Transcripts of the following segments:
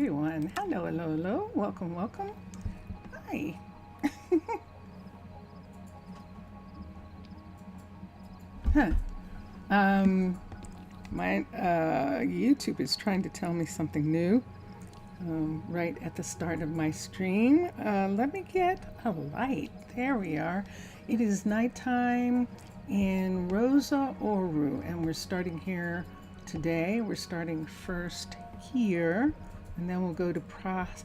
everyone. Hello, hello, hello. Welcome, welcome. Hi. Huh. Um, my YouTube is trying to tell me something new right at the start of my stream. Let me get a light. There we are. It is nighttime in Rosa Ouro, and we're starting here today. We're starting first here, and then we'll go to Prasino.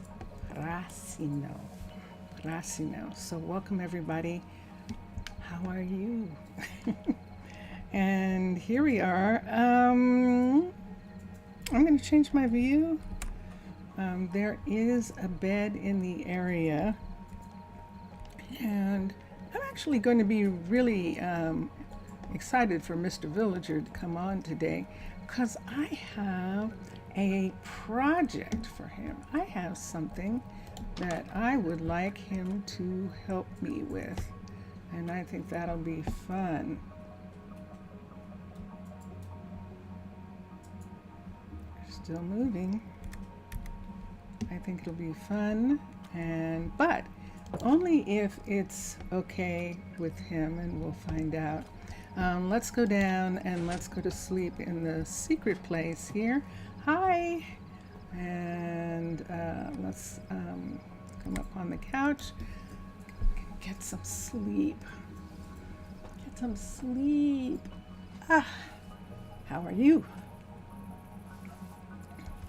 So welcome everybody. How are you? And here we are. I'm going to change my view. There is a bed in the area, and I'm actually going to be really excited for Mr. Villager to come on today because I have a project for him. I have something that I would like him to help me with, and I think that'll be fun. Still moving. I think it'll be fun, but only if it's okay with him, and we'll find out. Let's go down and let's go to sleep in the secret place here. Hi, and let's come up on the couch, get some sleep. Get some sleep. How are you?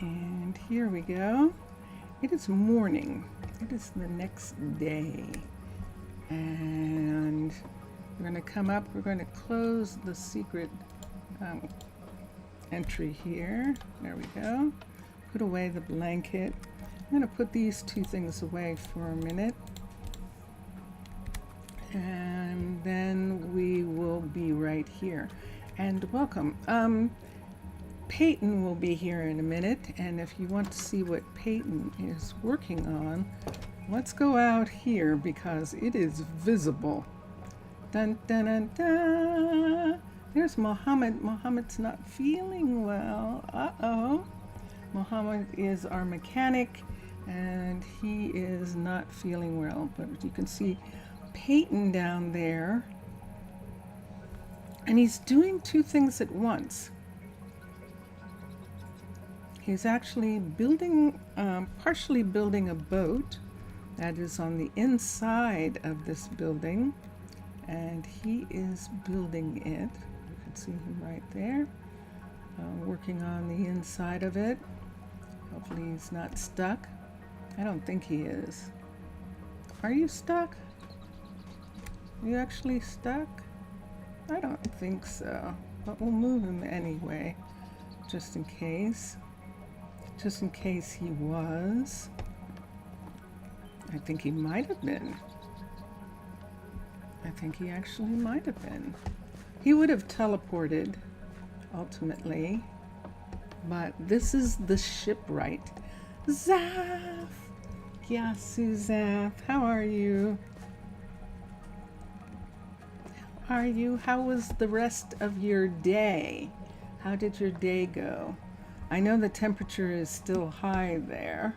And here we go. It is morning. It is the next day. And we're going to come up. We're going to close the secret entry here. There we go. Put away the blanket. I'm going to put these two things away for a minute. And then we will be right here. And welcome. Peyton will be here in a minute, and if you want to see what Peyton is working on, let's go out here because it is visible. Dun dun dun dun. There's Mohammed. Mohammed's not feeling well. Uh-oh. Mohammed is our mechanic, and he is not feeling well, but you can see Peyton down there, and he's doing two things at once. He's actually building, partially building a boat that is on the inside of this building, and he is building it. You can see him right there, working on the inside of it. Hopefully he's not stuck. I don't think he is. Are you stuck? Are you actually stuck? I don't think so, but we'll move him anyway, just in case. Just in case he was. I think he might have been. I think he actually might have been. He would have teleported, ultimately. But this is the shipwright. Zaf! Yasu Zaf, how are you? How are you? How was the rest of your day? How did your day go? I know the temperature is still high there.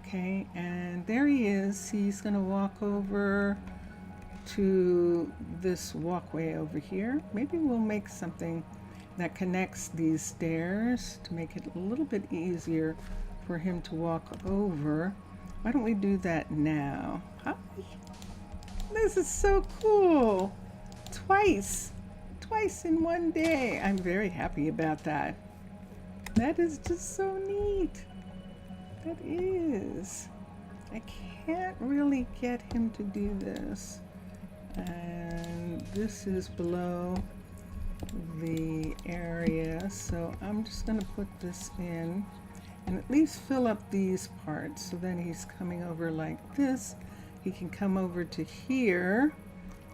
Okay, and there he is. He's going to walk over to this walkway over here. Maybe we'll make something that connects these stairs to make it a little bit easier for him to walk over. Why don't we do that now? Hi. This is so cool. Twice in one day. I'm very happy about that. That is just so neat. That is. I can't really get him to do this. And this is below the area. So I'm just going to put this in and at least fill up these parts. So then he's coming over like this. He can come over to here.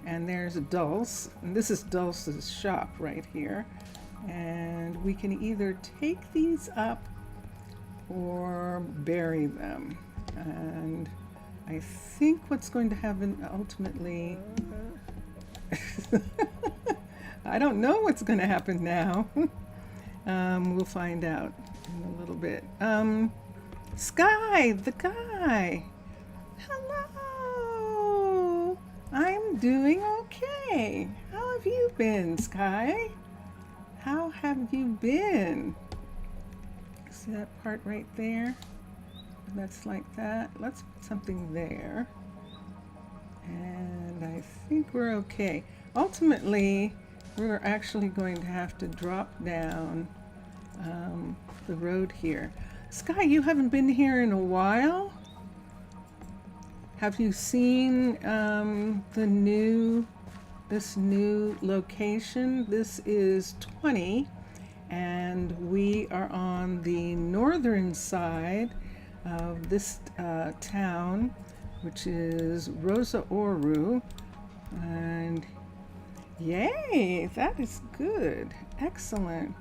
And there's Dulce. And this is Dulce's shop right here. And we can either take these up or bury them. And I think what's going to happen ultimately, I don't know what's going to happen now. We'll find out in a little little bit. Sky, the guy. Hello. I'm doing okay. How have you been, Sky? How have you been? See that part right there? That's like that. Let's put something there. And I think we're okay. Ultimately, we're actually going to have to drop down the road here. Sky, you haven't been here in a while? Have you seen this new location? This is 20, and we are on the northern side of this town, which is Rosa Ouro, and yay, that is good, excellent.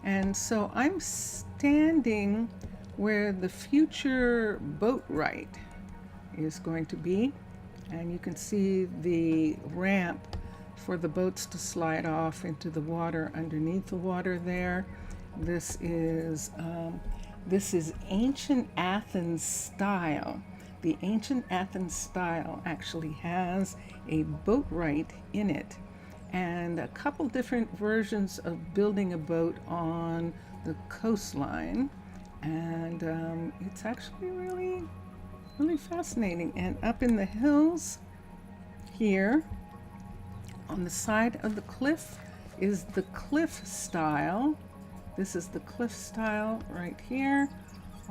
And so I'm standing where the future boat ride is going to be, and you can see the ramp for the boats to slide off into the water underneath the water there. This is ancient Athens style. The ancient Athens style actually has a boat ride in it, and a couple different versions of building a boat on the coastline, and it's actually really fascinating. And up in the hills here on the side of the cliff is the cliff style. This is the cliff style right here.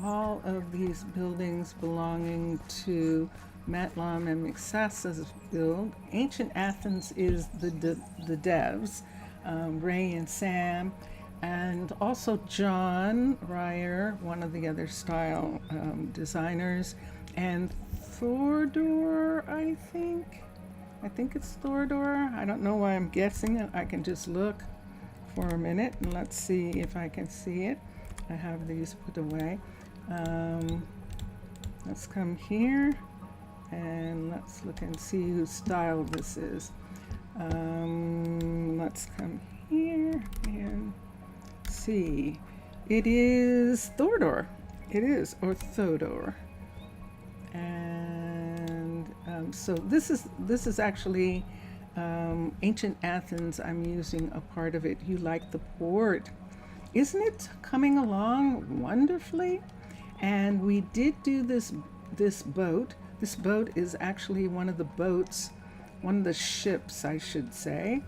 All of these buildings belonging to Matlam and Mixasa's build. Ancient Athens is the devs, Ray and Sam, and also John Ryer, one of the other style designers, and Thordor, I think it's Thordor. I don't know why I'm guessing it. I can just look for a minute and let's see if I can see it. I have these put away. Let's come here and let's look and see whose style this is. Let's come here and see. It is Thordor. It is, or Thodor. And so this is actually ancient Athens. I'm using a part of it. You like the port. Isn't it coming along wonderfully? And we did do this boat. This boat is actually one of the ships, I should say,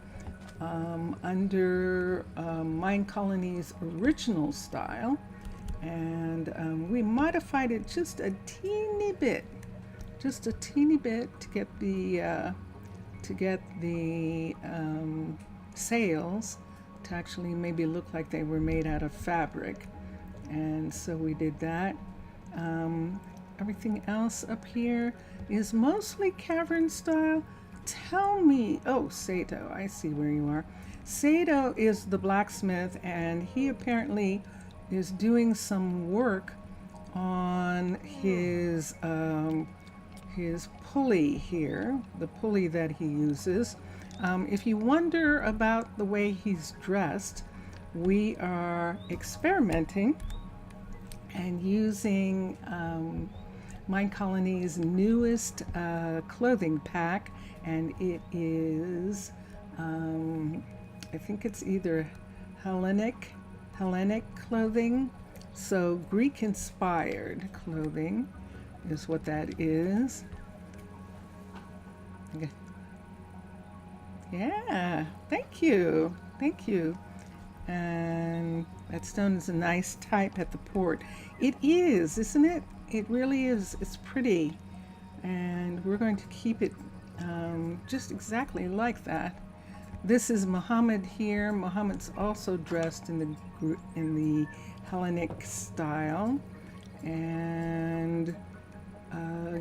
under Minecolonies' original style, and we modified it just a teeny bit to get the sails to actually maybe look like they were made out of fabric. And so we did that. Everything else up here is mostly cavern style. Tell me, oh, Sato, I see where you are. Sato is the blacksmith, and he apparently is doing some work on his pulley here, the pulley that he uses. If you wonder about the way he's dressed, we are experimenting and using Minecolonies' newest clothing pack, and it is, I think it's either Hellenic clothing, so Greek-inspired clothing is what that is. Okay. Yeah, thank you. And that stone is a nice type at the port. It is, isn't it? It really is. It's pretty, and we're going to keep it just exactly like that. This is Muhammad here. Muhammad's also dressed in the Hellenic style, and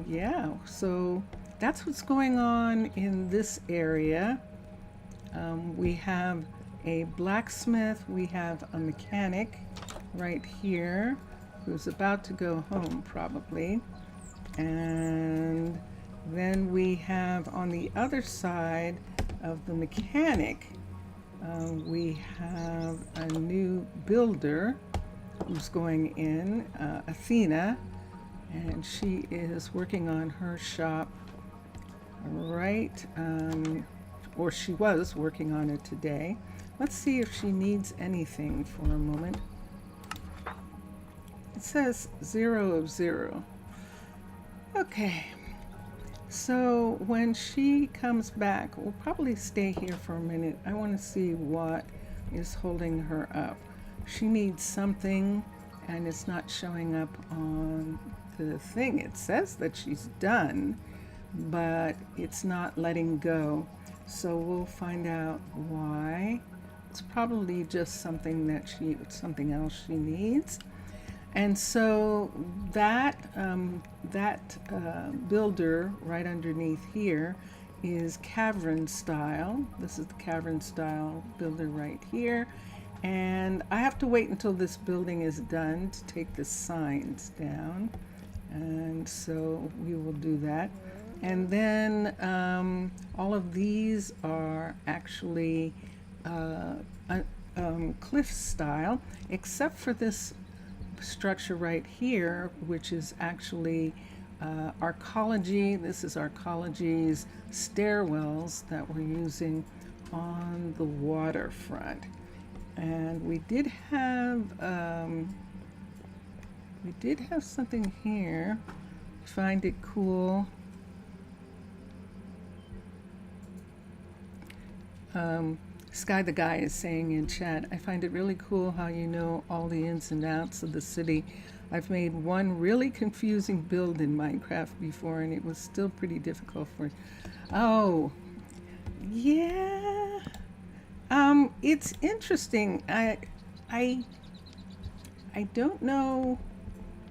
yeah. So that's what's going on in this area. We have a blacksmith, we have a mechanic right here who's about to go home probably, and then we have on the other side of the mechanic we have a new builder who's going in, Athena, and she is working on her shop right, or she was working on it today. Let's see if she needs anything for a moment. It says 0 of 0. Okay, so when she comes back, we'll probably stay here for a minute. I want to see what is holding her up. She needs something, and it's not showing up on the thing. It says that she's done, but it's not letting go. So we'll find out why. It's probably just something else she needs. And so that builder right underneath here is cavern style. This is the cavern style builder right here. And I have to wait until this building is done to take the signs down. And so we will do that. And then all of these are actually cliff style, except for this structure right here, which is actually arcology. This is arcology's stairwells that we're using on the waterfront. And we did have something here. Find it cool. Sky the Guy is saying in chat, I find it really cool how you know all the ins and outs of the city. I've made one really confusing build in Minecraft before, and it was still pretty difficult for. Oh, yeah. It's interesting. I don't know.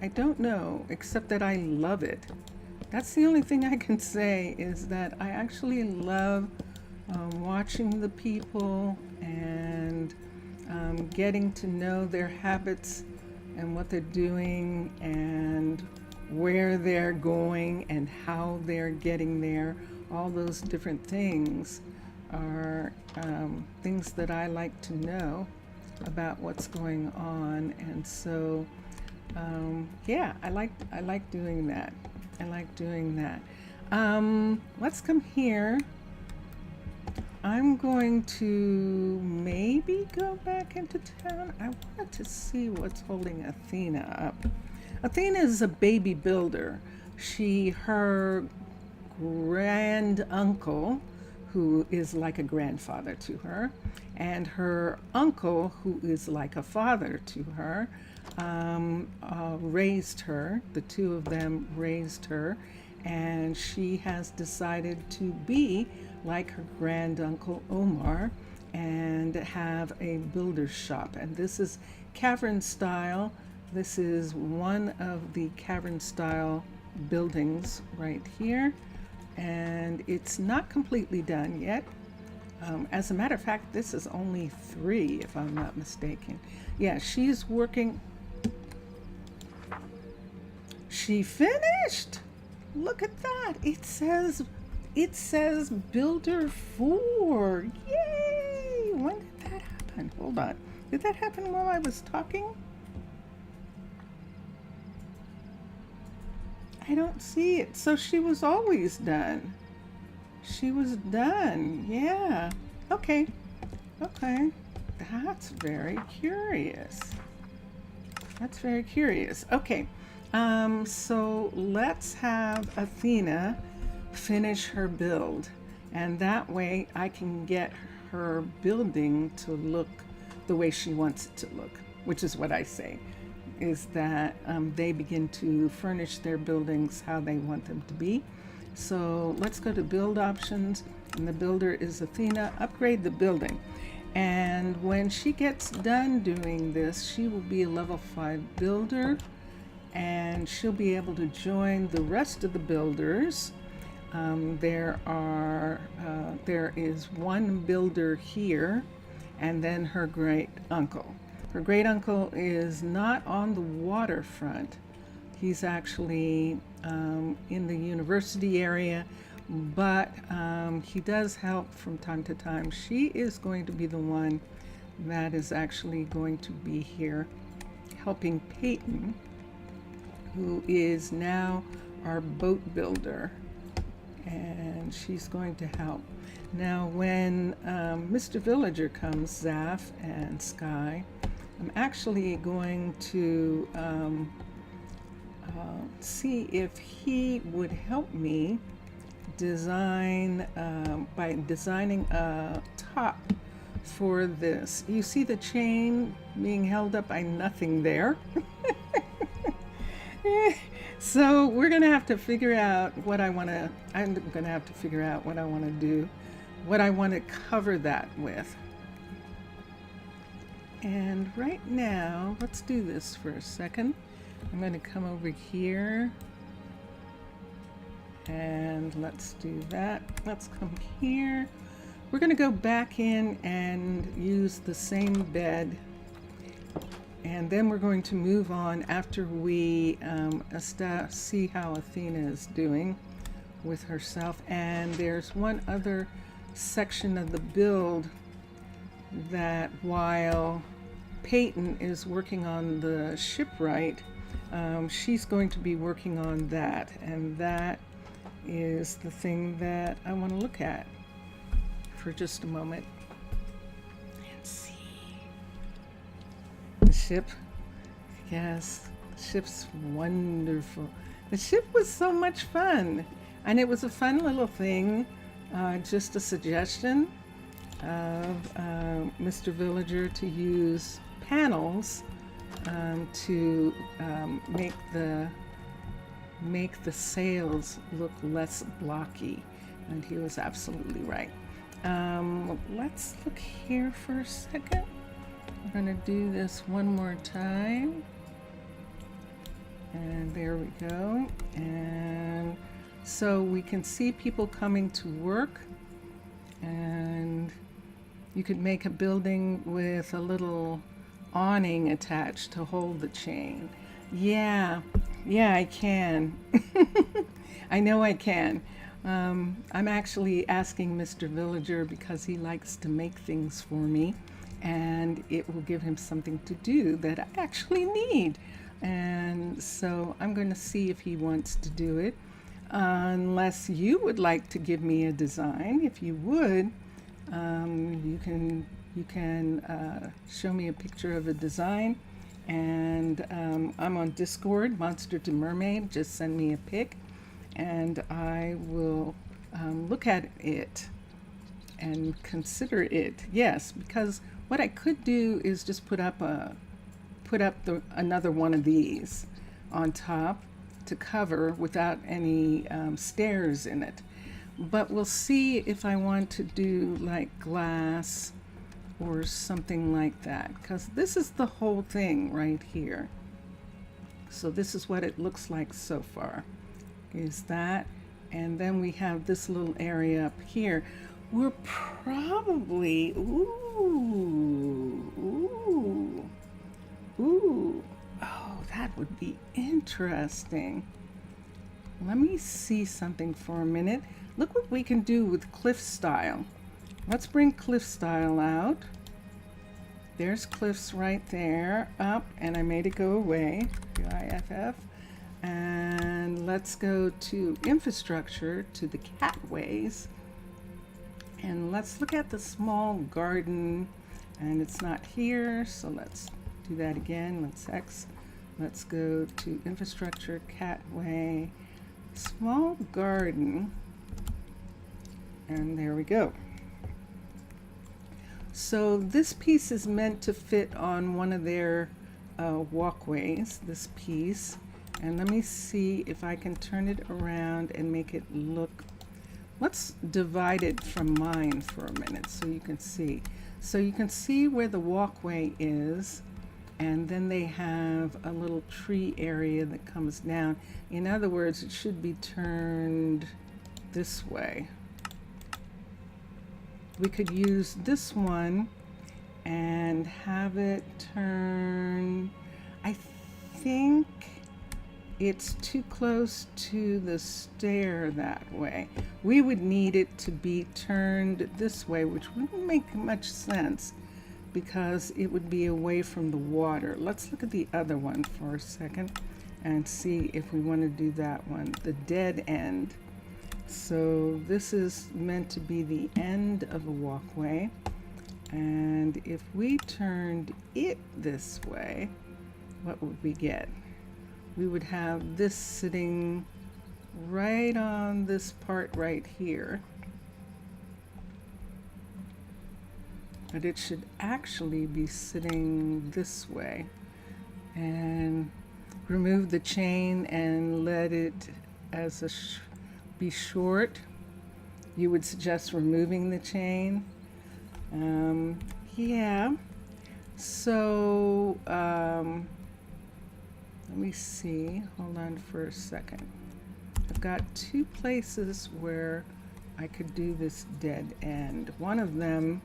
I don't know, except that I love it. That's the only thing I can say, is that I actually love watching the people and getting to know their habits and what they're doing and where they're going and how they're getting there. All those different things are things that I like to know about what's going on. And so yeah, I like doing that. I like doing that. Let's come here. I'm going to maybe go back into town. I wanted to see what's holding Athena up. Athena is a baby builder. Her grand uncle, who is like a grandfather to her, and her uncle, who is like a father to her, raised her. The two of them raised her, and she has decided to be like her grand uncle Omar and have a builder's shop. And this is cavern style. This is one of the cavern style buildings right here, and it's not completely done yet. As a matter of fact, this is only 3, if I'm not mistaken. Yeah, she's working. She finished. Look at that. It says builder 4. Yay! When did that happen? Hold on. Did that happen while I was talking? I don't see it. So she was always done. She was done. Yeah. Okay. Okay. That's very curious. That's very curious. Okay. So let's have Athena finish her build, and that way I can get her building to look the way she wants it to look, which is what I say, is that they begin to furnish their buildings how they want them to be. So let's go to build options, and the builder is Athena. Upgrade the building, and when she gets done doing this, she will be a level 5 builder, and she'll be able to join the rest of the builders. There is one builder here, and then her great uncle. Her great uncle is not on the waterfront. He's actually in the university area, but he does help from time to time. She is going to be the one that is actually going to be here helping Peyton, who is now our boat builder, and she's going to help. Now when Mr. Villager comes, Zaf and Sky, I'm actually going to see if he would help me design by designing a top for this. You see the chain being held up by nothing there. So we're gonna have to figure out what I'm gonna have to figure out what I want to do, what I want to cover that with. And right now, let's do this for a second. I'm going to come over here and let's do that. Let's come here. We're going to go back in and use the same bed, and then we're going to move on after we see how Athena is doing with herself. And there's one other section of the build that while Peyton is working on the shipwright, she's going to be working on that, and that is the thing that I want to look at for just a moment and see. The ship, yes, the ship's wonderful. The ship was so much fun, and it was a fun little thing, just a suggestion of Mr. Villager to use panels to make the sails look less blocky, and he was absolutely right. Let's look here for a second. I'm going to do this one more time, and there we go. And so we can see people coming to work, and you could make a building with a little awning attached to hold the chain. Yeah, I can. I know I can. I'm actually asking Mr. Villager because he likes to make things for me, and it will give him something to do that I actually need. And so I'm going to see if he wants to do it. Unless you would like to give me a design. If you would, you can show me a picture of a design, and I'm on Discord, Monster to Mermaid. Just send me a pic, and I will look at it and consider it. Yes, because what I could do is just put up another one of these on top to cover without any stairs in it. But we'll see if I want to do like glass or something like that, because this is the whole thing right here. So this is what it looks like so far, is that, and then we have this little area up here. We're probably, oh, that would be interesting. Let me see something for a minute. Look what we can do with cliff style. Let's bring cliff style out. There's cliffs right there, up, and I made it go away, QIFF. And let's go to infrastructure, to the catways. And let's look at the small garden, and it's not here, so let's do that again. Let's go to infrastructure, catway, small garden, and there we go. So this piece is meant to fit on one of their walkways, this piece. And let me see if I can turn it around and make it look, let's divide it from mine for a minute so you can see. So you can see where the walkway is, and then they have a little tree area that comes down. In other words, it should be turned this way. We could use this one and have it turn, I think it's too close to the stair that way. We would need it to be turned this way, which wouldn't make much sense because it would be away from the water. Let's look at the other one for a second and see if we want to do that one, the dead end. So this is meant to be the end of a walkway, and if we turned it this way, what would we get? We would have this sitting right on this part right here, but it should actually be sitting this way. And remove the chain and let it as a be short. You would suggest removing the chain. Yeah, so let me see, hold on for a second. I've got two places where I could do this dead end. One of them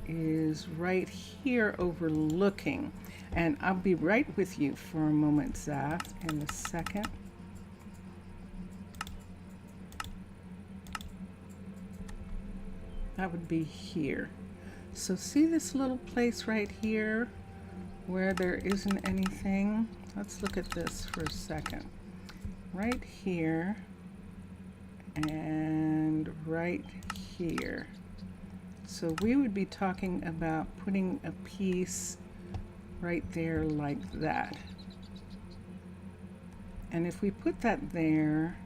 is right here overlooking, and I'll be right with you for a moment, Zaf, in a second. That would be here. So see this little place right here where there isn't anything? Let's look at this for a second. Right here and right here. So we would be talking about putting a piece right there like that. And if we put that there,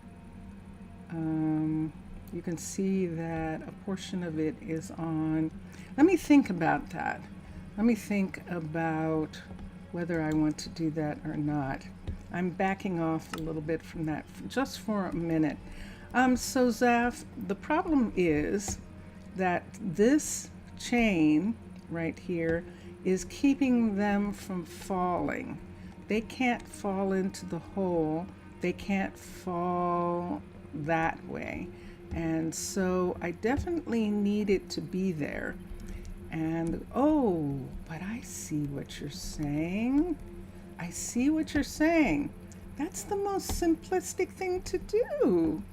you can see that a portion of it is on. Let me think about that. Let me think about whether I want to do that or not. I'm backing off a little bit from that just for a minute. So Zaf, the problem is that this chain right here is keeping them from falling. They can't fall into the hole. They can't fall that way. And so I definitely need it to be there. And oh, but I see what you're saying. I see what you're saying. That's the most simplistic thing to do.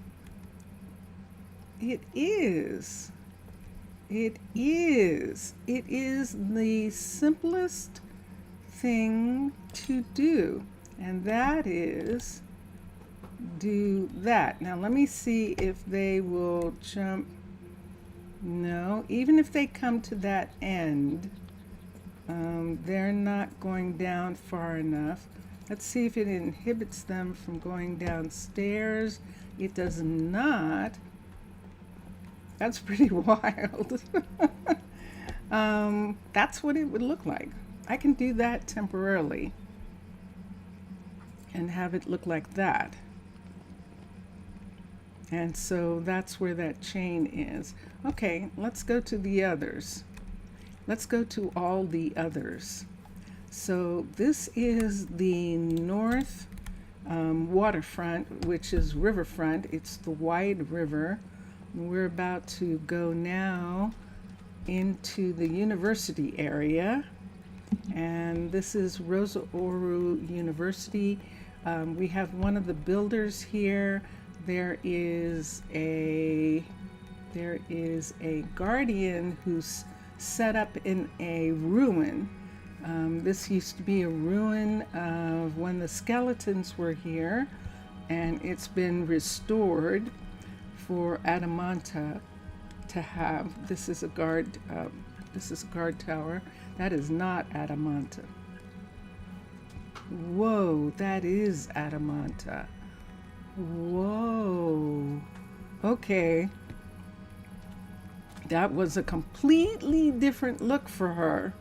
It is. It is. It is the simplest thing to do. And that is do that. Now let me see if they will jump. No, even if they come to that end, they're not going down far enough. Let's see if it inhibits them from going downstairs. It does not. That's pretty wild. That's what it would look like. I can do that temporarily and have it look like that. And so that's where that chain is. Okay, let's go to the others. Let's go to all the others. So this is the north waterfront, which is riverfront. It's the wide river. We're about to go now into the university area. And this is Rosa Ouro University. We have one of the builders here. There is a guardian who's set up in a ruin. This used to be a ruin of when the skeletons were here, and it's been restored for Adamanta to have. This is a guard tower. That is not Adamanta. Whoa, that is Adamanta. Whoa. Okay. That was a completely different look for her.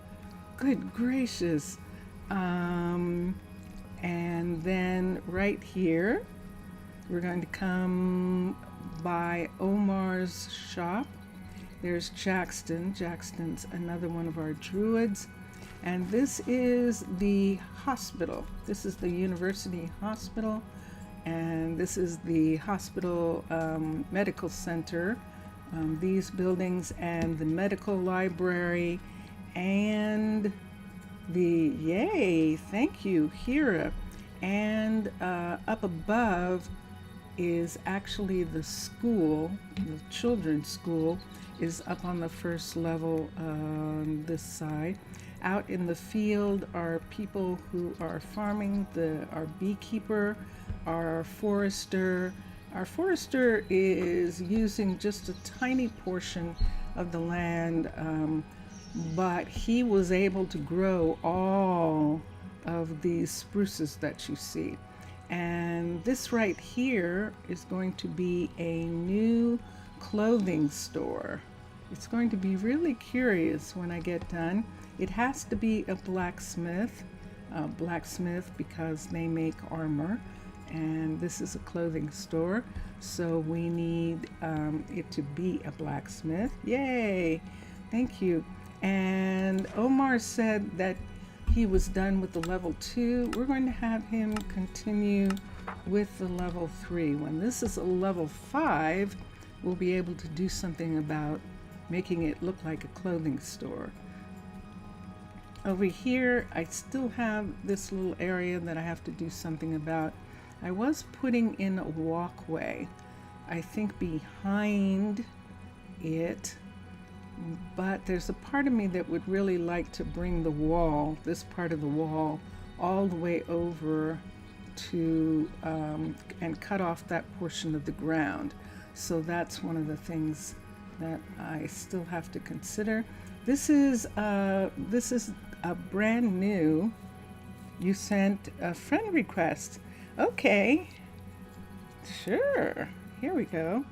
Good gracious. And then right here, we're going to come by Omar's shop. There's Jackson. Jackson's another one of our druids. And this is the hospital. This is the university hospital. And this is the hospital medical center. These buildings and the medical library and the, yay, thank you, Hira. And up above is actually the school, the children's school is up on the first level. This this side. Out in the field are people who are farming, our beekeeper, our forester. Our forester is using just a tiny portion of the land, but he was able to grow all of these spruces that you see. And this right here is going to be a new clothing store. It's going to be really curious when I get done. It has to be a blacksmith because they make armor, and this is a clothing store, so we need it to be a blacksmith. Yay! Thank you. And Omar said that he was done with the level 2. We're going to have him continue with the level 3. When this is a level 5, we'll be able to do something about making it look like a clothing store. Over here, I still have this little area that I have to do something about. I was putting in a walkway, I think behind it, but there's a part of me that would really like to bring the wall, this part of the wall, all the way over to and cut off that portion of the ground. So that's one of the things that I still have to consider. This is a brand new. You sent a friend request. Okay, sure. Here we go.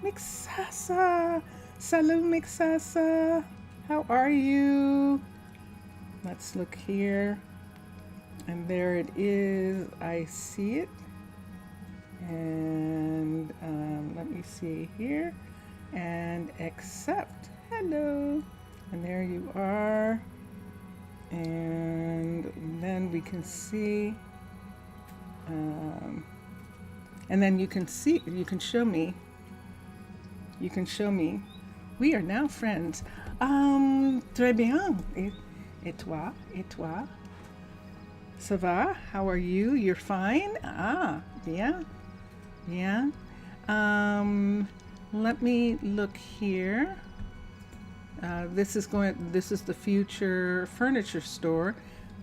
Mixasa. Salut, Mixasa. How are you? Let's look here. And there it is. I see it. And let me see here. And accept. Hello. And there you are. And then we can see. And then you can see, you can show me. We are now friends. Très bien. Et toi? Ça va? How are you? You're fine? Ah, bien. Bien. Let me look here. This is the future furniture store.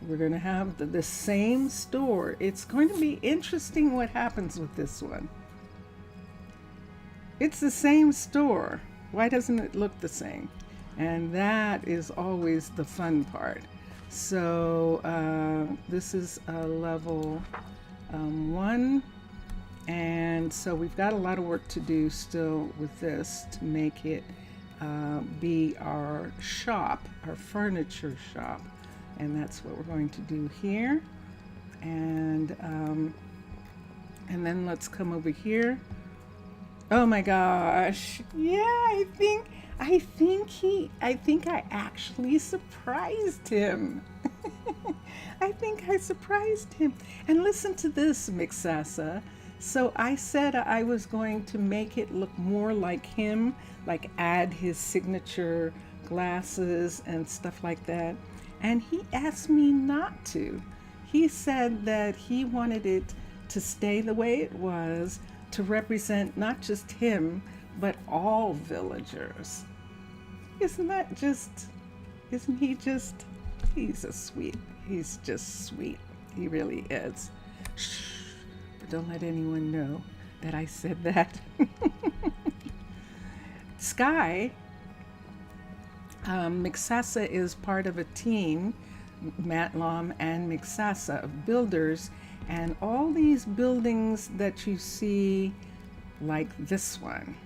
We're going to have the same store. It's going to be interesting what happens with this one. It's the same store. Why doesn't it look the same? And that is always the fun part. So this is a level 1. And so we've got a lot of work to do still with this to make it be our shop, our furniture shop. And that's what we're going to do here. And then let's come over here. Oh my gosh. Yeah, I think I actually surprised him. I think I surprised him. And listen to this, Mixasa. So I said I was going to make it look more like him, like add his signature glasses and stuff like that. And he asked me not to. He said that he wanted it to stay the way it was, to represent not just him, but all villagers. Isn't he just, he's just sweet. He really is. Shh, but don't let anyone know that I said that. Sky, Mixasa is part of a team, Matlam and Mixasa, of builders, and all these buildings that you see, like this one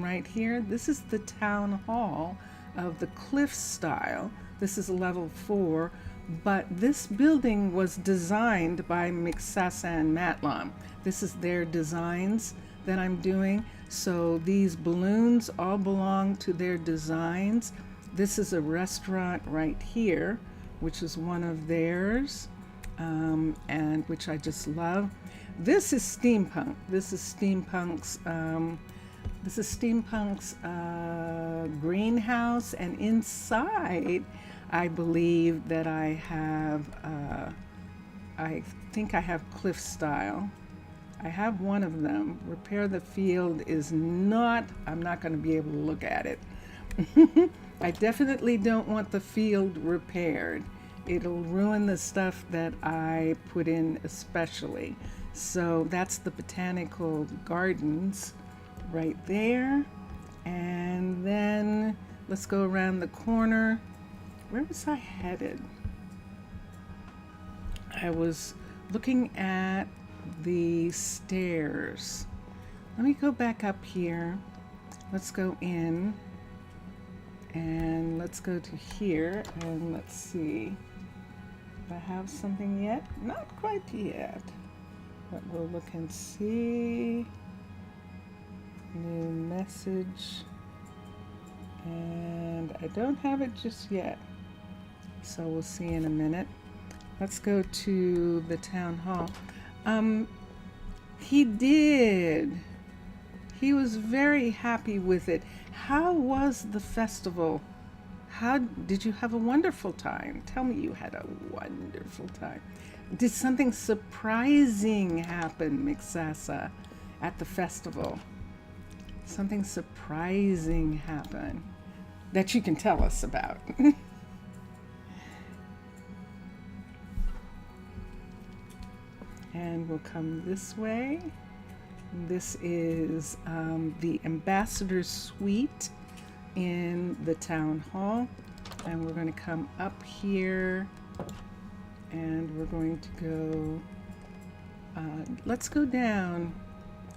right here, this is the town hall of the cliff style. This is level 4, but this building was designed by Mixasa and Matlam. This is their designs that I'm doing. So these balloons all belong to their designs. This is a restaurant right here, which is one of theirs, and which I just love. This is steampunk. This is steampunk's greenhouse, and inside, I believe that I think I have cliff style. I have one of them. Repair the field is not, I'm not going to be able to look at it. I definitely don't want the field repaired. It'll ruin the stuff that I put in especially. So that's the botanical gardens right there. And then let's go around the corner. Where was I headed? I was looking at the stairs. Let me go back up here. Let's go in and let's go to here and let's see if I have something yet. Not quite yet, but we'll look and see. New message. And I don't have it just yet, so we'll see in a minute. Let's go to the town hall. He did. He was very happy with it. How was the festival? How did you have a wonderful time? Tell me you had a wonderful time. Did something surprising happen, Mixasa, at the festival? Something surprising happen that you can tell us about. And we'll come this way. This is the Ambassador's Suite in the town hall. And we're going to come up here and we're going to go, let's go down.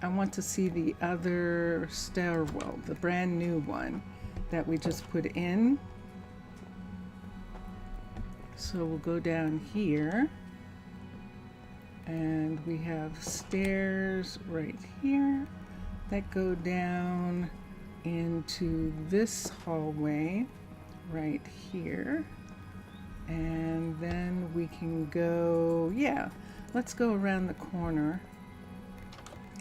I want to see the other stairwell, the brand new one that we just put in. So we'll go down here. And we have stairs right here that go down into this hallway right here. And then we can go, yeah, let's go around the corner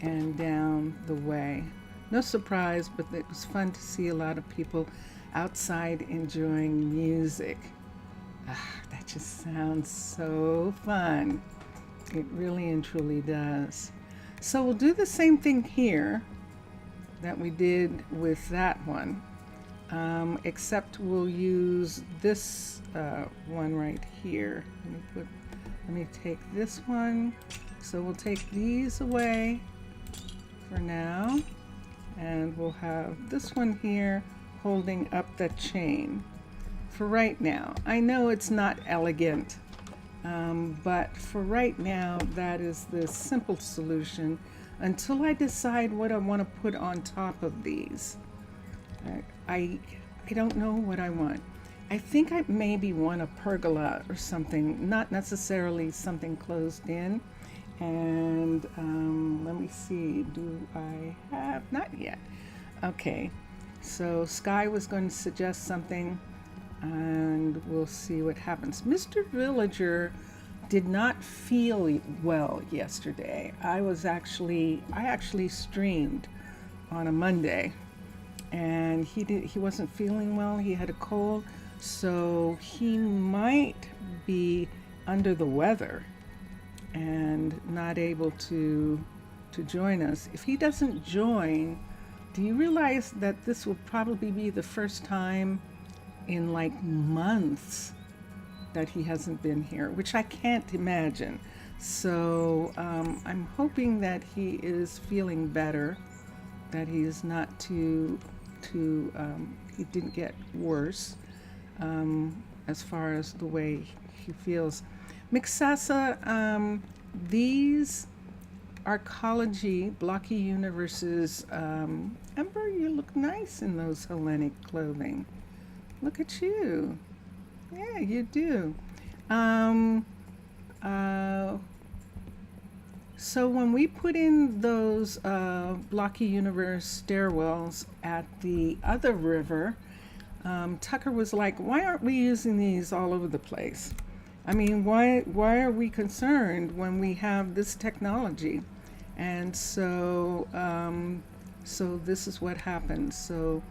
and down the way. No surprise, but it was fun to see a lot of people outside enjoying music. That just sounds so fun. It really and truly does. So we'll do the same thing here that we did with that one, except we'll use this one right here. Let me take this one. So we'll take these away for now, and we'll have this one here holding up the chain for right now. I know it's not elegant, but for right now, that is the simple solution until I decide what I want to put on top of these. I don't know what I want. I think I maybe want a pergola or something, not necessarily something closed in. And let me see, do I have, not yet. Okay, so Sky was going to suggest something and we'll see what happens. Mr. Villager did not feel well yesterday. I actually streamed on a Monday and he wasn't feeling well. He had a cold, so he might be under the weather and not able to join us. If he doesn't join, do you realize that this will probably be the first time in like months that he hasn't been here, which I can't imagine. So I'm hoping that he is feeling better, that he is not he didn't get worse as far as the way he feels. Mixasa, these arcology, blocky universes, Ember, you look nice in those Hellenic clothing. Look at you. Yeah, you do. So when we put in those blocky universe stairwells at the other river, Tucker was like, why aren't we using these all over the place? I mean, why are we concerned when we have this technology? And so so this is what happened. So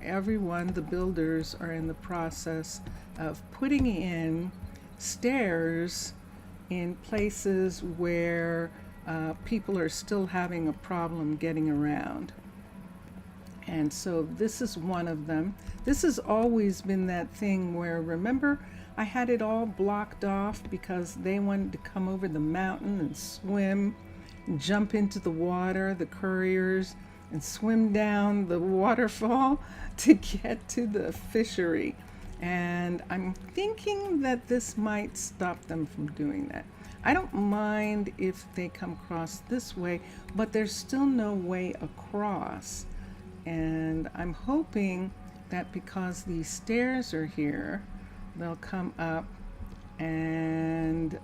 everyone, the builders, are in the process of putting in stairs in places where people are still having a problem getting around. And so this is one of them. This has always been that thing where, remember, I had it all blocked off because they wanted to come over the mountain and swim, and jump into the water, the couriers, and swim down the waterfall to get to the fishery. And I'm thinking that this might stop them from doing that. I don't mind if they come across this way, but there's still no way across. And I'm hoping that because these stairs are here, they'll come up and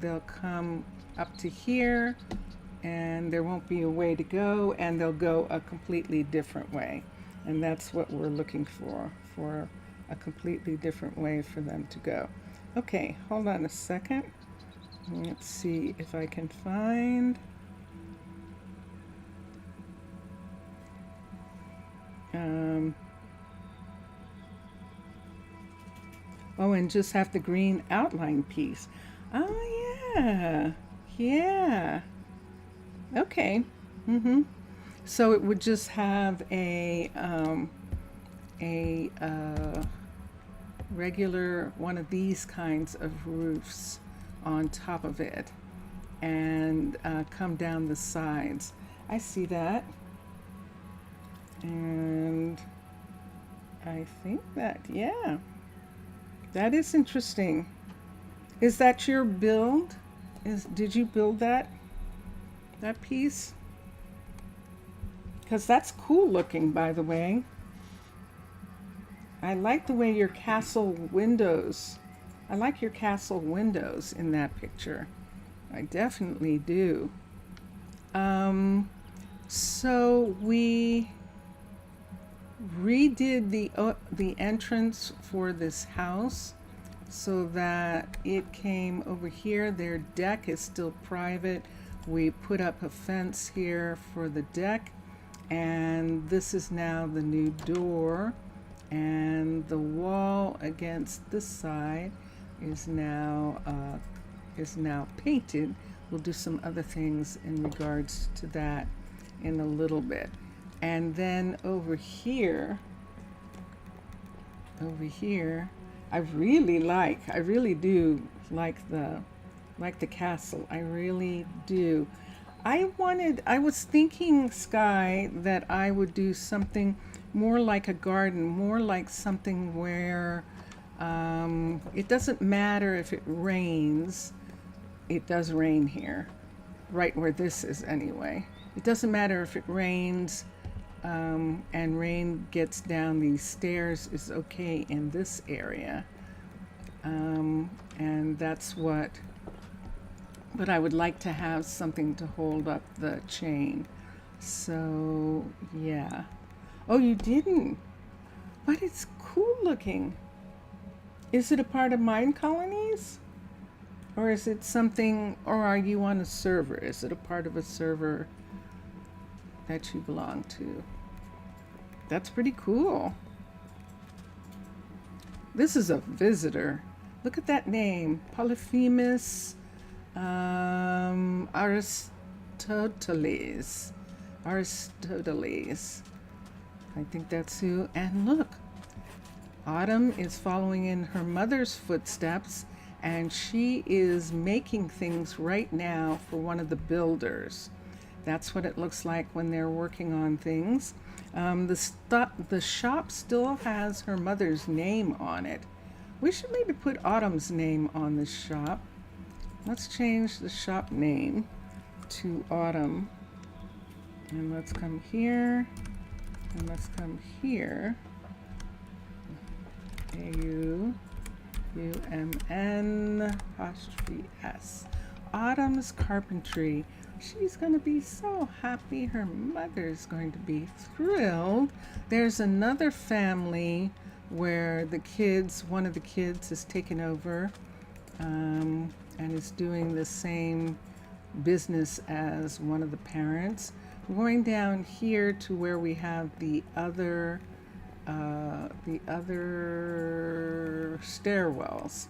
they'll come up to here, and there won't be a way to go, and they'll go a completely different way. And that's what we're looking for a completely different way for them to go. Okay, hold on a second. Let's see if I can find oh, and just have the green outline piece. Oh yeah, yeah. Okay. So it would just have a regular one of these kinds of roofs on top of it, and come down the sides. I see that. And I think that, yeah, that is interesting. Is that your build? Did you build that piece? Because that's cool looking, by the way. I like the way your castle windows, I like your castle windows in that picture. I definitely do. So we redid the entrance for this house so that it came over here. Their deck is still private. We put up a fence here for the deck, and this is now the new door, and the wall against this side is now painted. We'll do some other things in regards to that in a little bit. And then over here, I really do like the castle. I really do. I was thinking, Sky, that I would do something more like a garden, more like something where it doesn't matter if it rains. It does rain here, right where this is anyway. It doesn't matter if it rains and rain gets down these stairs is okay in this area. And that's what, but I would like to have something to hold up the chain. So yeah. Oh, you didn't? But it's cool looking. Is it a part of Minecolonies? Or is it something, or are you on a server? Is it a part of a server that you belong to? That's pretty cool. This is a visitor. Look at that name, Polyphemus Aristoteles. I think that's who. And look, Autumn is following in her mother's footsteps, and she is making things right now for one of the builders. That's what it looks like when they're working on things. The shop still has her mother's name on it. We should maybe put Autumn's name on the shop. Let's change the shop name to Autumn. And let's come here. And let's come here. AUUMN''S. Autumn's Carpentry. She's going to be so happy. Her mother's going to be thrilled. There's another family where one of the kids is taken over and is doing the same business as one of the parents. We're going down here to where we have the other stairwells,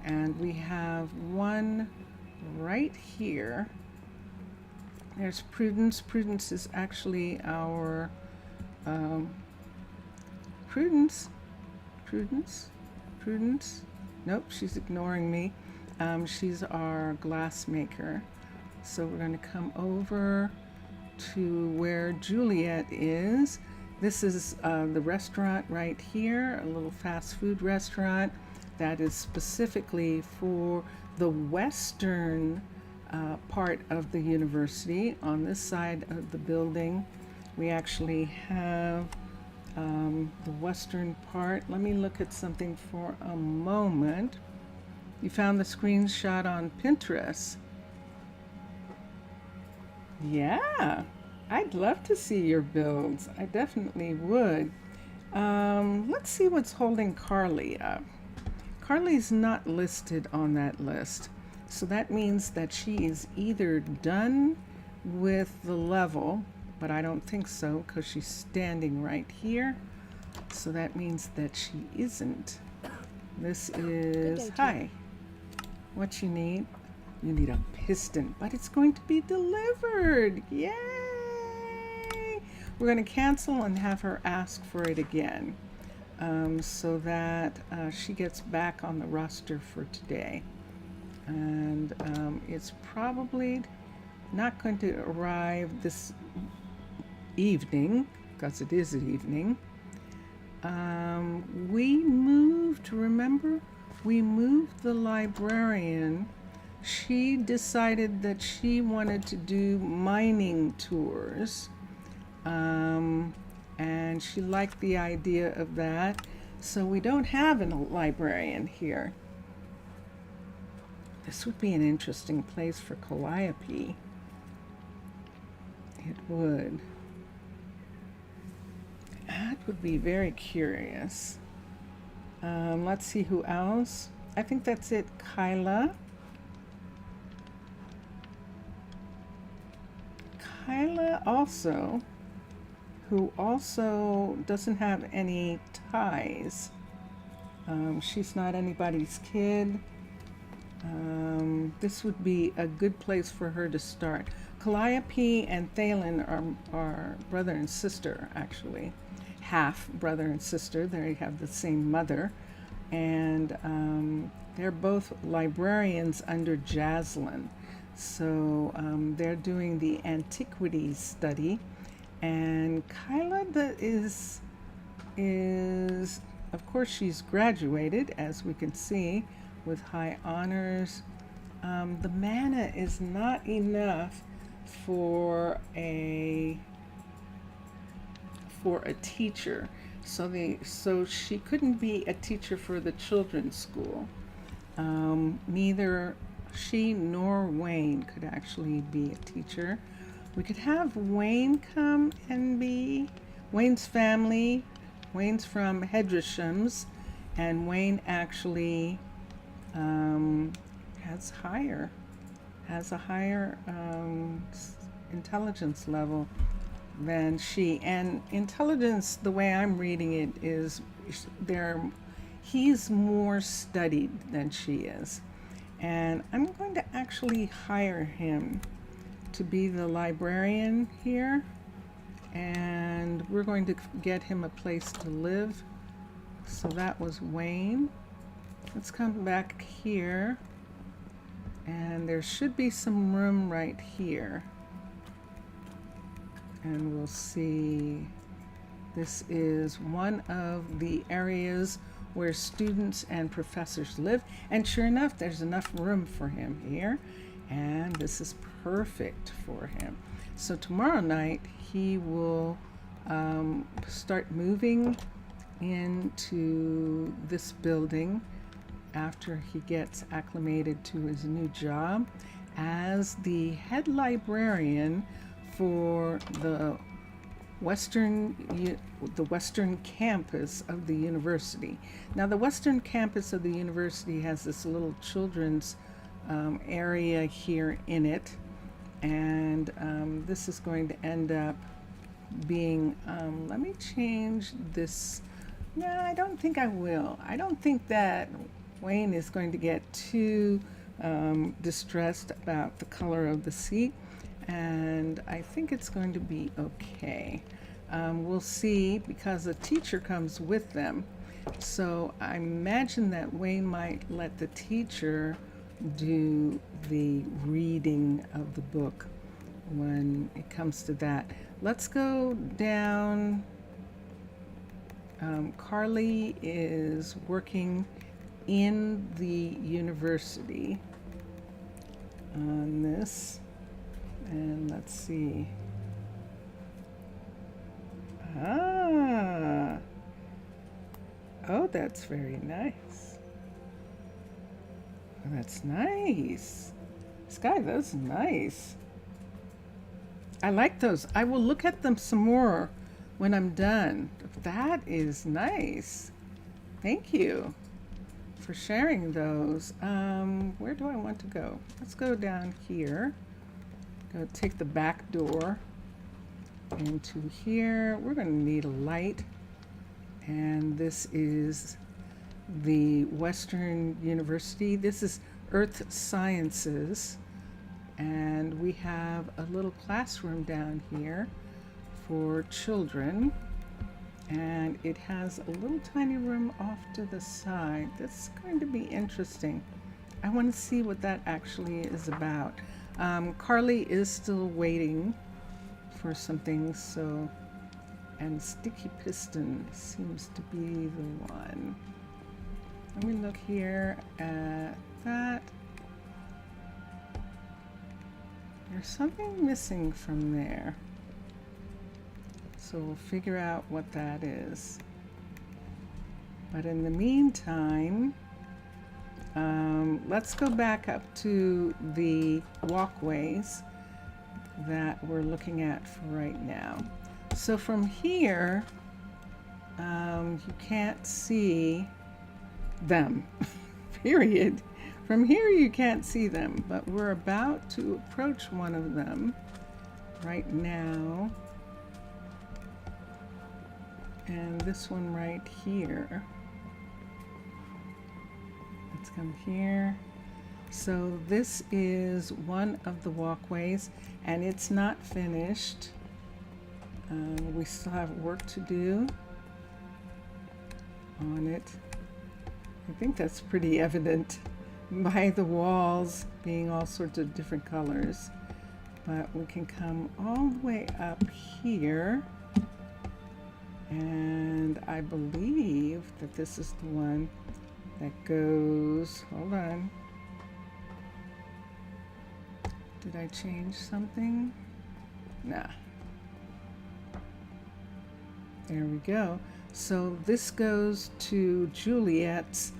and we have one right here. There's Prudence. Prudence is actually our Um, Prudence, Prudence, Prudence. Nope, she's ignoring me. She's our glass maker. So we're going to come over to where Juliet is. This is the restaurant right here, a little fast food restaurant that is specifically for the western part of the university. On this side of the building, we actually have the western part. Let me look at something for a moment. You found the screenshot on Pinterest. Yeah, I'd love to see your builds. I definitely would. Let's see what's holding Carly up. Carly's not listed on that list. So that means that she is either done with the level, but I don't think so because she's standing right here. So that means that she isn't. This is, hi, what you need? You need a piston, but it's going to be delivered. Yay! We're going to cancel and have her ask for it again so that she gets back on the roster for today. And it's probably not going to arrive this evening because it is evening. We moved, remember? We moved the librarian. She decided that she wanted to do mining tours, and she liked the idea of that. So we don't have a librarian here. This would be an interesting place for Calliope. It would. That would be very curious. Let's see who else. I think that's it. Kyla. Kyla also, who also doesn't have any ties. She's not anybody's kid. This would be a good place for her to start. Calliope and Thalen are brother and sister, actually. Half brother and sister. They have the same mother. And they're both librarians under Jaslyn. So they're doing the antiquities study. And Kyla is, of course, she's graduated, as we can see, with high honors. The mana is not enough for a teacher, so she couldn't be a teacher for the children's school. Neither she nor Wayne could actually be a teacher. We could have Wayne come and be Wayne's family. Wayne's from Hedreshams, and Wayne actually has a higher intelligence level than she. And intelligence, the way I'm reading it, is he's more studied than she is. And I'm going to actually hire him to be the librarian here. And we're going to get him a place to live. So that was Wayne. Let's come back here. And there should be some room right here. And we'll see. This is one of the areas where students and professors live. And sure enough, there's enough room for him here. And this is perfect for him. So tomorrow night, he will start moving into this building after he gets acclimated to his new job as the head librarian for the western campus of the university. Now, the western campus of the university has this little children's area here in it, and this is going to end up being, let me change this. No, I don't think I will. I don't think that Wayne is going to get too distressed about the color of the seat, and I think it's going to be okay. We'll see, because a teacher comes with them. So I imagine that Wayne might let the teacher do the reading of the book when it comes to that. Let's go down. Carly is working in the university on this, and let's see. Oh, that's very nice. Oh, that's nice. Sky, that's nice. I like those. I will look at them some more when I'm done. That is nice. Thank you for sharing those. Where do I want to go? Let's go down here. Go take the back door into here. We're going to need a light. And this is the Western University. This is Earth Sciences. And we have a little classroom down here for children. And it has a little tiny room off to the side. That's going to be interesting. I want to see what that actually is about. Carly is still waiting for something, so, and Sticky Piston seems to be the one. Let me look here at that. There's something missing from there. So we'll figure out what that is. But in the meantime, let's go back up to the walkways that we're looking at for right now. So from here, you can't see them, period. From here you can't see them, but we're about to approach one of them right now. And this one right here. Let's come here. So this is one of the walkways, and it's not finished. We still have work to do on it. I think that's pretty evident by the walls being all sorts of different colors. But we can come all the way up here. And I believe that this is the one that goes, hold on. Did I change something? Nah. There we go. So this goes to Juliet's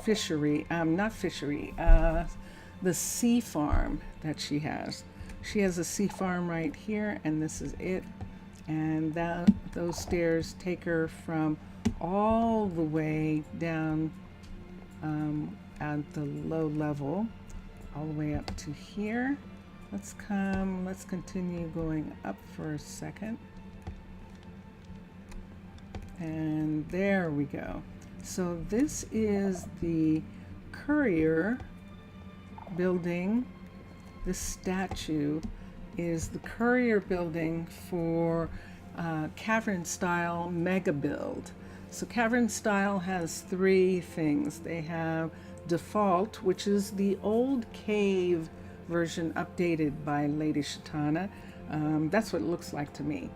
fishery, not fishery, the sea farm that she has. She has a sea farm right here, and this is it. And those stairs take her from all the way down at the low level, all the way up to here. Let's continue going up for a second. And there we go. So this is the courier building. This statue is the courier building for Cavern Style Mega Build. So Cavern Style has three things. They have Default, which is the old cave version updated by Lady Shatana. That's what it looks like to me.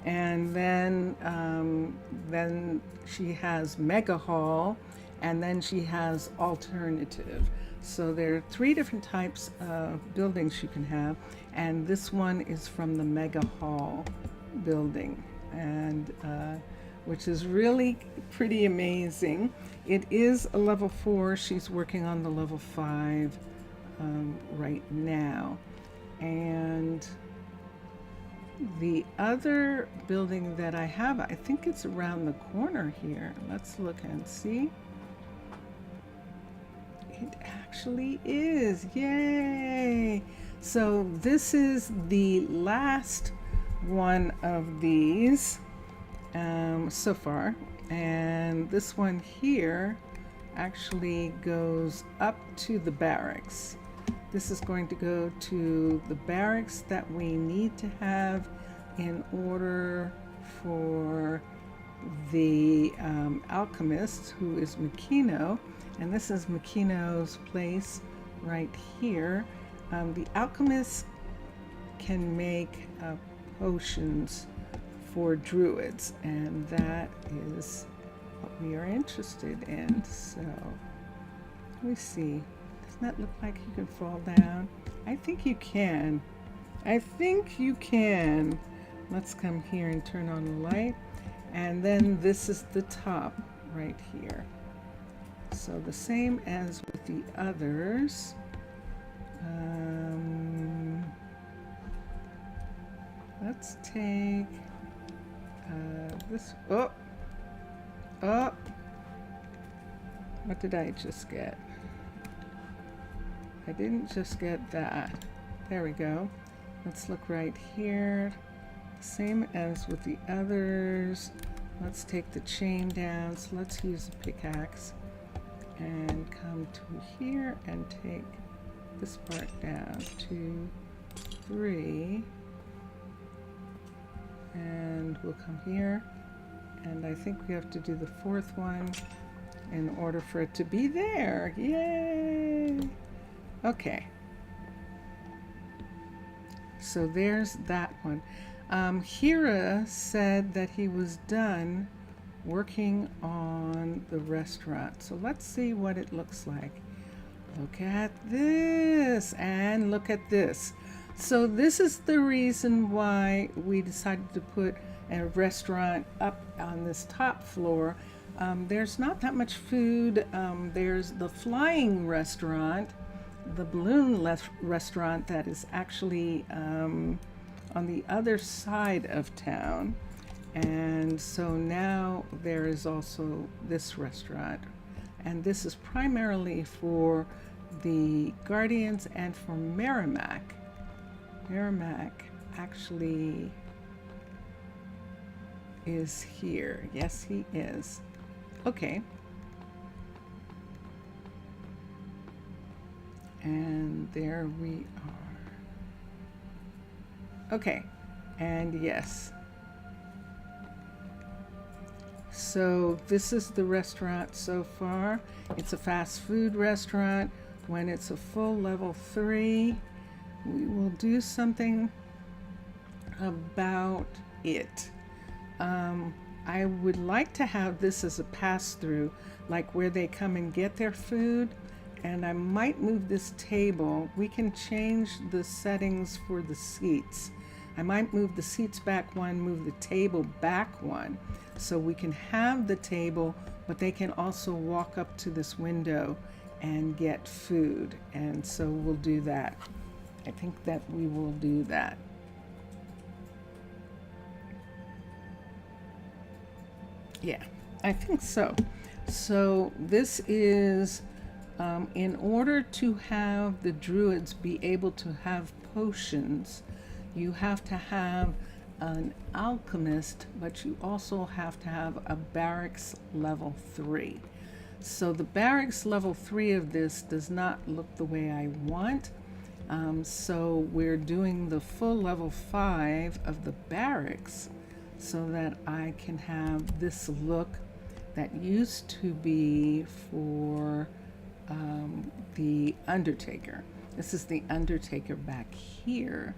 And then she has Mega Hall, and then she has Alternative. So there are three different types of buildings you can have, and this one is from the Mega Hall building, and which is really pretty amazing. It is a level 4. She's working on the level 5 right now. And the other building that I have, I think it's around the corner here. Let's look and see. It actually is. Yay! So this is the last one of these so far, and this one here actually goes up to the barracks. This is going to go to the barracks that we need to have in order for the alchemist, who is Makino, and this is Makino's place right here. The alchemist can make potions for druids, and that is what we are interested in. So let me see. Doesn't that look like you can fall down? I think you can. I think you can. Let's come here and turn on the light. And then this is the top right here. So the same as with the others. Let's take this. Oh! What did I just get? I didn't just get that. There we go. Let's look right here. Same as with the others. Let's take the chain down. So let's use a pickaxe and come to here and take this part down. 2, 3. And we'll come here. And I think we have to do the 4th one in order for it to be there. Yay! Okay. So there's that one. Hira said that he was done working on the restaurant. So let's see what it looks like. Look at this and look at this. So this is the reason why we decided to put a restaurant up on this top floor. There's not that much food. There's the flying restaurant, the balloon restaurant that is actually on the other side of town. And so now there is also this restaurant. And this is primarily for the Guardians and for Merrimack. Merrimack actually is here. Yes, he is. Okay. And there we are. Okay. And yes. So this is the restaurant so far. It's a fast food restaurant. When it's a full level 3, we will do something about it. I would like to have this as a pass-through, like where they come and get their food. And I might move this table. We can change the settings for the seats. I might move the seats back one, move the table back one, so we can have the table, but they can also walk up to this window and get food. And so we'll do that. I think that we will do that. Yeah, I think so. So this is in order to have the druids be able to have potions, you have to have an alchemist, but you also have to have a barracks level 3. So the barracks level 3 of this does not look the way I want. So we're doing the full level 5 of the barracks so that I can have this look that used to be for the Undertaker. This is the Undertaker back here.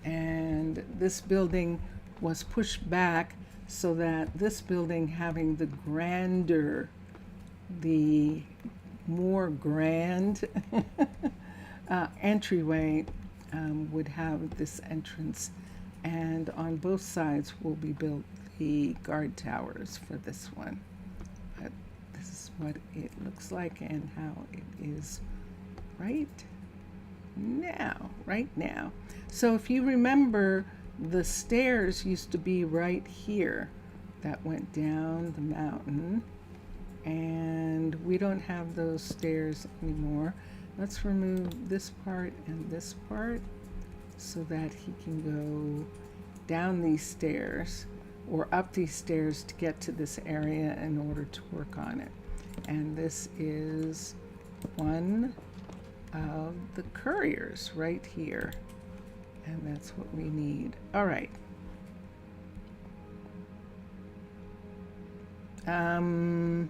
And this building was pushed back so that this building, having the grander, the more grand entryway, would have this entrance. And on both sides will be built the guard towers for this one. But this is what it looks like and how it is right now. So if you remember, the stairs used to be right here that went down the mountain, and we don't have those stairs anymore. Let's remove this part and this part so that he can go down these stairs or up these stairs to get to this area in order to work on it. And this is one of the couriers right here. And that's what we need. All right. Let's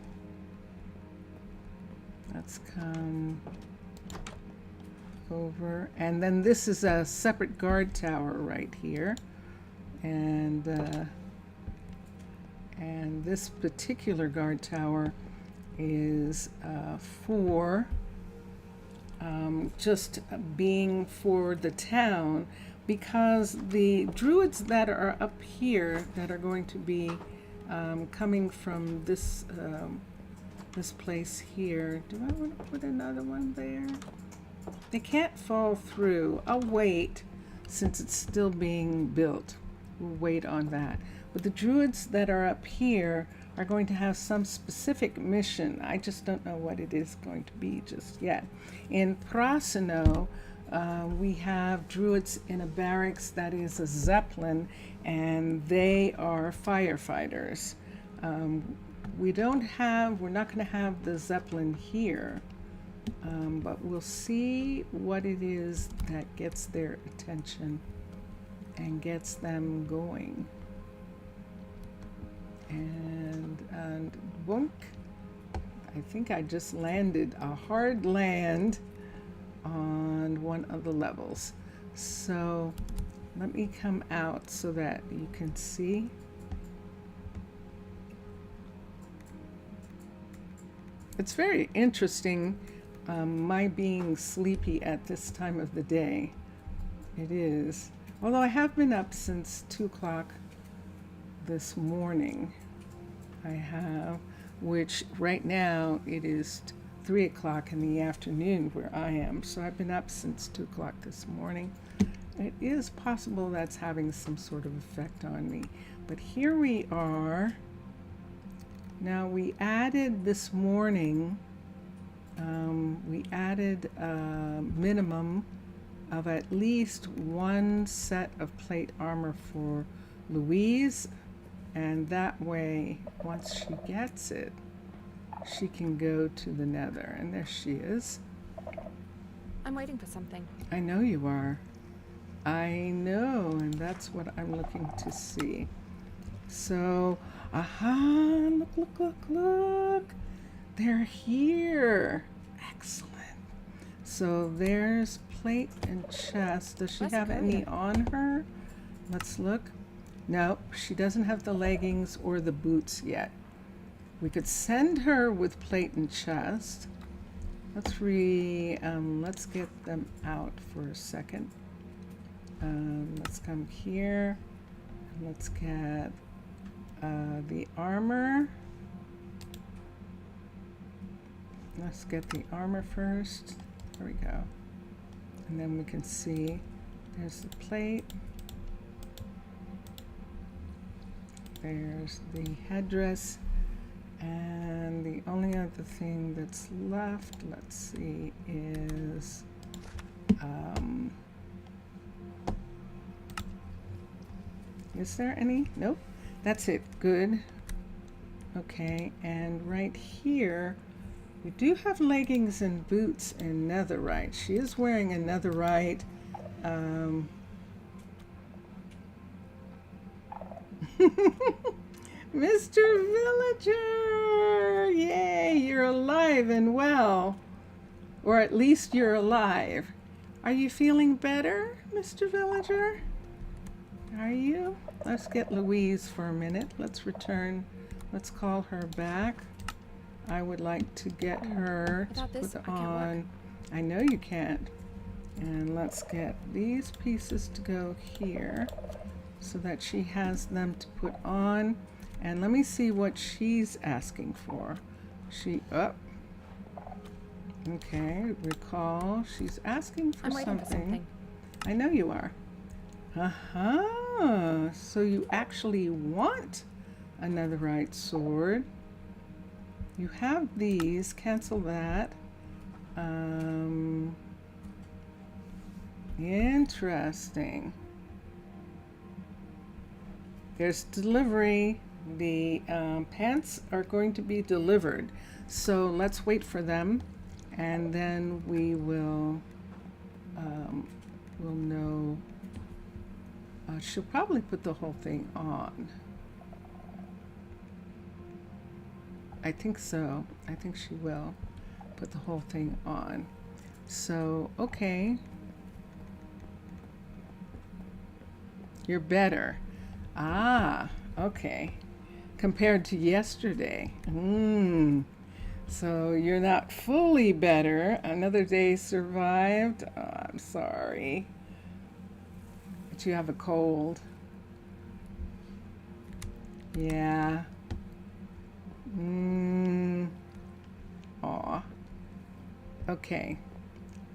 come over, and then this is a separate guard tower right here, and this particular guard tower is for just being for the town, because the druids that are up here that are going to be coming from this this place here. Do I want to put another one there? They can't fall through. I'll wait since it's still being built. We'll wait on that. But the druids that are up here are going to have some specific mission. I just don't know what it is going to be just yet. In Prasino, we have druids in a barracks that is a zeppelin, and they are firefighters. We're not going to have the zeppelin here, but we'll see what it is that gets their attention and gets them going. And boink, I think I just landed a hard land on one of the levels. So let me come out so that you can see. It's very interesting, my being sleepy at this time of the day. It is. Although I have been up since 2 o'clock this morning. I have, which right now it is 3 o'clock in the afternoon where I am. So I've been up since 2 o'clock this morning. It is possible that's having some sort of effect on me. But here we are. Now we added this morning, we added a minimum of at least 1 set of plate armor for Louise, and that way, once she gets it, she can go to the Nether. And there she is. I'm waiting for something. I know you are. I know, and that's what I'm looking to see. So, aha, look. They're here. Excellent. So there's plate and chest. Does she have any on her? Let's look. No, she doesn't have the leggings or the boots yet. We could send her with plate and chest. Let's get them out for a second. Let's come here. Let's get the armor. Let's get the armor first. There we go. And then we can see there's the plate. There's the headdress. And the only other thing that's left, let's see, is there any? Nope. That's it. Good. Okay, and right here, we do have leggings and boots in netherite. She is wearing a netherite. Mr. Villager! Yay, you're alive and well. Or at least you're alive. Are you feeling better, Mr. Villager? Are you? Let's get Louise for a minute. Let's return. Let's call her back. I would like to get her to put on. I know you can't. And let's get these pieces to go here so that she has them to put on. And let me see what she's asking for. Okay, recall. She's asking for something. I know you are. So you actually want a netherite sword. You have these. Cancel that. Interesting. There's delivery. The pants are going to be delivered. So let's wait for them, and then we will we'll know. She'll probably put the whole thing on. I think so. I think she will put the whole thing on. So, okay. You're better. Ah, okay. Compared to yesterday. So you're not fully better. Another day survived. Oh, I'm sorry. But you have a cold. Yeah. Aw. Okay.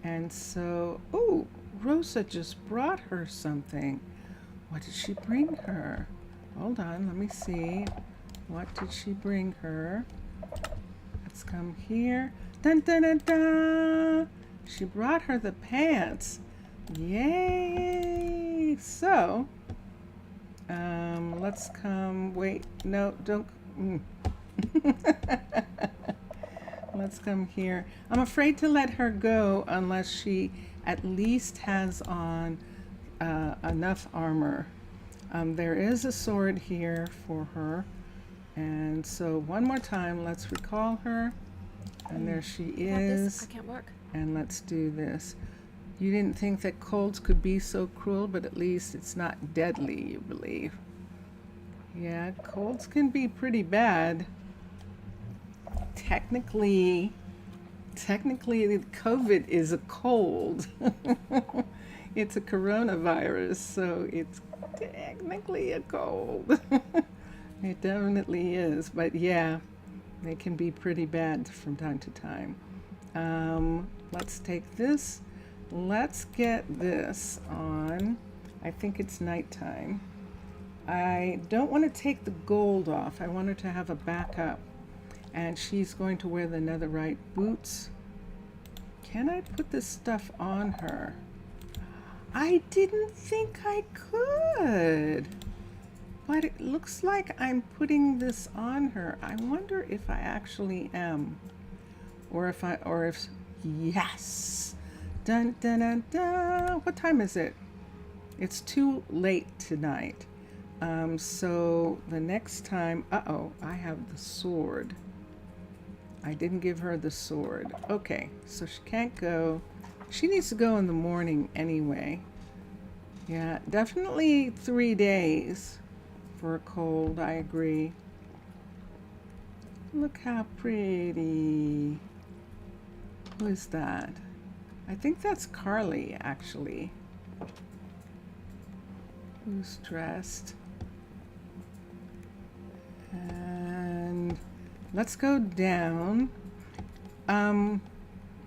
And so, oh, Rosa just brought her something. What did she bring her? Hold on, let me see. What did she bring her? Let's come here. Dun dun dun dun! She brought her the pants. Yay! So, let's come. Wait, no, don't. Let's come here. I'm afraid to let her go unless she at least has on enough armor. There is a sword here for her. And so one more time, let's recall her. And there she is. I can't work. And let's do this. You didn't think that colds could be so cruel, but at least it's not deadly, you believe. Yeah, colds can be pretty bad. Technically, COVID is a cold. It's a coronavirus, so it's technically a cold. It definitely is, but yeah, they can be pretty bad from time to time. Let's take this. Let's get this on. I think it's nighttime. I don't want to take the gold off. I want her to have a backup. And she's going to wear the netherite boots. Can I put this stuff on her? I didn't think I could. But it looks like I'm putting this on her. I wonder if I actually am. Or if, yes. Dun, dun, dun, dun. What time is it? It's too late tonight. So the next time, I have the sword. I didn't give her the sword. Okay, so she can't go. She needs to go in the morning anyway. Yeah, definitely 3 days for a cold, I agree. Look how pretty. Who is that? I think that's Carly, actually. Who's dressed? And let's go down.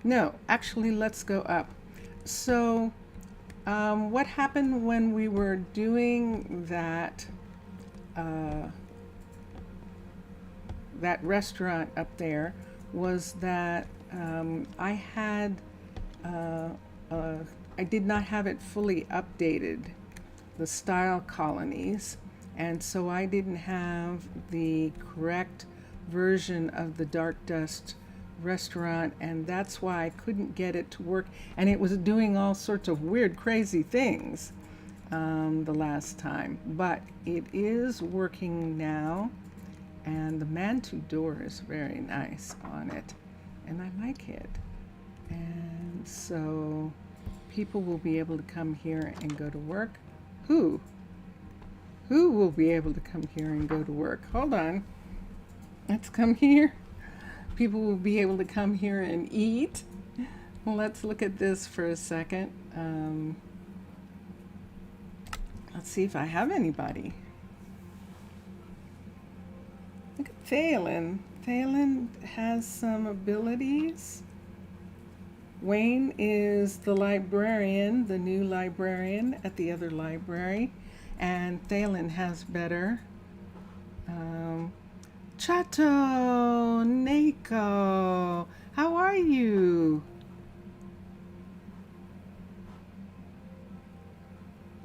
No, actually, let's go up. So, what happened when we were doing that that restaurant up there was that I did not have it fully updated, the style colonies, and so I didn't have the correct version of the Dark Dust restaurant, and that's why I couldn't get it to work, and it was doing all sorts of weird, crazy things the last time, but it is working now, and the Mantu door is very nice on it, and I like it. And so people will be able to come here and go to work. Who will be able to come here and go to work? Hold on. Let's come here. People will be able to come here and eat. Well, let's look at this for a second. Let's see if I have anybody. Look at Thalen. Thalen has some abilities. Wayne is the librarian, the new librarian at the other library, and Thalen has better. Chato, Neko, how are you?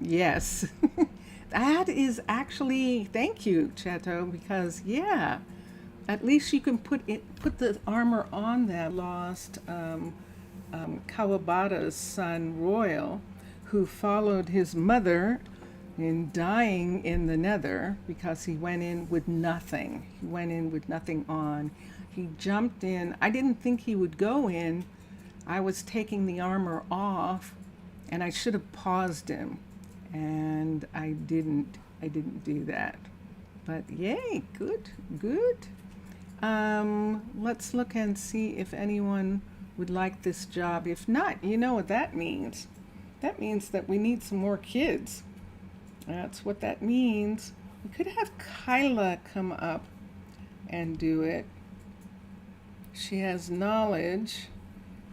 Yes, that is actually, thank you, Chato, because yeah, at least you can put the armor on that lost Kawabata's son, Royal, who followed his mother in dying in the Nether because he went in with nothing. He went in with nothing on. He jumped in. I didn't think he would go in. I was taking the armor off, and I should have paused him, and I didn't. I didn't do that. But yay, good, good. Let's look and see if anyone would like this job. If not, you know what that means. That means that we need some more kids. That's what that means. We could have Kyla come up and do it. She has knowledge.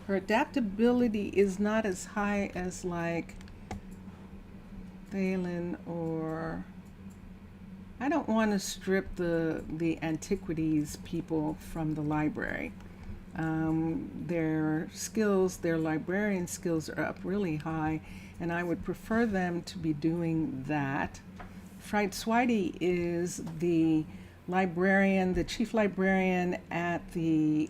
Her adaptability is not as high as like Thalen or... I don't want to strip the antiquities people from the library. Their skills, their librarian skills are up really high, and I would prefer them to be doing that. Fright Swidey is the librarian, the chief librarian at the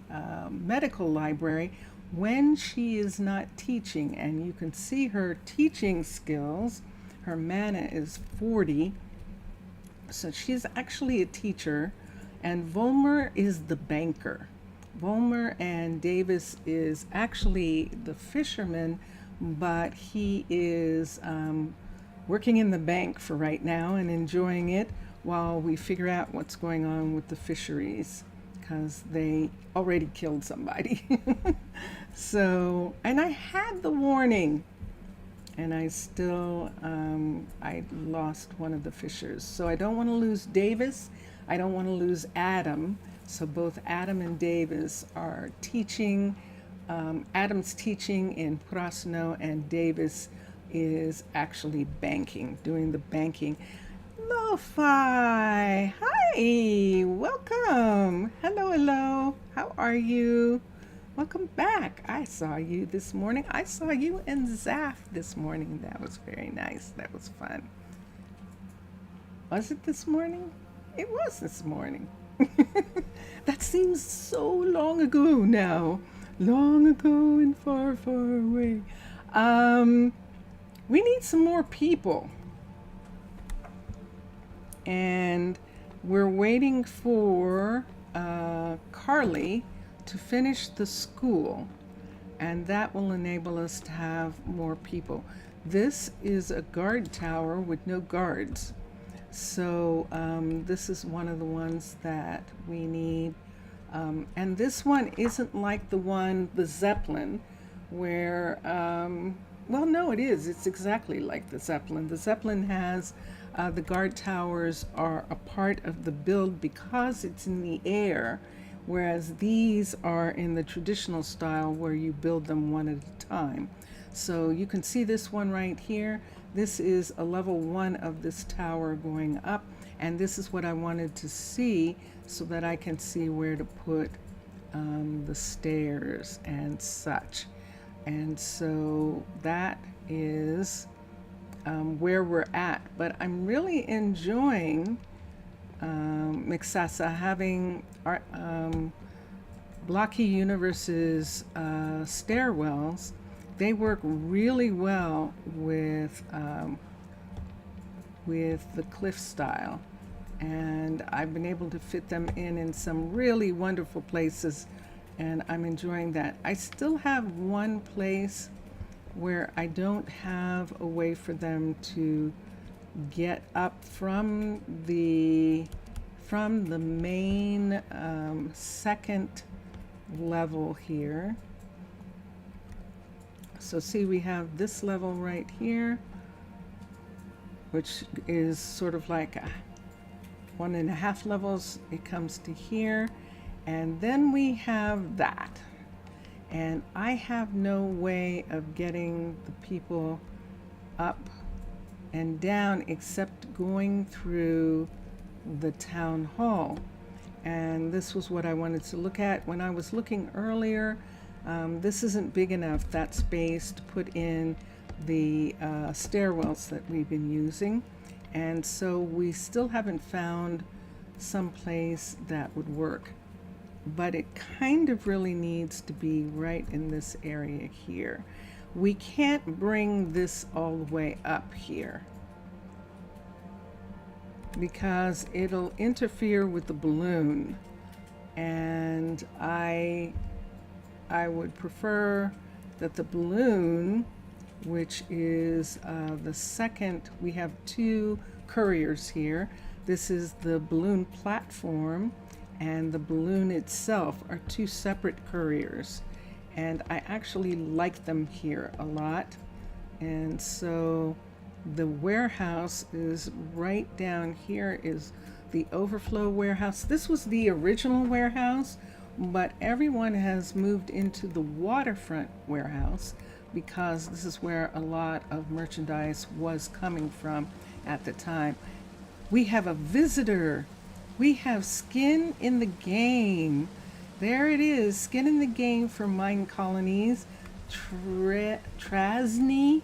medical library when she is not teaching, and you can see her teaching skills. Her mana is 40, so she's actually a teacher, and Volmer is the banker. Volmer and Davis is actually the fisherman, but he is working in the bank for right now and enjoying it while we figure out what's going on with the fisheries, because they already killed somebody. So, and I had the warning, and I still, I lost one of the fishers. So I don't want to lose Davis. I don't want to lose Adam. So both Adam and Davis are teaching. Adam's teaching in Prasino, and Davis is actually banking, doing the banking. Lo-Fi, hi, welcome. Hello, hello. How are you? Welcome back. I saw you this morning. I saw you and Zaf this morning. That was very nice. That was fun. Was it this morning? It was this morning. That seems so long ago now. Long ago and far, far away. We need some more people. And we're waiting for Carly to finish the school, and that will enable us to have more people. This is a guard tower with no guards. So this is one of the ones that we need. And this one isn't like the Zeppelin, where, well, no, it is. It's exactly like the Zeppelin. The Zeppelin has, the guard towers are a part of the build because it's in the air, whereas these are in the traditional style where you build them one at a time. So you can see this one right here. This is a level 1 of this tower going up, and this is what I wanted to see so that I can see where to put the stairs and such. And so that is where we're at. But I'm really enjoying Mixasa having our, Blocky Universe's stairwells. They work really well with the cliff style, and I've been able to fit them in some really wonderful places, and I'm enjoying that. I still have one place where I don't have a way for them to get up from the main second level here. So see, we have this level right here, which is sort of like 1.5 levels. It comes to here, and then we have that. And I have no way of getting the people up and down except going through the town hall. And this was what I wanted to look at. When I was looking earlier, this isn't big enough, that space, to put in the stairwells that we've been using. And so we still haven't found some place that would work. But it kind of really needs to be right in this area here. We can't bring this all the way up here. because it'll interfere with the balloon. And I would prefer that the balloon, which is the second, we have two couriers here. This is the balloon platform, and the balloon itself are two separate couriers. And I actually like them here a lot. And so the warehouse is right down here, is the overflow warehouse. This was the original warehouse, but everyone has moved into the waterfront warehouse because this is where a lot of merchandise was coming from at the time. We have a visitor. We have skin in the game. There it is, skin in the game for Minecolonies. Trasny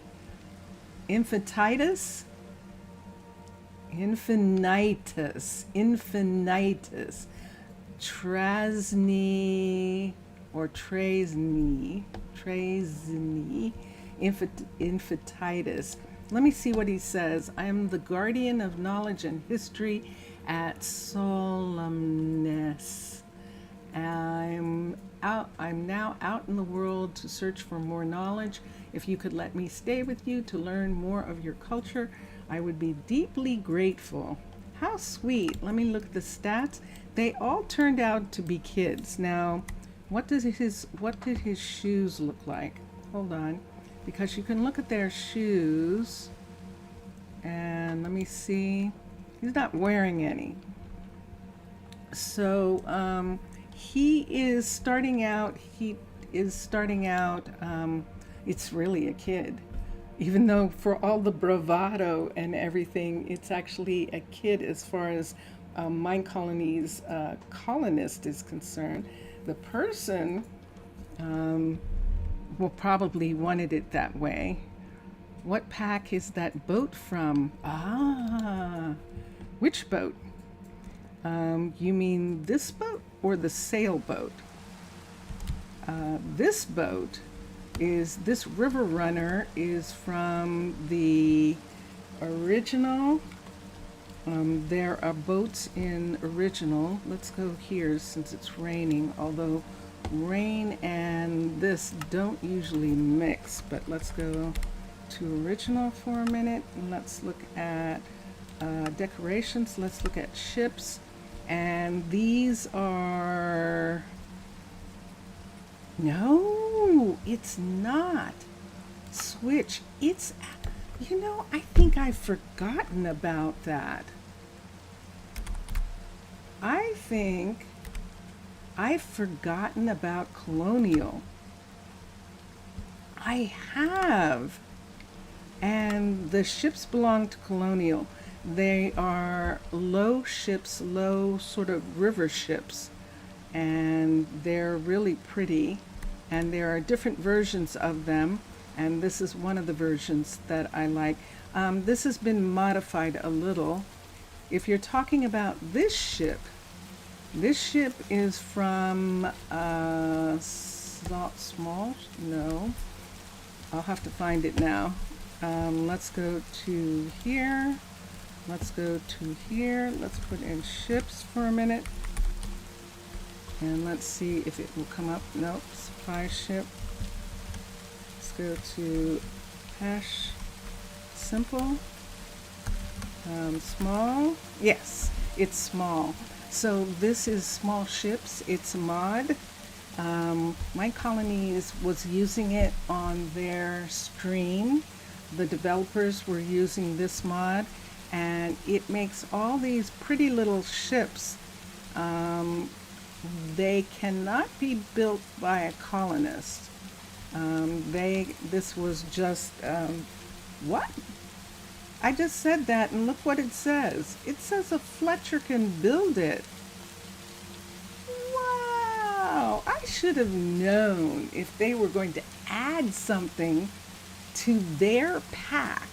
Infinitus, Trasny or Trasny, Infinitus. Let me see what he says. I am the guardian of knowledge and history at Solemnus. I'm now out in the world to search for more knowledge. If you could let me stay with you to learn more of your culture, I would be deeply grateful. How sweet. Let me look at the stats. They all turned out to be kids. Now, what did his shoes look like? Hold on, because you can look at their shoes, and let me see. He's not wearing any. So he is starting out. It's really a kid, even though for all the bravado and everything, it's actually a kid as far as Minecolonies colonist is concerned. The person will probably wanted it that way. What pack is that boat from? Which boat? You mean this boat or the sailboat? This boat is, this river runner is from the original. There are boats in original. Let's go here since it's raining, although rain and this don't usually mix, but let's go to original for a minute and let's look at decorations. Let's look at ships, and these are, no, it's not. Switch. It's, you know, I think I've forgotten about that. I think I've forgotten about Colonial. I have. And the ships belong to Colonial. They are low ships, low sort of river ships, and they're really pretty. And there are different versions of them, and this is one of the versions that I like. This has been modified a little. If you're talking about this ship is from small, no, I'll have to find it now. Let's go to here. Let's go to here. Let's put in ships for a minute. And let's see if it will come up. Nope, supply ship. Let's go to hash simple. Small. Yes, it's small. So this is small ships. It's a mod. Minecolonies was using it on their stream. The developers were using this mod, and it makes all these pretty little ships. They cannot be built by a colonist. This was just, what? I just said that, and look what it says. It says a Fletcher can build it. Wow, I should have known if they were going to add something to their pack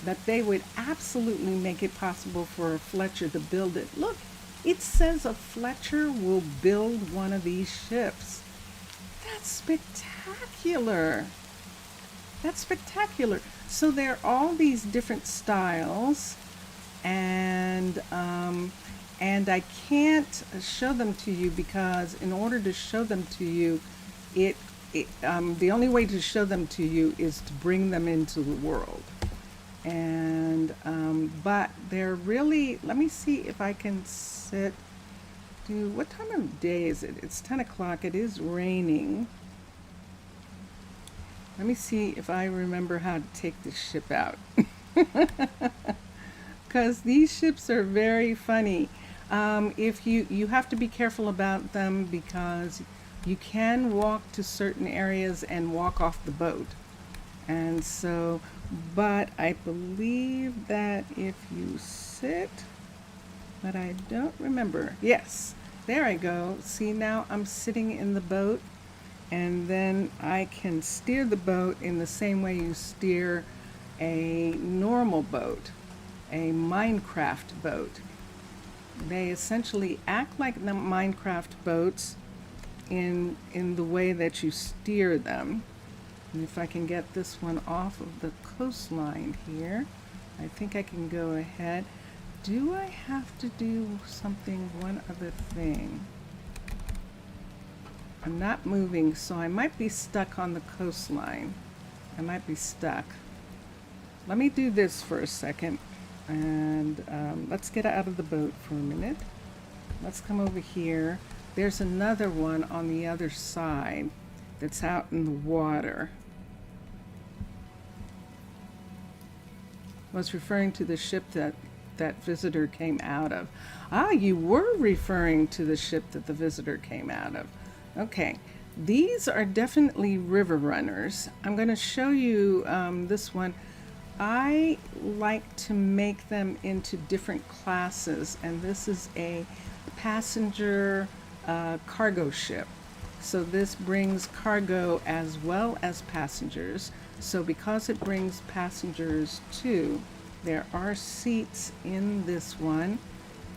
that they would absolutely make it possible for a Fletcher to build it. Look, it says a Fletcher will build one of these ships. That's spectacular. That's spectacular. So there are all these different styles, and I can't show them to you because in order to show them to you, the only way to show them to you is to bring them into the world. And but they're really, let me see if I can what time of day is it? It's 10 o'clock. It is raining. Let me see if I remember how to take this ship out. Because these ships are very funny. If you have to be careful about them because you can walk to certain areas and walk off the boat. And so, but I believe that if you sit, but I don't remember. Yes, there I go. See, now I'm sitting in the boat, and then I can steer the boat in the same way you steer a normal boat, a Minecraft boat. They essentially act like the Minecraft boats in the way that you steer them. And if I can get this one off of the coastline here, I think I can go ahead. Do I have to do something, one other thing? I'm not moving, so I might be stuck on the coastline. I might be stuck. Let me do this for a second, and let's get out of the boat for a minute. Let's come over here. There's another one on the other side that's out in the water. I was referring to the ship that visitor came out of. Ah, you were referring to the ship that the visitor came out of. Okay, these are definitely river runners. I'm going to show you this one. I like to make them into different classes, and this is a passenger cargo ship. So this brings cargo as well as passengers. So because it brings passengers too, there are seats in this one,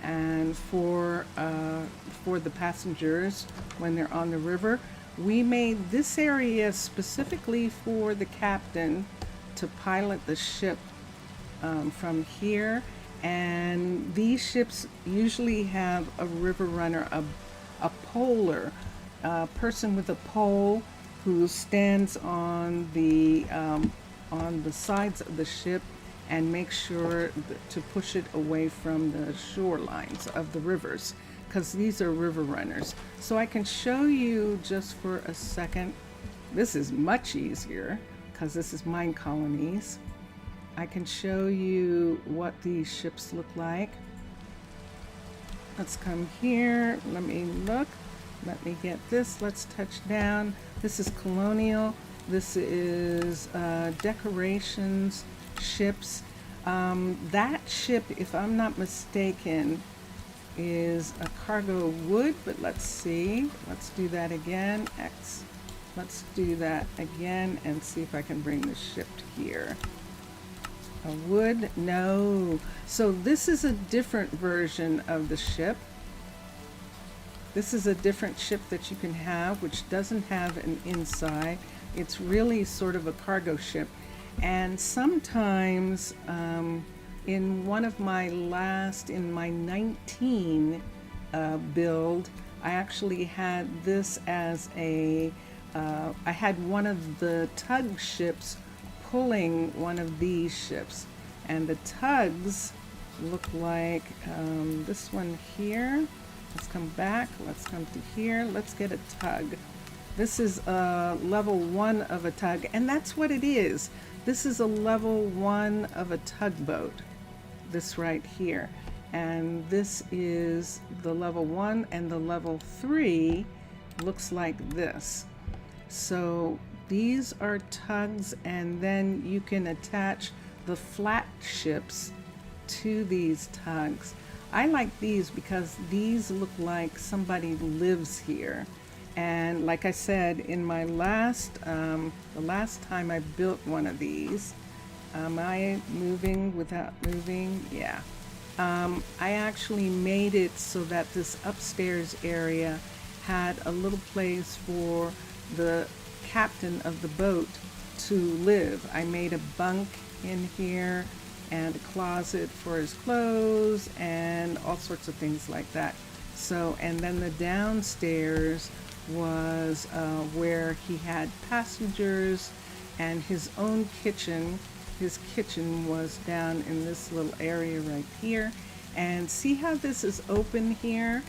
and for the passengers when they're on the river, we made this area specifically for the captain to pilot the ship from here. And these ships usually have a river runner, a poler, a person with a pole who stands on the sides of the ship and makes sure to push it away from the shorelines of the rivers, because these are river runners. So I can show you just for a second. This is much easier because this is Minecolonies. I can show you what these ships look like. Let's come here. Let me look. Let me get this. Let's touch down. This is colonial. This is decorations ships. That ship, if I'm not mistaken, is a cargo wood, but let's see. Let's do that again. X. Let's do that again and see if I can bring the ship here. A wood? No. So this is a different version of the ship. This is a different ship that you can have, which doesn't have an inside. It's really sort of a cargo ship. And sometimes in one of my in my 19 build, I actually had this as I had one of the tug ships pulling one of these ships. And the tugs look like this one here. Let's come back. Let's come to here. Let's get a tug. This is a level 1 of a tug, and that's what it is. This is a level 1 of a tugboat, this right here. And this is the level 1, and the level 3 looks like this. So these are tugs, and then you can attach the flat ships to these tugs. I like these because these look like somebody lives here. And like I said, in my the last time I built one of these, am I moving without moving? Yeah. I actually made it so that this upstairs area had a little place for the captain of the boat to live. I made a bunk in here, and a closet for his clothes and all sorts of things like that. So, and then the downstairs was where he had passengers and his own kitchen. His kitchen was down in this little area right here. And see how this is open here?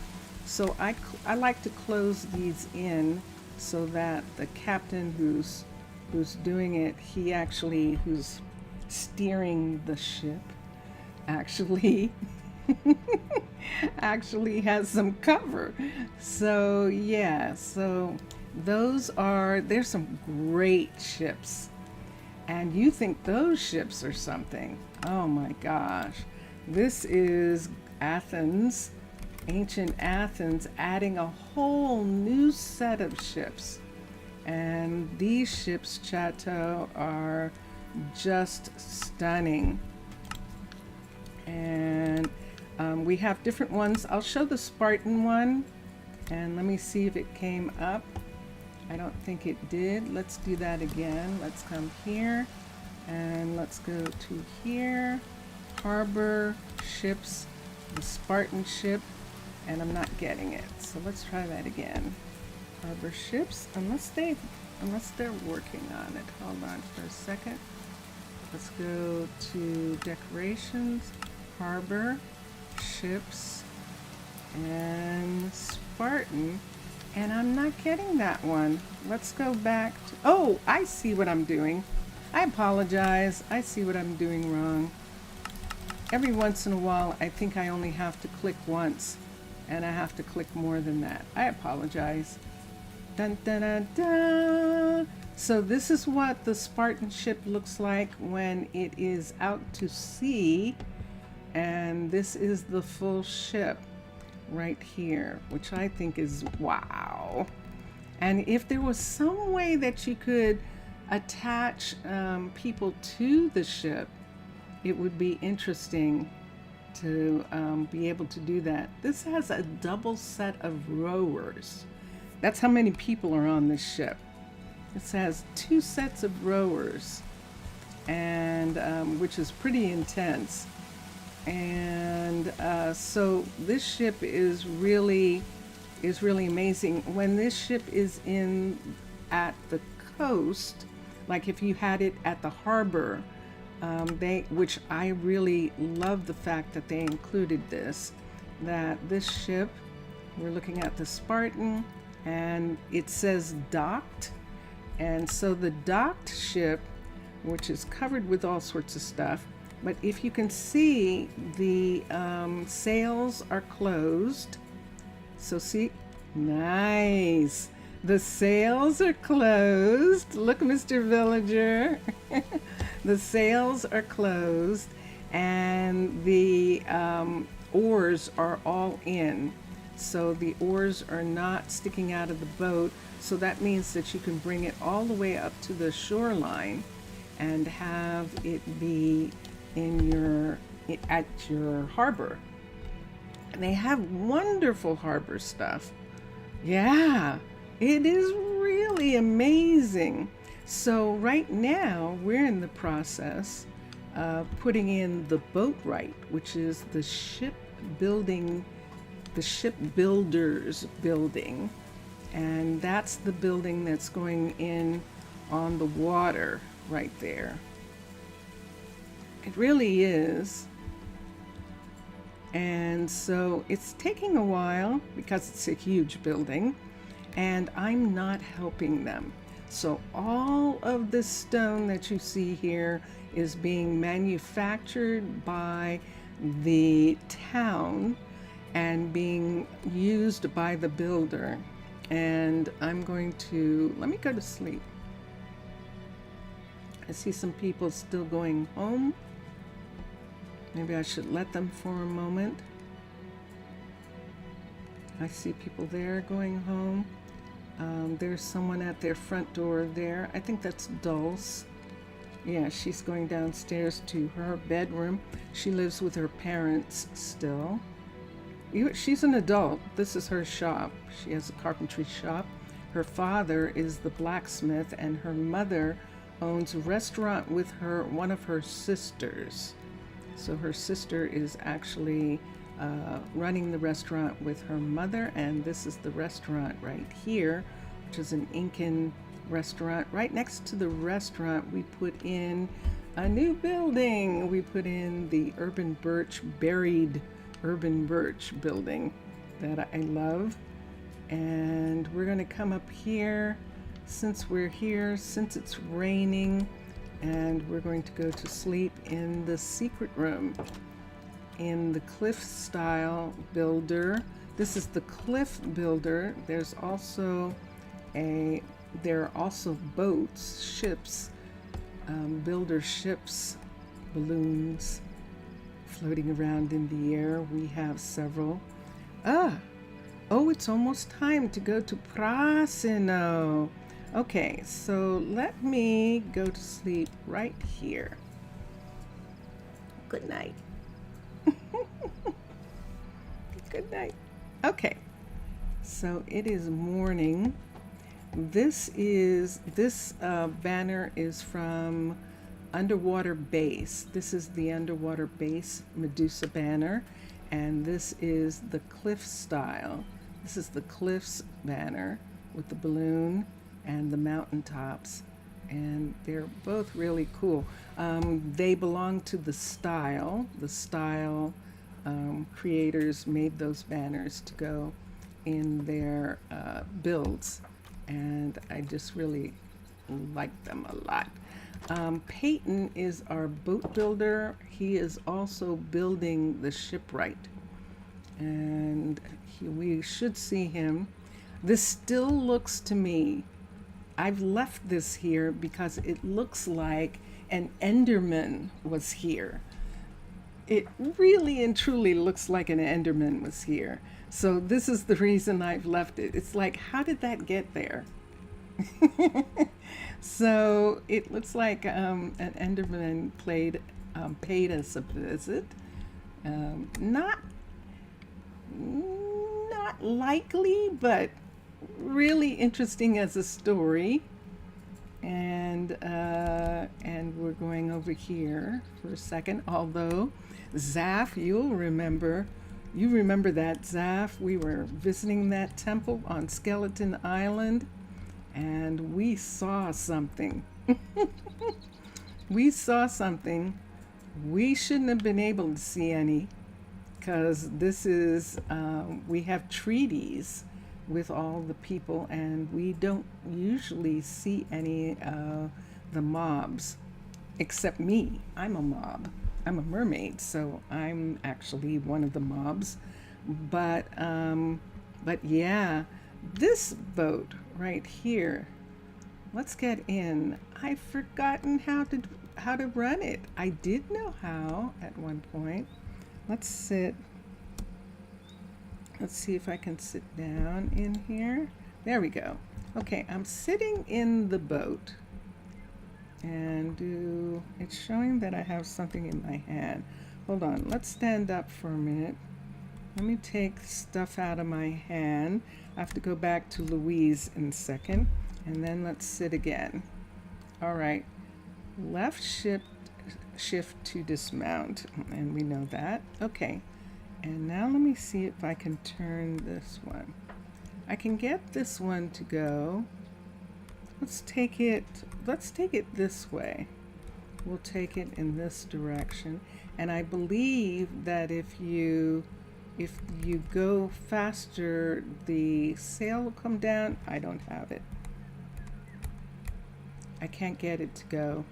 So I like to close these in so that the captain who's doing it, who's steering the ship, actually actually has some cover. So yeah, so there's some great ships. And you think those ships are something. Oh my gosh. This is Athens, ancient Athens, adding a whole new set of ships. And these ships, Chateau, are just stunning. And we have different ones. I'll show the Spartan one, and let me see if it came up. I don't think it did. Let's do that again. Let's come here, and let's go to here. Harbor ships, the Spartan ship, and I'm not getting it. So let's try that again. Harbor ships, unless they're working on it. Hold on for a second. Let's go to decorations, harbor, ships, and Spartan. And I'm not getting that one. Let's go back to, oh, I see what I'm doing. I apologize. I see what I'm doing wrong. Every once in a while, I think I only have to click once, and I have to click more than that. I apologize. Dun, dun, dun, dun. So this is what the Spartan ship looks like when it is out to sea, and this is the full ship right here, which I think is wow. And if there was some way that you could attach people to the ship, it would be interesting to be able to do that. This has a double set of rowers. That's how many people are on this ship. This has 2 sets of rowers, and which is pretty intense. And so this ship is really amazing. When this ship is at the coast, like if you had it at the harbor, which I really love the fact that they included this, that this ship, we're looking at the Spartan, and it says docked. And so the docked ship, which is covered with all sorts of stuff, but if you can see, the sails are closed. So see, nice. The sails are closed. Look, Mr. Villager. The sails are closed, and the oars are all in. So the oars are not sticking out of the boat. So that means that you can bring it all the way up to the shoreline and have it be at your harbor. And they have wonderful harbor stuff. Yeah, it is really amazing. So right now we're in the process of putting in the boat right, which is the shipbuilders building. And that's the building that's going in on the water right there. It really is. And so it's taking a while because it's a huge building, and I'm not helping them. So all of this stone that you see here is being manufactured by the town and being used by the builder. And I'm going to, let me go to sleep. I see some people still going home. Maybe I should let them for a moment. I see people there going home. There's someone at their front door there. I think that's Dulce. Yeah, she's going downstairs to her bedroom. She lives with her parents still. She's an adult. This is her shop. She has a carpentry shop. Her father is the blacksmith, and her mother owns a restaurant with one of her sisters. So her sister is actually running the restaurant with her mother, and this is the restaurant right here, which is an Incan restaurant. Right next to the restaurant, we put in a new building. We put in the Urban Birch, buried Urban Birch building that I love. And we're going to come up here since we're here, since it's raining, and we're going to go to sleep in the secret room in the cliff style builder. This is the cliff builder. There are also boats, ships, builder ships, balloons floating around in the air. We have several. Oh, it's almost time to go to Prasino. Okay, so let me go to sleep right here. Good night. Good night. Okay, so it is morning. This banner is from Underwater Base. This is the Underwater Base Medusa banner, and this is the cliff style. This is the cliffs banner with the balloon and the mountaintops, and they're both really cool. They belong to the style. The style creators made those banners to go in their builds, and I just really like them a lot. Peyton is our boat builder. He is also building the shipwright, and we should see him. This still looks to me, I've left this here because it looks like an Enderman was here. It really and truly looks like an Enderman was here. So this is the reason I've left it. It's like, how did that get there? So it looks like an Enderman paid us a visit. Not likely, but really interesting as a story. And we're going over here for a second. Although Zaf, you remember that, Zaf. We were visiting that temple on Skeleton Island, and we saw something. We saw something. We shouldn't have been able to see any, because this is, we have treaties with all the people, and we don't usually see any of the mobs, except me. I'm a mob. I'm a mermaid, so I'm actually one of the mobs. But yeah, this boat right here, let's get in. I've forgotten how to run it. I did know how at one point. Let's sit. Let's see if I can sit down in here. There we go. Okay, I'm sitting in the boat, and it's showing that I have something in my hand. Hold on, let's stand up for a minute. Let me take stuff out of my hand. I have to go back to Louise in a second, and then let's sit again. All right, left shift to dismount, and we know that. Okay, and now let me see if I can turn this one. I can get this one to go. Let's take it this way. We'll take it in this direction. And I believe that if you go faster, the sail will come down. I don't have it. I can't get it to go.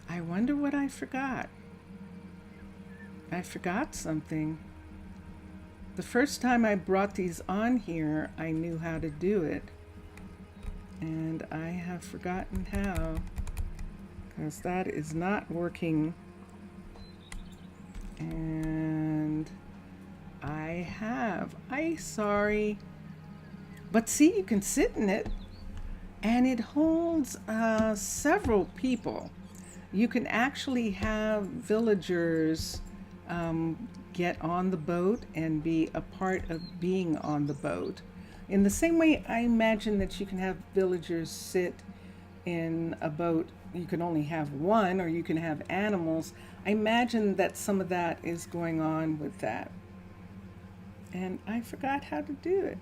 I wonder what I forgot. I forgot something. The first time I brought these on here, I knew how to do it. And I have forgotten how, because that is not working. And I'm sorry. But see, you can sit in it, and it holds several people. You can actually have villagers get on the boat and be a part of being on the boat. In the same way, I imagine that you can have villagers sit in a boat you can only have one, or you can have animals. I imagine that some of that is going on with that. And I forgot how to do it.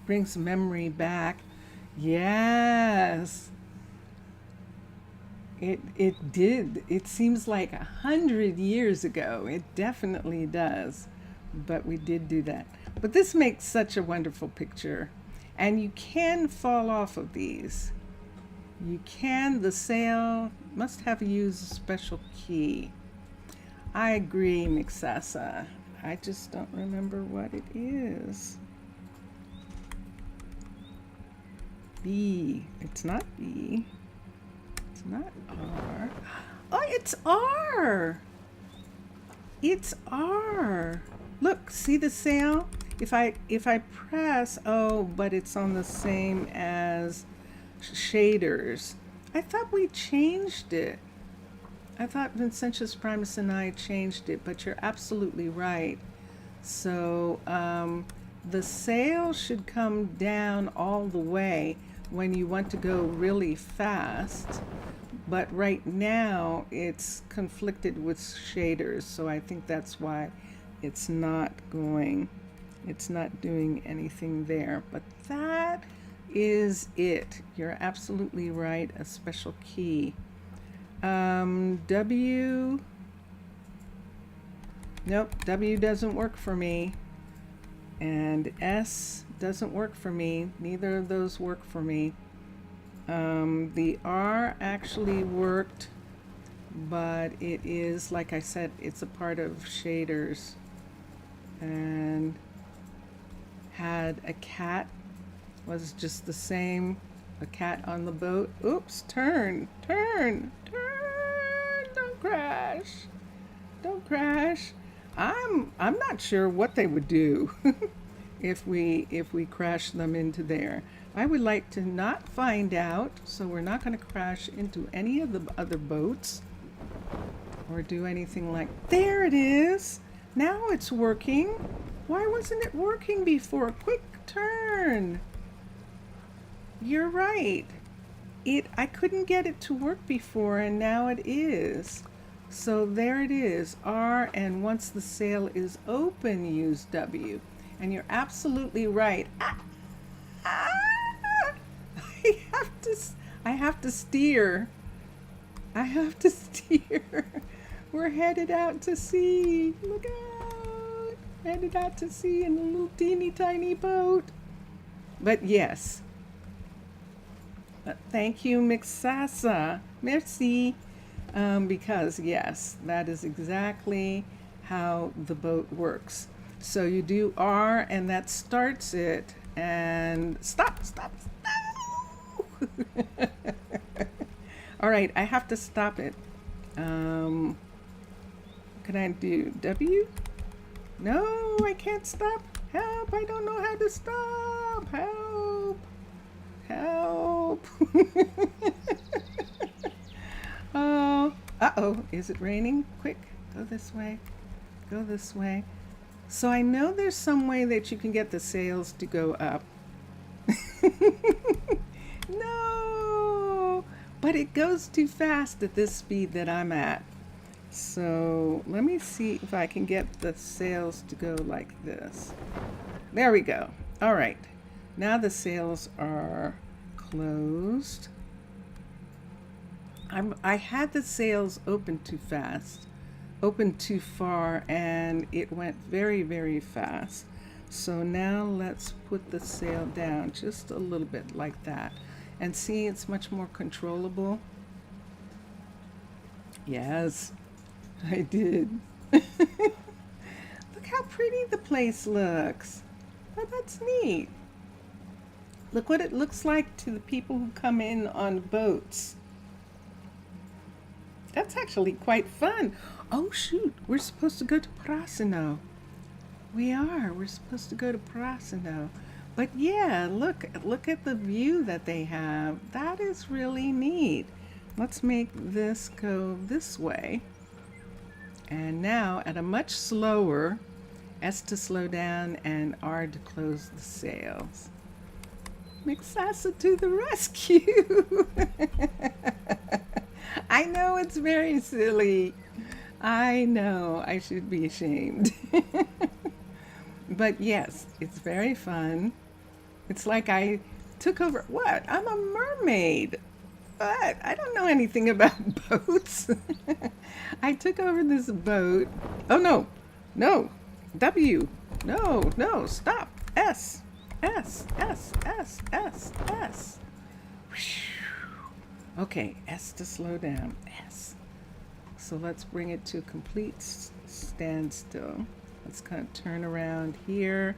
Brings memory back. Yes. It did. It seems like 100 years ago. It definitely does. But we did do that. But this makes such a wonderful picture. And you can fall off of these. You can. The sail must have used a special key. I agree, Mixasa. I just don't remember what it is. B. It's not B. It's not R. Oh, it's R. It's R. Look, see the sail? If I press, oh, but it's on the same as shaders. I thought we changed it. I thought Vincentius Primus and I changed it, but you're absolutely right. So the sail should come down all the way when you want to go really fast. But right now it's conflicted with shaders, so I think that's why it's not doing anything there. But that is it. You're absolutely right. A special key. W. Nope, W doesn't work for me. And S doesn't work for me. Neither of those work for me. The R actually worked, but it is, like I said, it's a part of shaders. And had a cat, was just the same, a cat on the boat. Oops, turn, don't crash, don't crash. I'm not sure what they would do if we crash them into there. I would like to not find out, so we're not going to crash into any of the other boats or do anything like. There it is. Now it's working. Why wasn't it working before? Quick turn. You're right. I couldn't get it to work before, and now it is. So there it is, R, and once the sail is open, use W. And you're absolutely right. I have to steer. I have to steer. We're headed out to sea. Look out. Headed out to sea in a little teeny tiny boat. But yes. Thank you, Mixasa. Merci. Because yes, that is exactly how the boat works. So you do R and that starts it, and stop. All right, I have to stop it. Can I do W? No, I can't stop. Help, I don't know how to stop. Help. Oh, uh-oh, is it raining? Quick, go this way. Go this way. So I know there's some way that you can get the sails to go up. No, but it goes too fast at this speed that I'm at. So let me see if I can get the sails to go like this. There we go. All right, now the sails are closed. I had the sails open too fast, open too far, and it went very, very fast. So now let's put the sail down just a little bit like that. And see, it's much more controllable. Yes, I did. Look how pretty the place looks. Oh, that's neat. Look what it looks like to the people who come in on boats. That's actually quite fun. Oh shoot, we're supposed to go to Prasino. We are. We're supposed to go to Prasino. But yeah, look at the view that they have. That is really neat. Let's make this go this way. And now at a much slower, S to slow down and R to close the sails. Mixasa to the rescue. I know it's very silly. I know I should be ashamed. But yes, it's very fun. It's like I took over. What? I'm a mermaid. What? I don't know anything about boats. I took over this boat. Oh no, no. W. No, no, stop. S. S. S. S. S. S. Okay, S to slow down. S. So let's bring it to a complete standstill. Let's kind of turn around here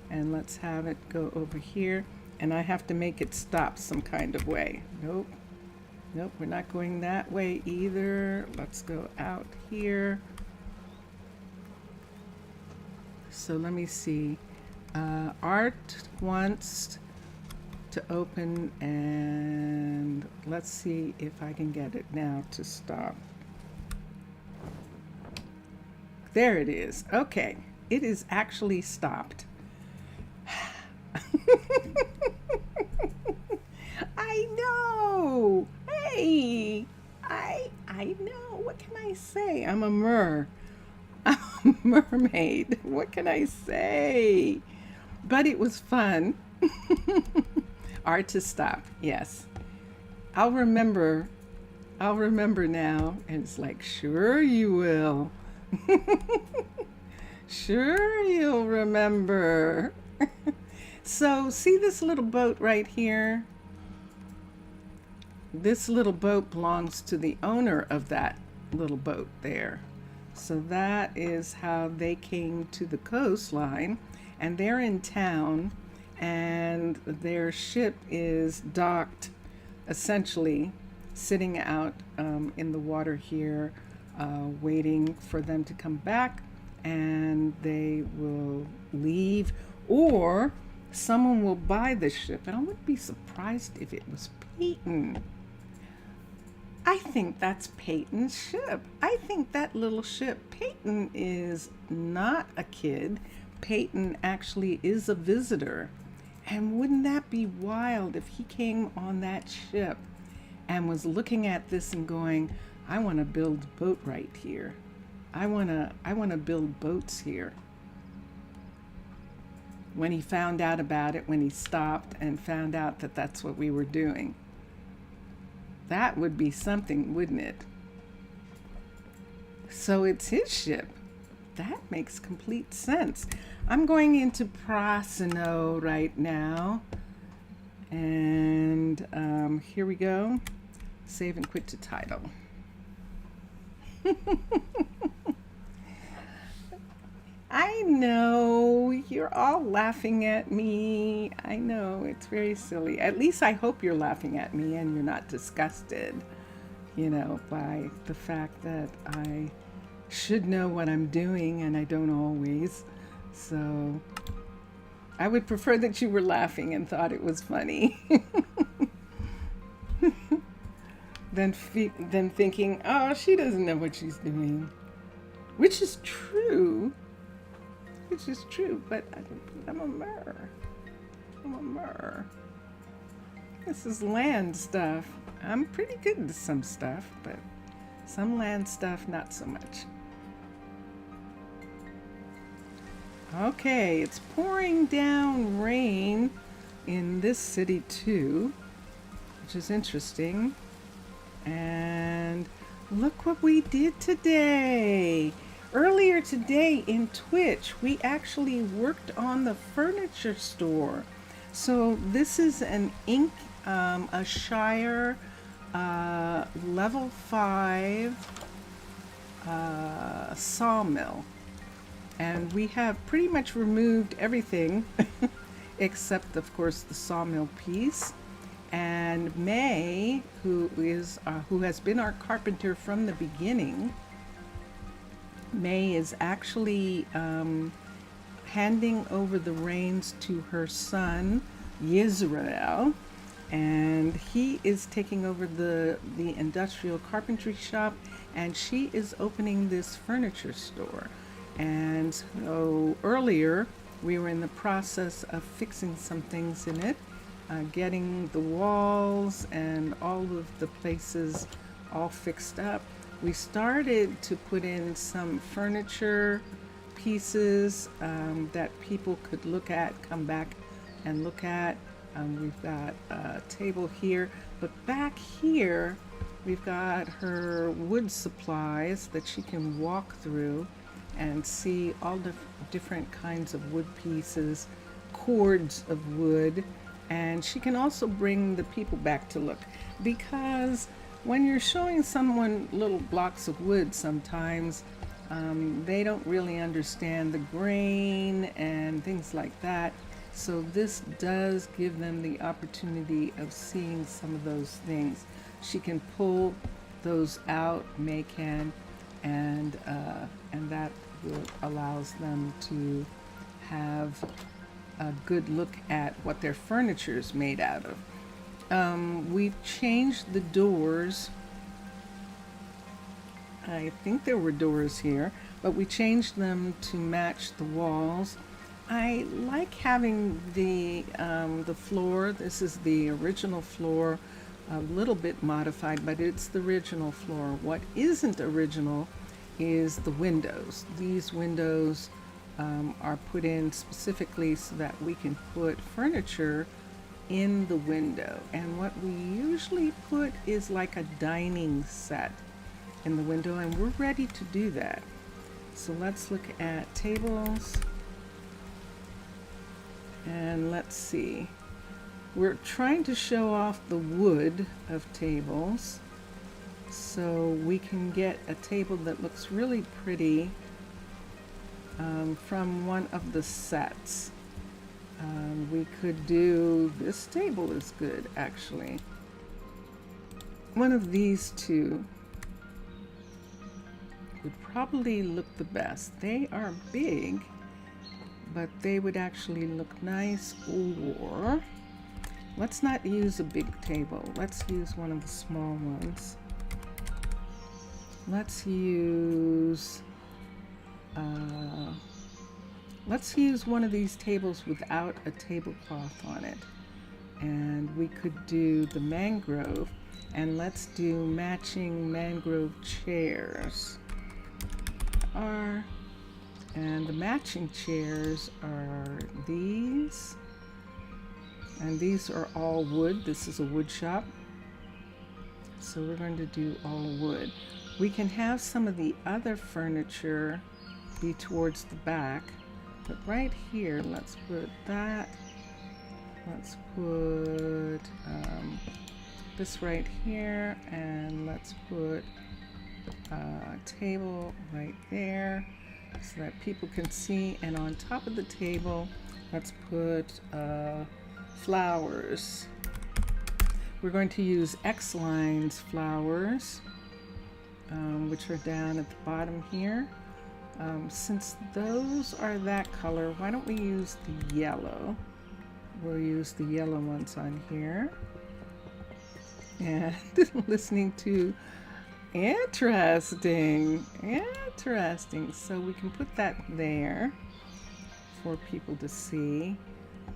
and let's have it go over here. And I have to make it stop some kind of way. Nope. Nope, we're not going that way either. Let's go out here. So let me see. Art wants to open, and let's see if I can get it now to stop. There it is. Okay, it is actually stopped. I know. Hey, I know. What can I say? I'm a mermaid. What can I say? But it was fun. Art to stop. Yes. I'll remember now. And it's like, sure you will. Sure you'll remember. So see this little boat right here? This little boat belongs to the owner of that little boat there. So that is how they came to the coastline, and they're in town, and their ship is docked, essentially sitting out in the water here, waiting for them to come back, and they will leave, or someone will buy the ship. And I wouldn't be surprised if it was Peyton. I think that's Peyton's ship. I think that little ship, Peyton is not a kid. Peyton actually is a visitor. And wouldn't that be wild if he came on that ship and was looking at this and going, I want to build a boat right here. I want to build boats here. When he found out about it, when he stopped and found out that that's what we were doing. That would be something, wouldn't it? So it's his ship. That makes complete sense. I'm going into Prasino right now. And here we go. Save and quit to title. I know, you're all laughing at me. I know, it's very silly. At least I hope you're laughing at me and you're not disgusted, by the fact that I should know what I'm doing and I don't always. So I would prefer that you were laughing and thought it was funny than thinking, oh, she doesn't know what she's doing, which is true. But I'm a mer. This is land stuff. I'm pretty good at some stuff, but some land stuff, not so much. Okay, it's pouring down rain in this city too, which is interesting. And look what we did today. Earlier today in Twitch, we actually worked on the furniture store. So this is an a Shire level 5 sawmill. And we have pretty much removed everything except, of course, the sawmill piece. And May, who has been our carpenter from the beginning, May is actually handing over the reins to her son, Yisrael, and he is taking over the industrial carpentry shop, and she is opening this furniture store. And so earlier we were in the process of fixing some things in it, getting the walls and all of the places all fixed up. We started to put in some furniture pieces that people could look at, come back and look at. We've got a table here, but back here we've got her wood supplies that she can walk through and see all the different kinds of wood pieces, cords of wood, and she can also bring the people back to look, because when you're showing someone little blocks of wood, sometimes they don't really understand the grain and things like that. So this does give them the opportunity of seeing some of those things. She can pull those out, May can, and that allows them to have a good look at what their furniture is made out of. We've changed the doors. I think there were doors here, but we changed them to match the walls. I like having the floor. This is the original floor, a little bit modified, but it's the original floor. What isn't original is the windows. These windows are put in specifically so that we can put furniture in the window. And what we usually put is like a dining set in the window, and we're ready to do that. So let's look at tables. And let's see. We're trying to show off the wood of tables so we can get a table that looks really pretty from one of the sets. We could do, this table is good actually. One of these two would probably look the best. They are big, but they would actually look nice. Or let's not use a big table. Let's use one of the small ones. Let's use one of these tables without a tablecloth on it. And we could do the mangrove, and let's do matching mangrove chairs. And the matching chairs are these, and these are all wood. This is a wood shop, so we're going to do all wood. We can have some of the other furniture be towards the back, but right here, let's put that. Let's put this right here, and let's put a table right there so that people can see. And on top of the table, let's put flowers. We're going to use X-Lines flowers, which are down at the bottom here. Since those are that color, why don't we use the yellow? We'll use the yellow ones on here. And listening to interesting. So we can put that there for people to see.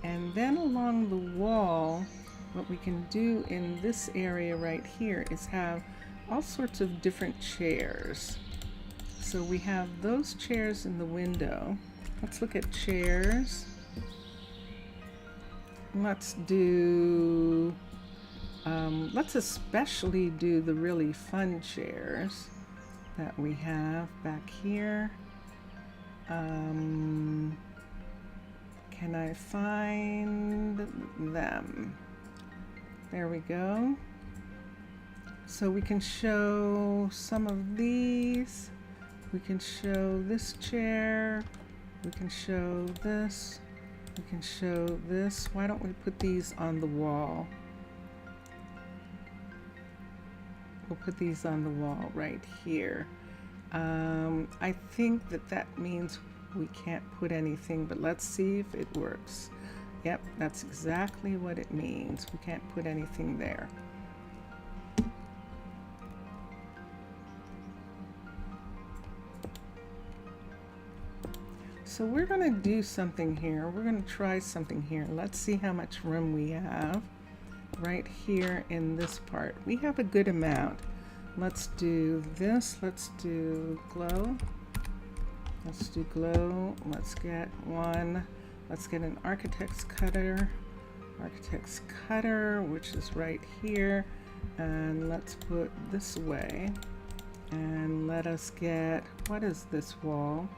And then along the wall, what we can do in this area right here is have all sorts of different chairs. So we have those chairs in the window. Let's look at chairs. Let's especially do the really fun chairs that we have back here. Can I find them? There we go. So we can show some of these. We can show this chair. We can show this. We can show this. Why don't we put these on the wall? We'll put these on the wall right here. I think that means we can't put anything, but let's see if it works. Yep, that's exactly what it means. We can't put anything there. So we're going to do something here. We're going to try something here. Let's see how much room we have right here in this part. We have a good amount. Let's do this. Let's do glow. Let's do glow. Let's get one. Let's get an architect's cutter. Architect's cutter, which is right here. And let's put this away. And let us get, what is this wall?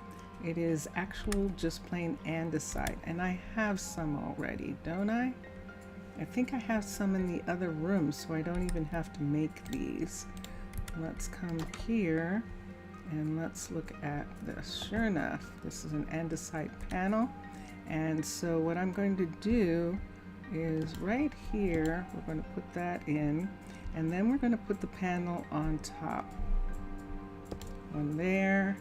It is actual just plain andesite. And I have some already, don't I? I think I have some in the other room, so I don't even have to make these. Let's come here and let's look at this. Sure enough, this is an andesite panel. And so what I'm going to do is right here, we're going to put that in, and then we're going to put the panel on top. One there,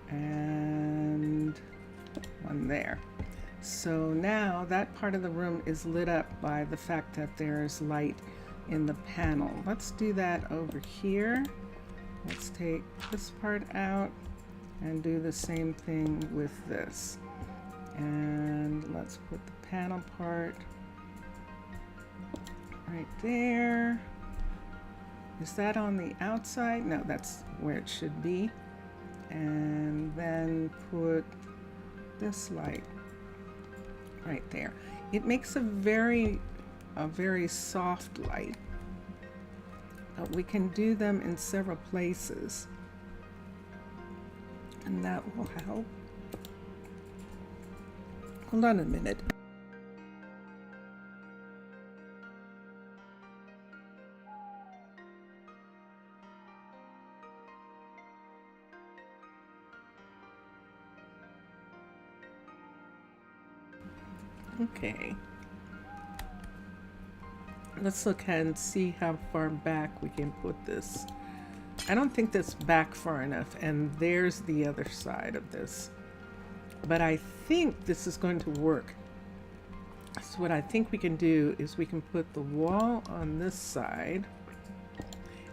and one there. So now that part of the room is lit up by the fact that there's light in the panel. Let's do that over here. Let's take this part out and do the same thing with this. And let's put the panel part right there. Is that on the outside? No, that's where it should be. And then put this light right there. It makes a very soft light. But we can do them in several places, and that will help. Hold on a minute. Okay. Let's look ahead and see how far back we can put this. I don't think that's back far enough, and there's the other side of this. But I think this is going to work. So what I think we can do is we can put the wall on this side,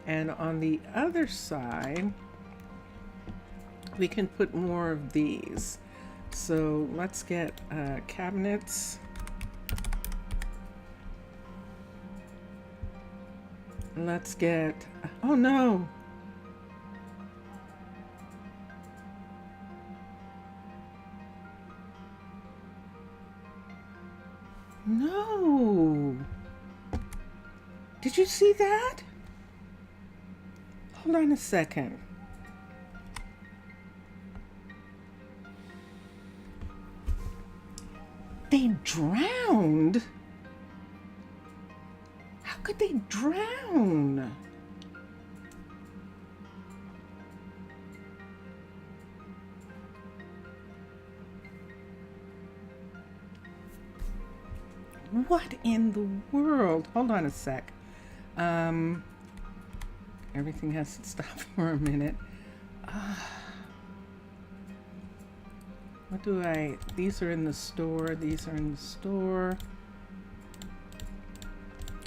and on the other side we can put more of these. So let's get cabinets. Let's get, oh no! No! Did you see that? Hold on a second. They drowned? How could they drown? What in the world? Hold on a sec. Everything has to stop for a minute. What do I... These are in the store. These are in the store.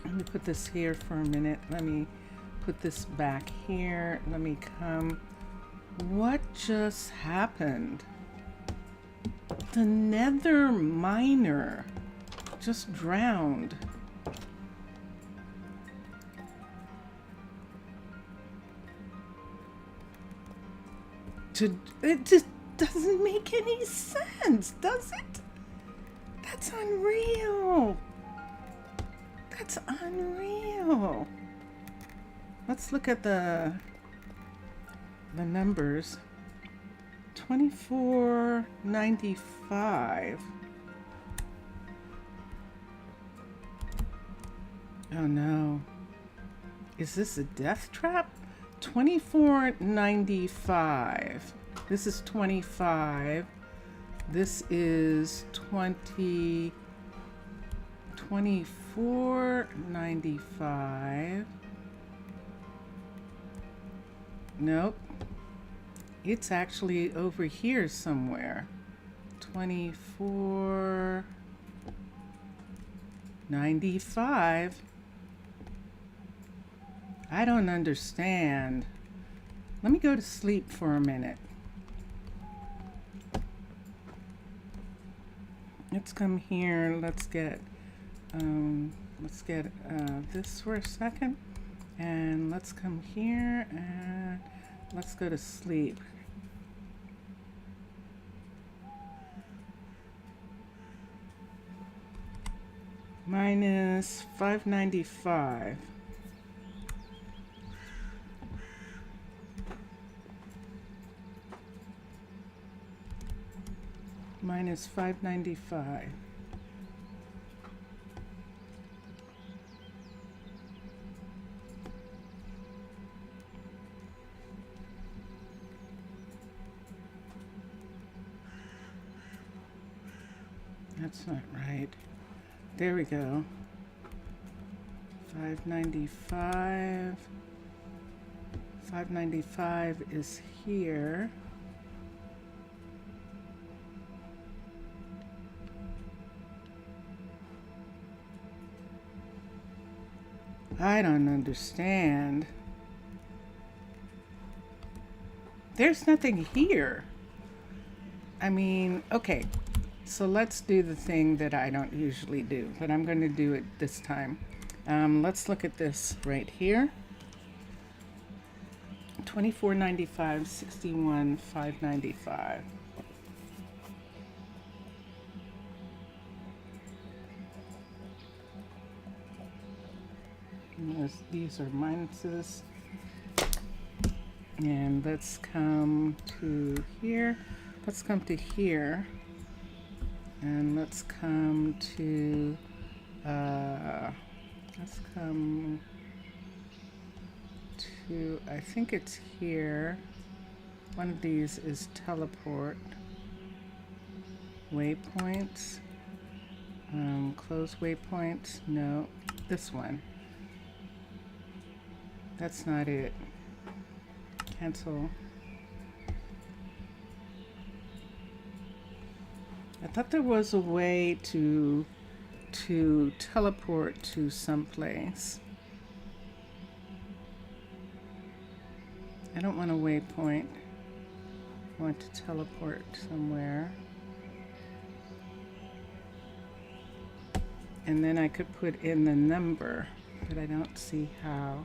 Let me put this here for a minute. Let me put this back here. Let me come... What just happened? The Nether miner just drowned. It just doesn't make any sense, does it? That's unreal. That's unreal. Let's look at the numbers. 2495. Oh no. Is this a death trap? 2495. This is 25. This is 2495. Nope. It's actually over here somewhere. 2495. I don't understand. Let me go to sleep for a minute. Let's come here. Let's get this for a second, and let's come here and let's go to sleep. Minus 595. Minus 595. That's not right. There we go. 595. 595 is here. I don't understand. There's nothing here. I mean, okay. So let's do the thing that I don't usually do, but I'm going to do it this time. Let's look at this right here. 24.95, 61, 595. These are minuses. And let's come to here. Let's come to here. And let's come to, let's come to, I think it's here. One of these is teleport. Waypoints. Close waypoints. No, this one. That's not it. Cancel. I thought there was a way to teleport to someplace. I don't want a waypoint. I want to teleport somewhere. And then I could put in the number, but I don't see how.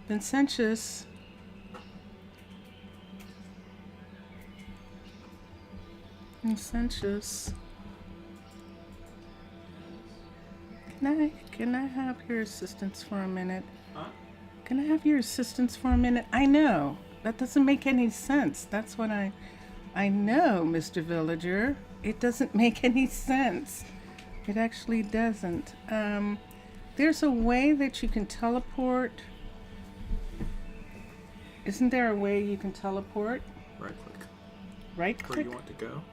Vincentius. Vincentius. Can I have your assistance for a minute? Huh? Can I have your assistance for a minute? I know. That doesn't make any sense. That's what I know, Mr. Villager. It doesn't make any sense. It actually doesn't. There's a way that you can teleport. Isn't there a way you can teleport? Right click. Right Where click? you want to go?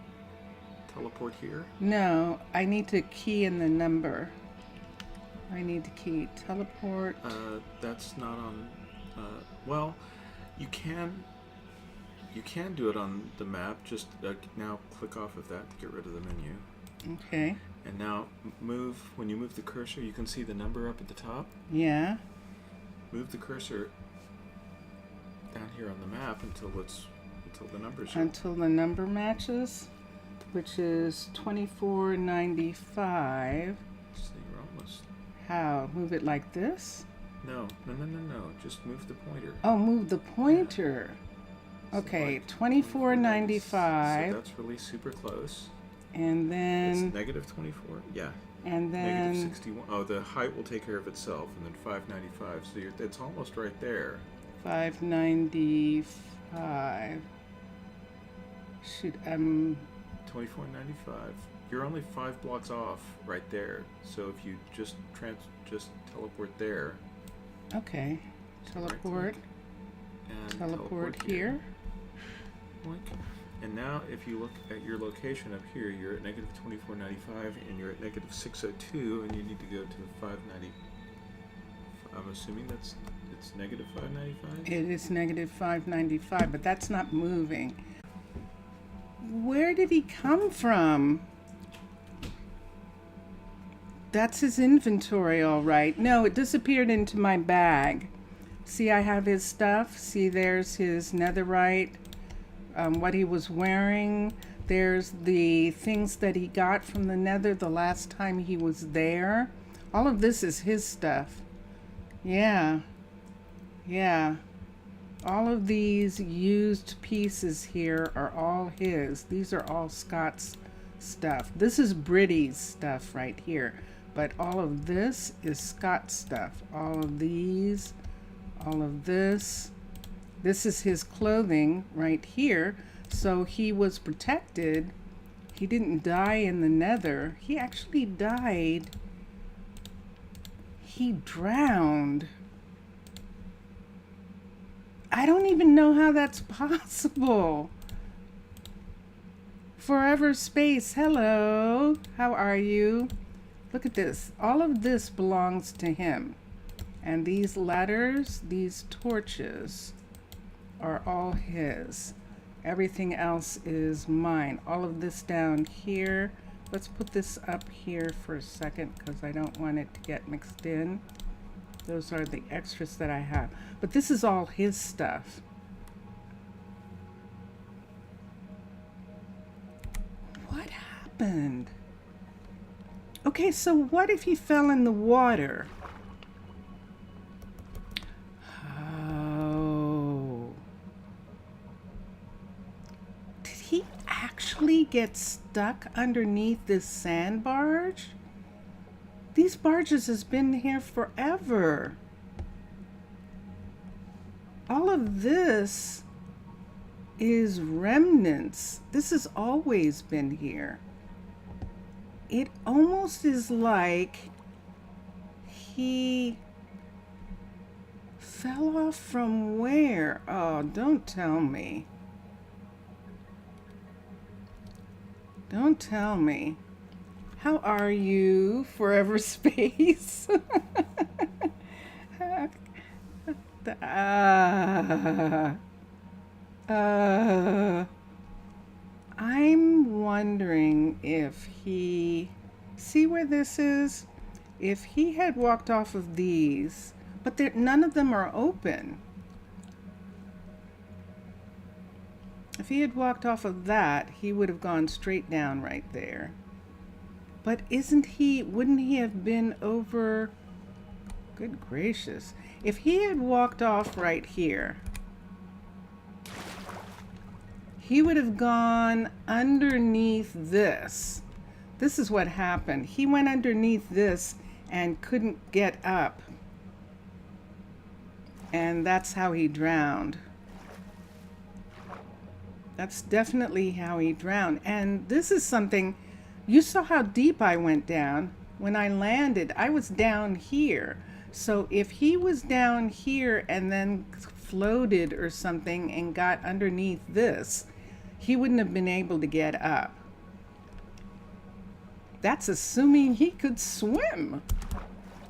Teleport here? No, I need to key in the number. I need to key teleport. That's not on, well, you can do it on the map. Just now click off of that to get rid of the menu. Okay. And now when you move the cursor, you can see the number up at the top. Yeah. Move the cursor down here on the map until the numbers are. Until the number matches, which is 24.95. See, you're almost. How? Move it like this? No. Just move the pointer. Oh, move the pointer. Yeah. Okay, Select 24.95. So that's really super close. And then. It's negative 24. Yeah. And then. Negative 61. Oh, the height will take care of itself, and then 595. So it's almost right there. 595. Shoot, 24.95. You're only 5 blocks off right there. So if you just teleport there. Okay. Teleport. And Teleport here. Boink. And now if you look at your location up here, you're at negative 24.95 and you're at negative 602 and you need to go to 590. I'm assuming it's negative 595? It is negative 595, but that's not moving. Where did he come from? That's his inventory, all right. No, it disappeared into my bag. See, I have his stuff. See, there's his netherite, what he was wearing. There's the things that he got from the Nether the last time he was there. All of this is his stuff. Yeah. Yeah. All of these used pieces here are all his. These are all Scott's stuff. This is Britty's stuff right here. But all of this is Scott's stuff. All of these, all of this. This is his clothing right here. So he was protected. He didn't die in the Nether. He actually died. He drowned. I don't even know how that's possible. Forever Space, hello. How are you? Look at this. All of this belongs to him. And these ladders, these torches are all his. Everything else is mine. All of this down here. Let's put this up here for a second because I don't want it to get mixed in. Those are the extras that I have. But this is all his stuff. What happened? Okay, so what if he fell in the water? Oh. Did he actually get stuck underneath this sand barge? These barges has been here forever. All of this is remnants. This has always been here. It almost is like he fell off from where? Oh, don't tell me. Don't tell me. How are you, Forever Space? I'm wondering if he... See where this is? If he had walked off of these, but none of them are open. If he had walked off of that, he would have gone straight down right there. But wouldn't he have been over, good gracious. If he had walked off right here, he would have gone underneath this. This is what happened. He went underneath this and couldn't get up. And that's how he drowned. That's definitely how he drowned. And this is something... You saw how deep I went down. When I landed, I was down here. So if he was down here and then floated or something and got underneath this, he wouldn't have been able to get up. That's assuming he could swim.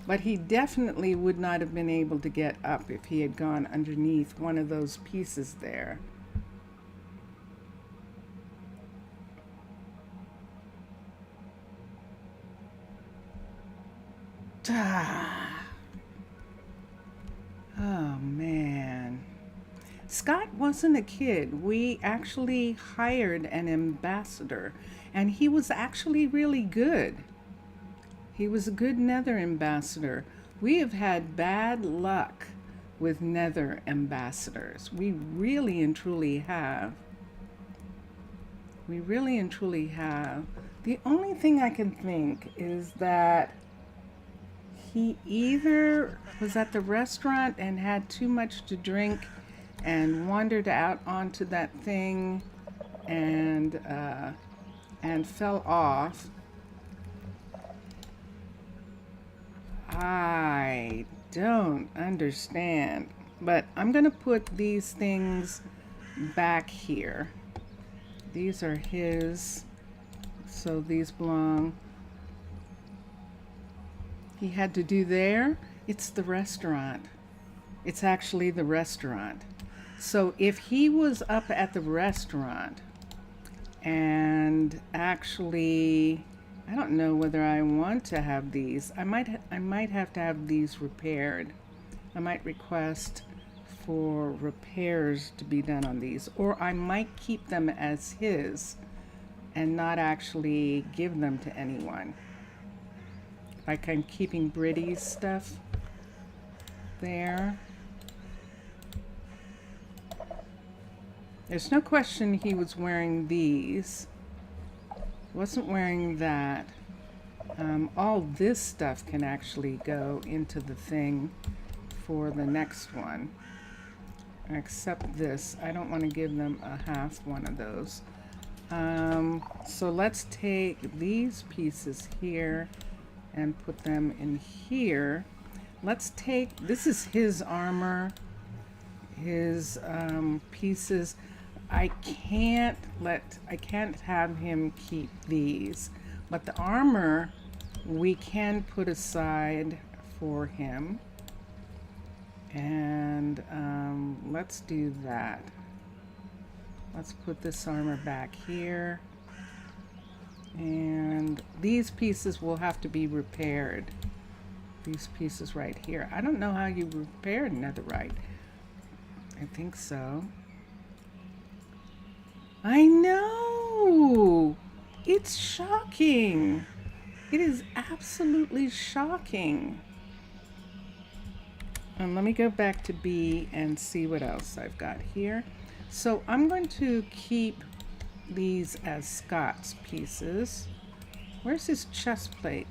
But he definitely would not have been able to get up if he had gone underneath one of those pieces there. Oh man. Scott wasn't a kid. We actually hired an ambassador, and he was actually really good. He was a good Nether ambassador. We have had bad luck with Nether ambassadors. We really and truly have. We really and truly have. The only thing I can think is that he either was at the restaurant and had too much to drink and wandered out onto that thing and fell off. I don't understand. But I'm going to put these things back here. These are his, so these belong. He had to do there. It's the restaurant. It's actually the restaurant. So if he was up at the restaurant and actually, I don't know whether I want to have these. I might have to have these repaired. I might request for repairs to be done on these, or I might keep them as his. and not actually give them to anyone. Like I'm keeping Britty's stuff there. There's no question he was wearing these. Wasn't wearing that. All this stuff can actually go into the thing for the next one. Except this. I don't want to give them a half one of those. So let's take these pieces here and put them in here. Let's take, this is his armor, his pieces. I can't have him keep these, but the armor we can put aside for him. And let's do that. Let's put this armor back here. And these pieces will have to be repaired. These pieces right here. I don't know how you repair netherite. I think so. I know! It's shocking. It is absolutely shocking. And let me go back to B and see what else I've got here. So I'm going to keep these as Scott's pieces. Where's his chest plate?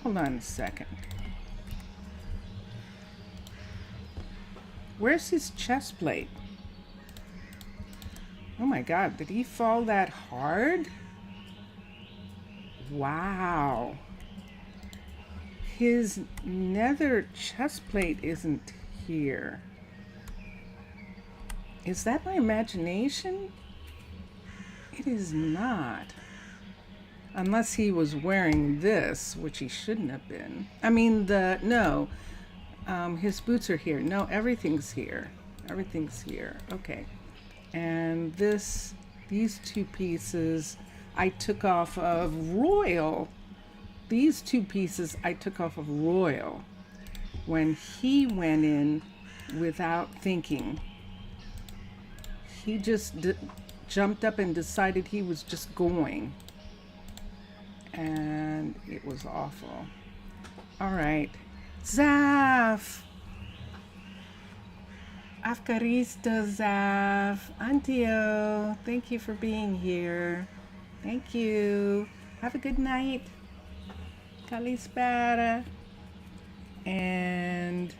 Hold on a second. Where's his chest plate? Oh my God, did he fall that hard? Wow. His nether chest plate isn't here. Is that my imagination? It is not. Unless he was wearing this, which he shouldn't have been. I mean, no. His boots are here. No, everything's here. Everything's here. Okay. And these two pieces I took off of Royal. These two pieces I took off of Royal when he went in without thinking. He just jumped up and decided he was just going. And it was awful. All right. Zaf! Afkaristo Zaf. Antio. Thank you for being here. Thank you. Have a good night. Kalispera. And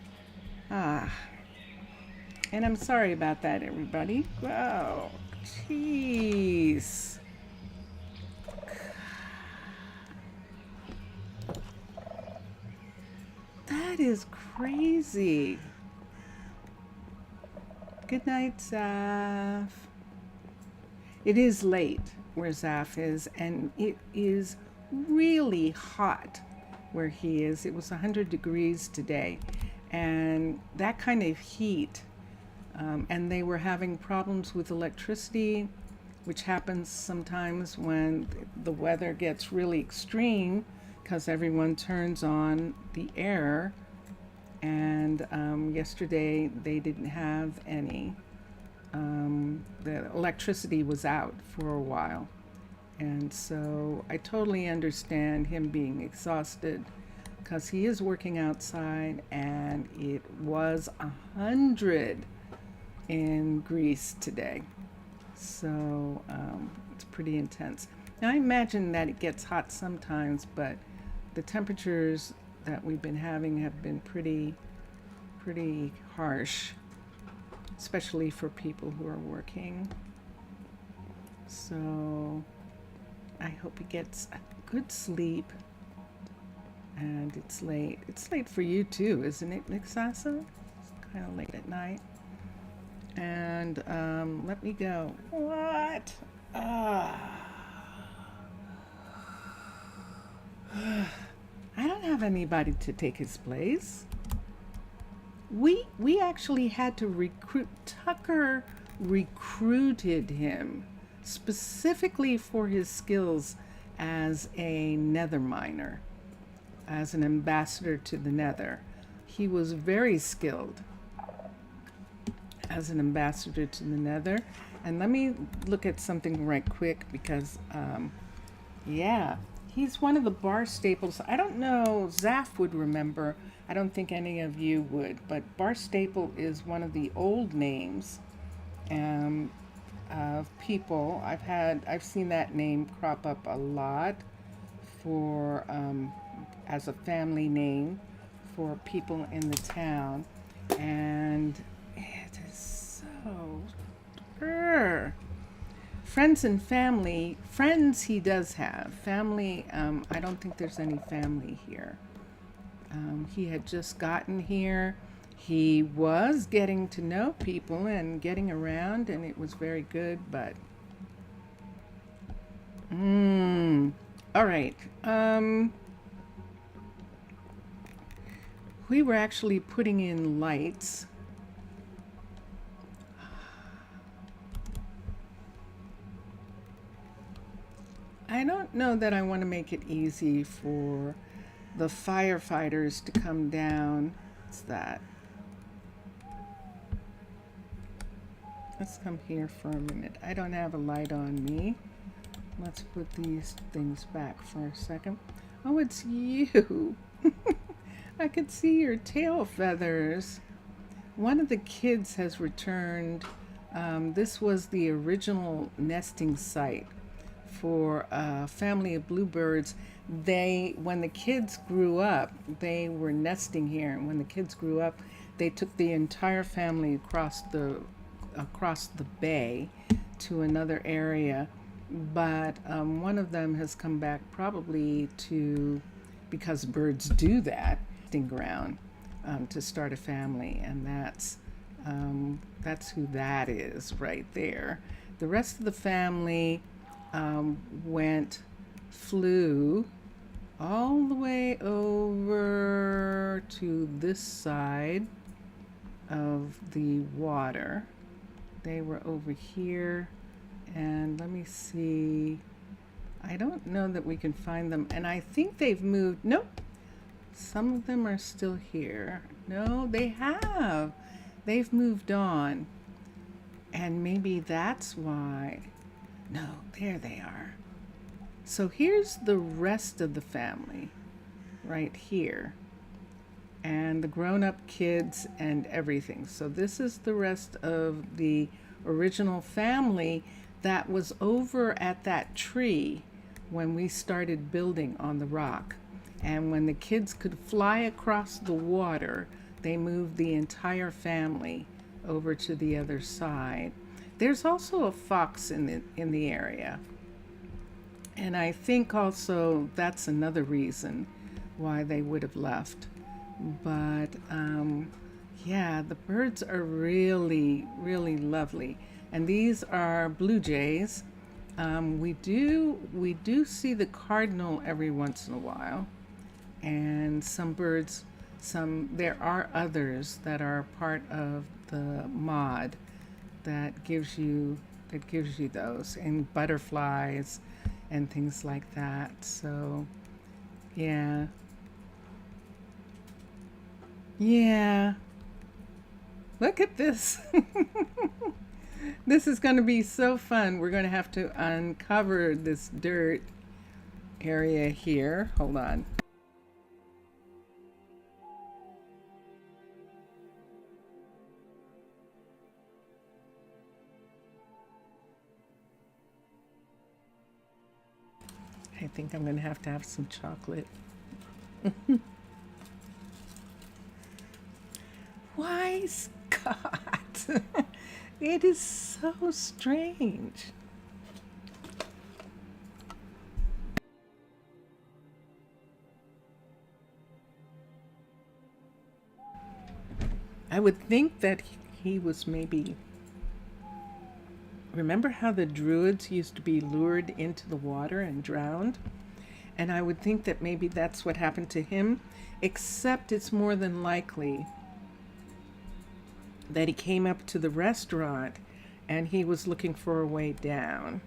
I'm sorry about that, everybody. Oh, jeez. That is crazy. Good night, Zaf. It is late where Zaf is, and it is really hot where he is. It was 100 degrees today, and that kind of heat, and they were having problems with electricity, which happens sometimes when the weather gets really extreme because everyone turns on the air. And yesterday they didn't have any. The electricity was out for a while. And so I totally understand him being exhausted because he is working outside, and it was 100 in Greece today. So it's pretty intense. Now I imagine that it gets hot sometimes, but the temperatures that we've been having have been pretty harsh, especially for people who are working. So I hope he gets a good sleep. And it's late. It's late for you too, isn't it, Nixasa? It's kind of late at night. And let me go. What? I don't have anybody to take his place. We actually had to recruit. Tucker recruited him specifically for his skills as a nether miner, as an ambassador to the nether. he was very skilled as an ambassador to the Nether. And let me look at something right quick because, yeah, he's one of the bar staples. I don't know, Zaf would remember. I don't think any of you would, but bar staple is one of the old names of people. I've seen that name crop up a lot for as a family name for people in the town, and it is so friends and family. Friends he does have. Family, I don't think there's any family here. He had just gotten here. He was getting to know people and getting around, and it was very good, but all right. We were actually putting in lights. I don't know that I want to make it easy for the firefighters to come down. What's that? Let's come here for a minute. I don't have a light on me. Let's put these things back for a second. Oh, it's you. I could see your tail feathers. One of the kids has returned. This was the original nesting site for a family of bluebirds. When the kids grew up, they were nesting here. And when the kids grew up, they took the entire family across the bay to another area. But one of them has come back probably because birds do that, nesting ground, to start a family, and that's who that is right there. The rest of the family flew all the way over to this side of the water. They were over here, and let me see. I don't know that we can find them, and I think they've moved. Nope. Some of them are still here. No, they have. They've moved on. And maybe that's why. No, there they are. So here's the rest of the family right here. And the grown-up kids and everything. So this is the rest of the original family that was over at that tree when we started building on the rock. And when the kids could fly across the water, they moved the entire family over to the other side. There's also a fox in the area. And I think also that's another reason why they would have left. But yeah, the birds are really, really lovely. And these are blue jays. We do see the cardinal every once in a while. And some birds, there are others that are part of the mod that gives you those, and butterflies and things like that. So yeah. Look at this. This is going to be so fun. We're going to have to uncover this dirt area here. Hold on. I think I'm going to have some chocolate. Why, Scott? It is so strange. I would think that he was maybe... Remember how the druids used to be lured into the water and drowned? And I would think that maybe that's what happened to him, except it's more than likely that he came up to the restaurant and he was looking for a way down.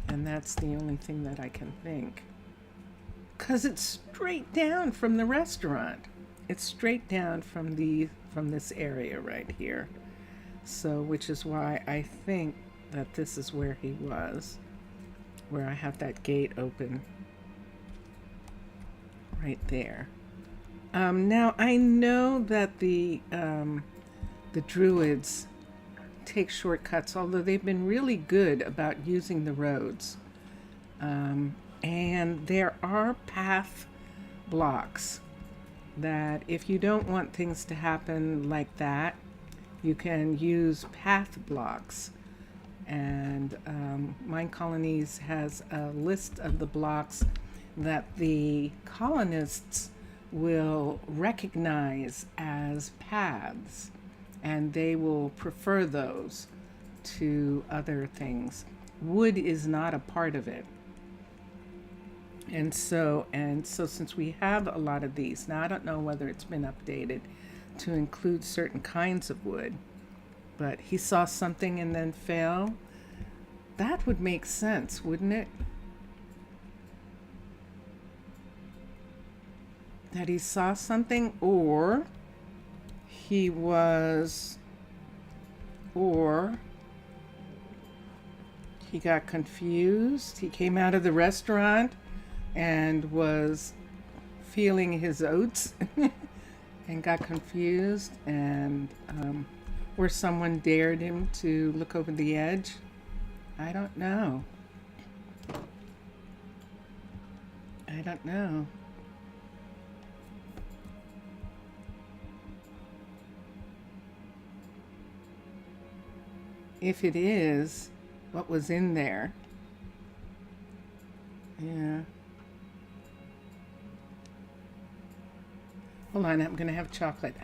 And that's the only thing that I can think. 'Cause it's straight down from the restaurant. it's straight down from this area right here. So, which is why I think that this is where he was, where I have that gate open right there. Now I know that the druids take shortcuts, although they've been really good about using the roads. And there are path blocks that if you don't want things to happen like that, you can use path blocks. And Minecolonies has a list of the blocks that the colonists will recognize as paths, and they will prefer those to other things. Wood is not a part of it. And so since we have a lot of these, now I don't know whether it's been updated to include certain kinds of wood, but he saw something and then fell. That would make sense, wouldn't it? That he saw something, or he got confused. He came out of the restaurant and was feeling his oats and got confused, and or someone dared him to look over the edge. I don't know. I don't know. If it is, what was in there? Yeah. Hold on, I'm gonna have chocolate.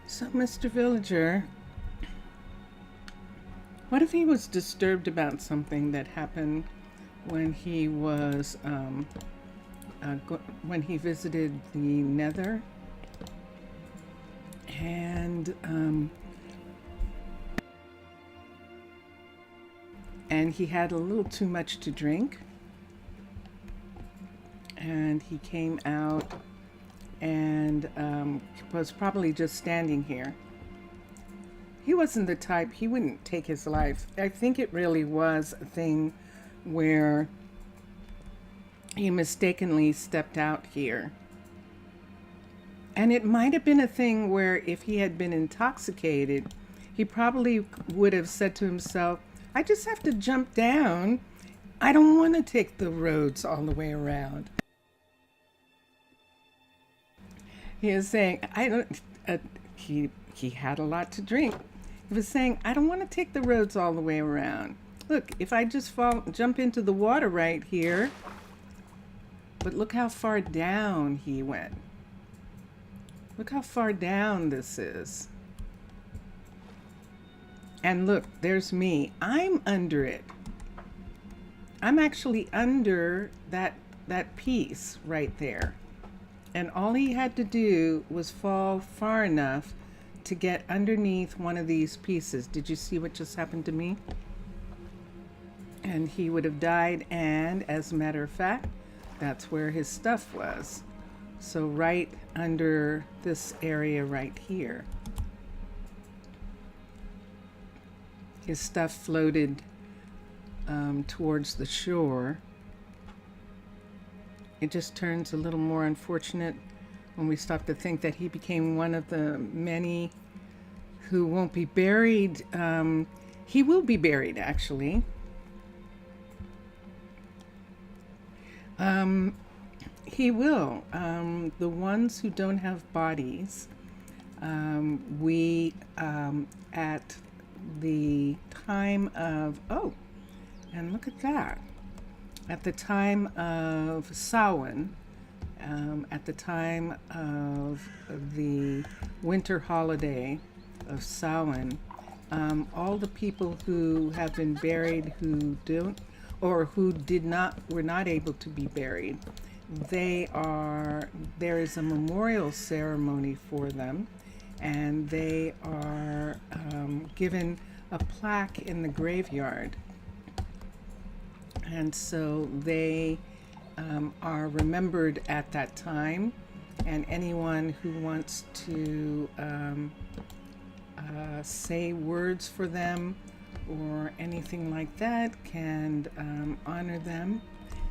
So, Mr. Villager, what if he was disturbed about something that happened when he was, when he visited the Nether? And he had a little too much to drink. And he came out and was probably just standing here. He wasn't the type, he wouldn't take his life. I think it really was a thing where he mistakenly stepped out here. And it might have been a thing where if he had been intoxicated, he probably would have said to himself, I just have to jump down. I don't want to take the roads all the way around. He was saying, he had a lot to drink. He was saying, I don't want to take the roads all the way around. Look, if I just jump into the water right here, but look how far down he went. Look how far down this is. And look, there's me. I'm under it. I'm actually under that piece right there. And all he had to do was fall far enough to get underneath one of these pieces. Did you see what just happened to me? And he would have died, and as a matter of fact, that's where his stuff was. So right under this area right here. His stuff floated towards the shore. It just turns a little more unfortunate when we stop to think that he became one of the many who won't be buried. He will be buried, actually. He will. The ones who don't have bodies, we, at the time of, And look at that. At the time of Samhain, at the time of the winter holiday of Samhain, all the people who have been buried who don't, or who were not able to be buried, there is a memorial ceremony for them, and they are given a plaque in the graveyard. And so they are remembered at that time, and anyone who wants to say words for them or anything like that can honor them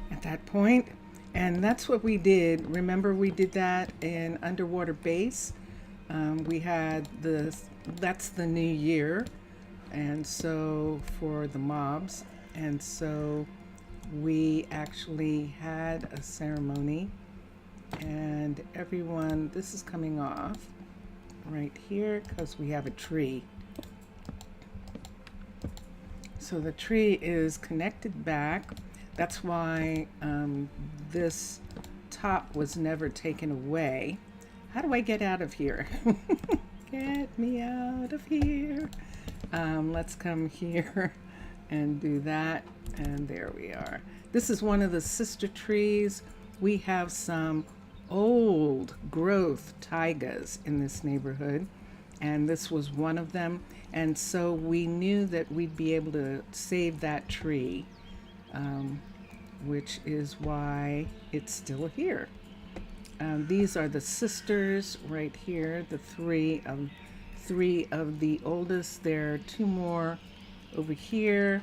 at that point. And that's what we did. Remember, we did that in Underwater Base. We had that's the new year, and so for the mobs, and so we actually had a ceremony, and everyone, this is coming off right here because we have a tree. So the tree is connected back. That's why this top was never taken away. How do I get out of here? Get me out of here. Let's come here and do that. And there we are. This is one of the sister trees. We have some old growth taigas in this neighborhood, and this was one of them. And so we knew that we'd be able to save that tree, which is why it's still here. These are the sisters right here, the three of the oldest. There are two more over here.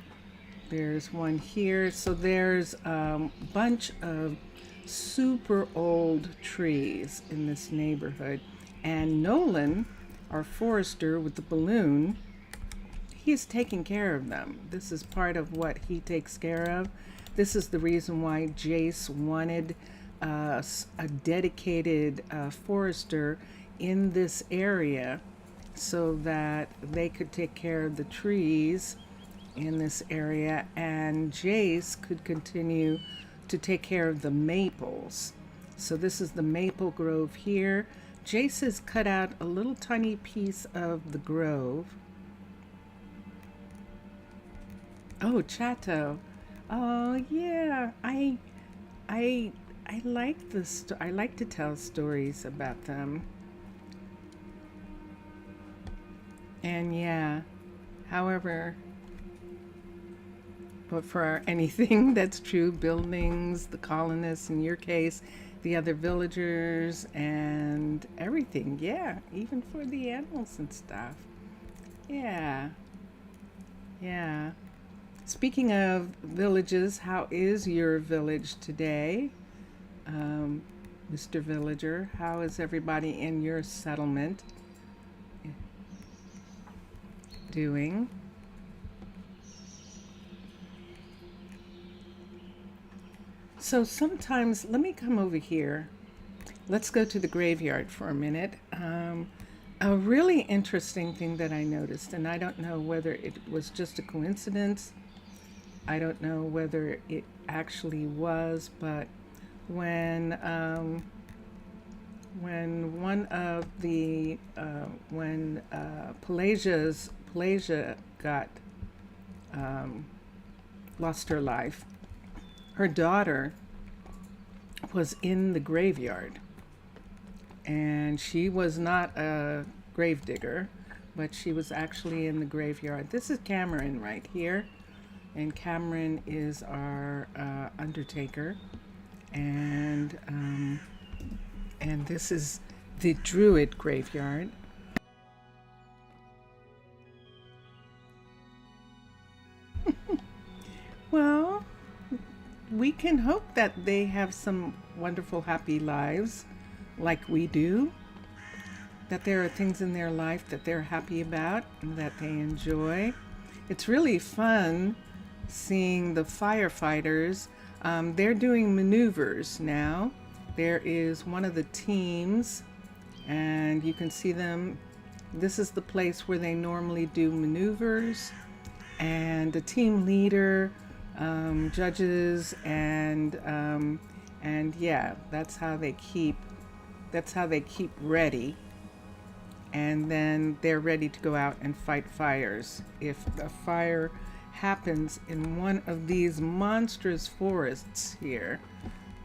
There's one here. So there's a bunch of super old trees in this neighborhood. And Nolan, our forester with the balloon, he's taking care of them. This is part of what he takes care of. This is the reason why Jace wanted a dedicated forester in this area, so that they could take care of the trees in this area, and Jace could continue to take care of the maples. So this is the maple grove here. Jace has cut out a little tiny piece of the grove. Oh, Chateau. Oh yeah, I like this. I like to tell stories about them. And yeah, however, but for anything that's true, buildings, the colonists, in your case, the other villagers, and everything, yeah, even for the animals and stuff. Yeah. Speaking of villages, how is your village today? Mr. Villager, how is everybody in your settlement doing? So sometimes, let me come over here. Let's go to the graveyard for a minute. A really interesting thing that I noticed, and I don't know whether it was just a coincidence. I don't know whether it actually was, but when one of the when Pelagia got lost her life, her daughter was in the graveyard, and she was not a grave digger, but she was actually in the graveyard. This is Cameron right here, and Cameron is our undertaker, and this is the Druid graveyard. Well, we can hope that they have some wonderful, happy lives like we do, that there are things in their life that they're happy about and that they enjoy. It's really fun seeing the firefighters. They're doing maneuvers now. There is one of the teams, and you can see them. This is the place where they normally do maneuvers, and the team leader judges, and yeah, that's how they keep ready, and then they're ready to go out and fight fires. If a fire happens in one of these monstrous forests here,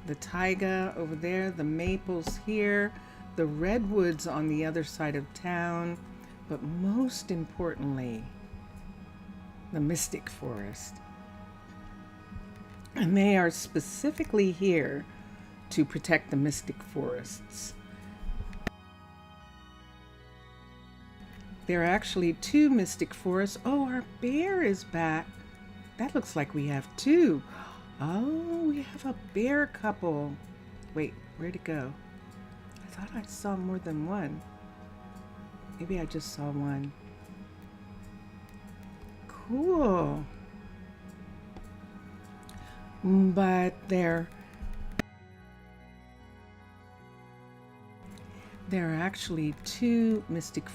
the taiga over there, the maples here, the redwoods on the other side of town, but most importantly, the mystic forest. And they are specifically here to protect the mystic forests. There are actually 2 mystic forests. Oh, our bear is back. That looks like we have 2. Oh, we have a bear couple. Wait, where'd it go? I thought I saw more than one. Maybe I just saw one. Cool. But there are actually 2 mystic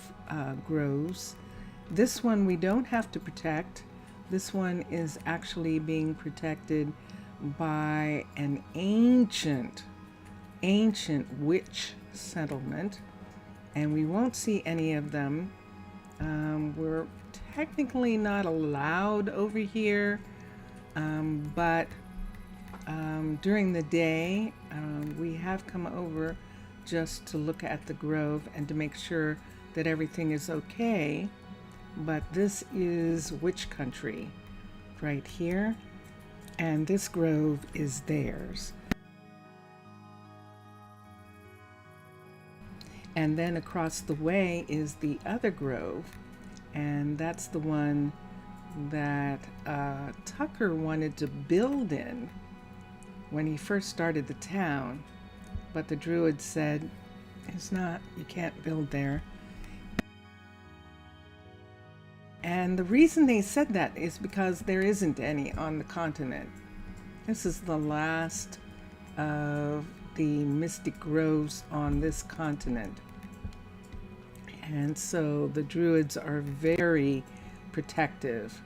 groves. This one we don't have to protect. This one is actually being protected by an ancient witch settlement, and we won't see any of them. We're technically not allowed over here, but during the day we have come over just to look at the grove and to make sure that everything is okay. But this is witch country right here, and this grove is theirs. And then across the way is the other grove, and that's the one that Tucker wanted to build in when he first started the town, but the druid said, you can't build there. And the reason they said that is because there isn't any on the continent. This is the last of the mystic groves on this continent. And so the druids are very protective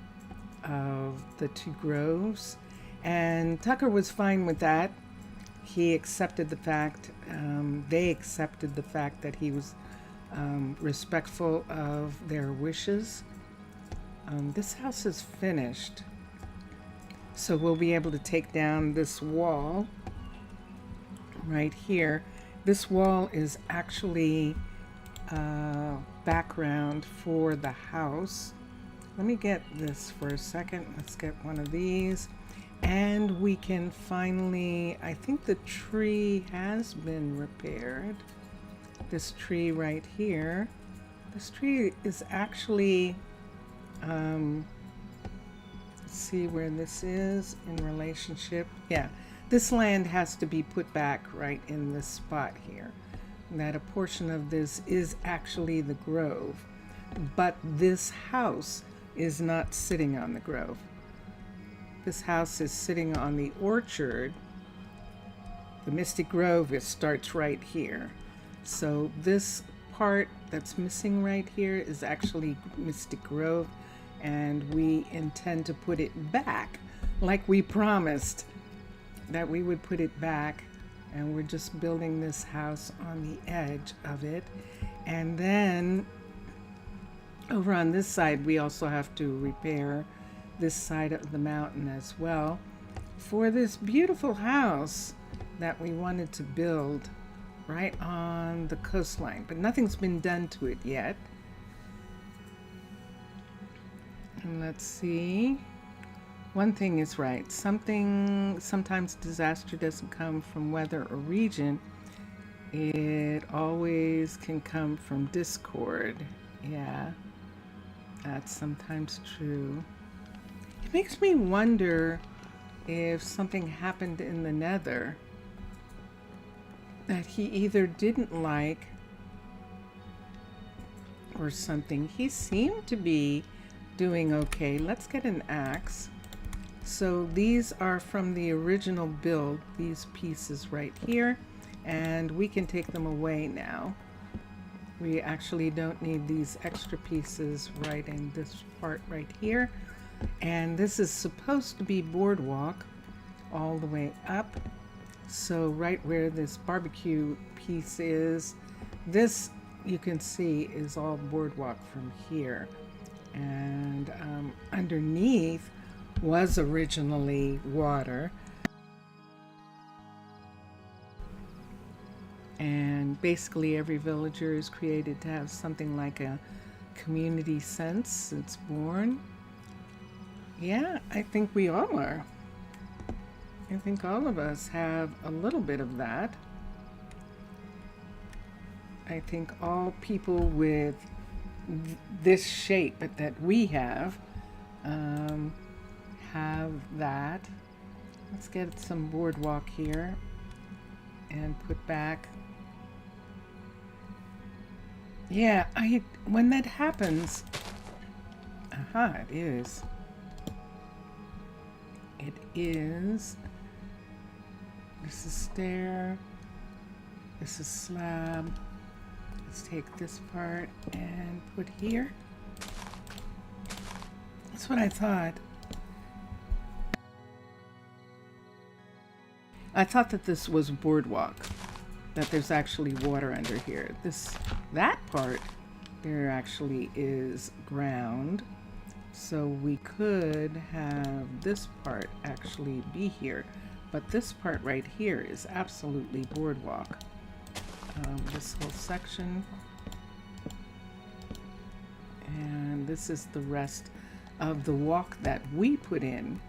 of the 2 groves. And Tucker was fine with that. He accepted the fact, they accepted the fact that he was respectful of their wishes. This house is finished, so we'll be able to take down this wall right here. This wall is actually background for the house. Let me get this for a second. Let's get one of these, and we can finally, I think the tree has been repaired. This tree right here, this tree is actually let's see where this is in relationship. Yeah, this land has to be put back right in this spot here. That a portion of this is actually the grove, but this house is not sitting on the grove. This house is sitting on the orchard. The Mystic Grove, it starts right here. So this part that's missing right here is actually Mystic Grove, and we intend to put it back like we promised that we would put it back. And we're just building this house on the edge of it. And then over on this side, we also have to repair this side of the mountain as well for this beautiful house that we wanted to build right on the coastline, but nothing's been done to it yet. And let's see. One thing is right. Sometimes disaster doesn't come from weather or region. It always can come from discord. Yeah, that's sometimes true. It makes me wonder if something happened in the Nether that he either didn't like or something. He seemed to be doing okay. Let's get an axe. So these are from the original build, these pieces right here, and we can take them away now. We actually don't need these extra pieces right in this part right here. And this is supposed to be boardwalk all the way up. So right where this barbecue piece is, this you can see is all boardwalk from here. And underneath was originally water. And basically every villager is created to have something like a community sense since born. Yeah, I think we all are. I think all of us have a little bit of that. I think all people with this shape that we have that. Let's get some boardwalk here and put back. Yeah, when that happens, aha, it is. It is. This is stair. This is slab. Let's take this part and put here. That's what I thought. I thought that this was boardwalk, that there's actually water under here. That part there actually is ground. So we could have this part actually be here, but this part right here is absolutely boardwalk. This whole section, and this is the rest of the walk that we put in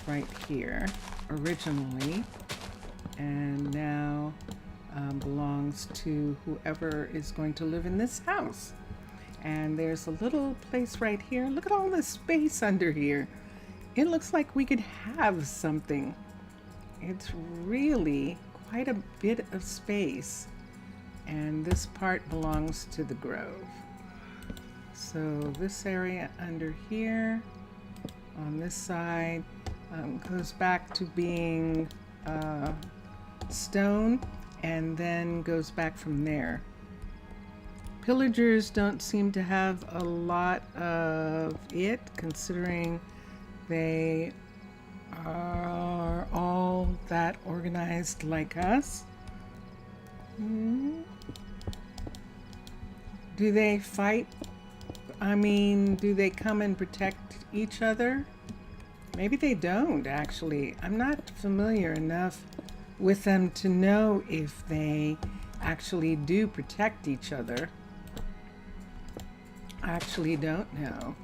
right here originally, and now belongs to whoever is going to live in this house. And there's a little place right here. Look at all this space under here. It looks like we could have something. It's really quite a bit of space. And this part belongs to the grove. So this area under here on this side goes back to being stone, and then goes back from there. Pillagers don't seem to have a lot of it, considering they are all that organized like us. Do they fight? I mean, do they come and protect each other? Maybe they don't, actually. I'm not familiar enough with them to know if they actually do protect each other. I actually don't know.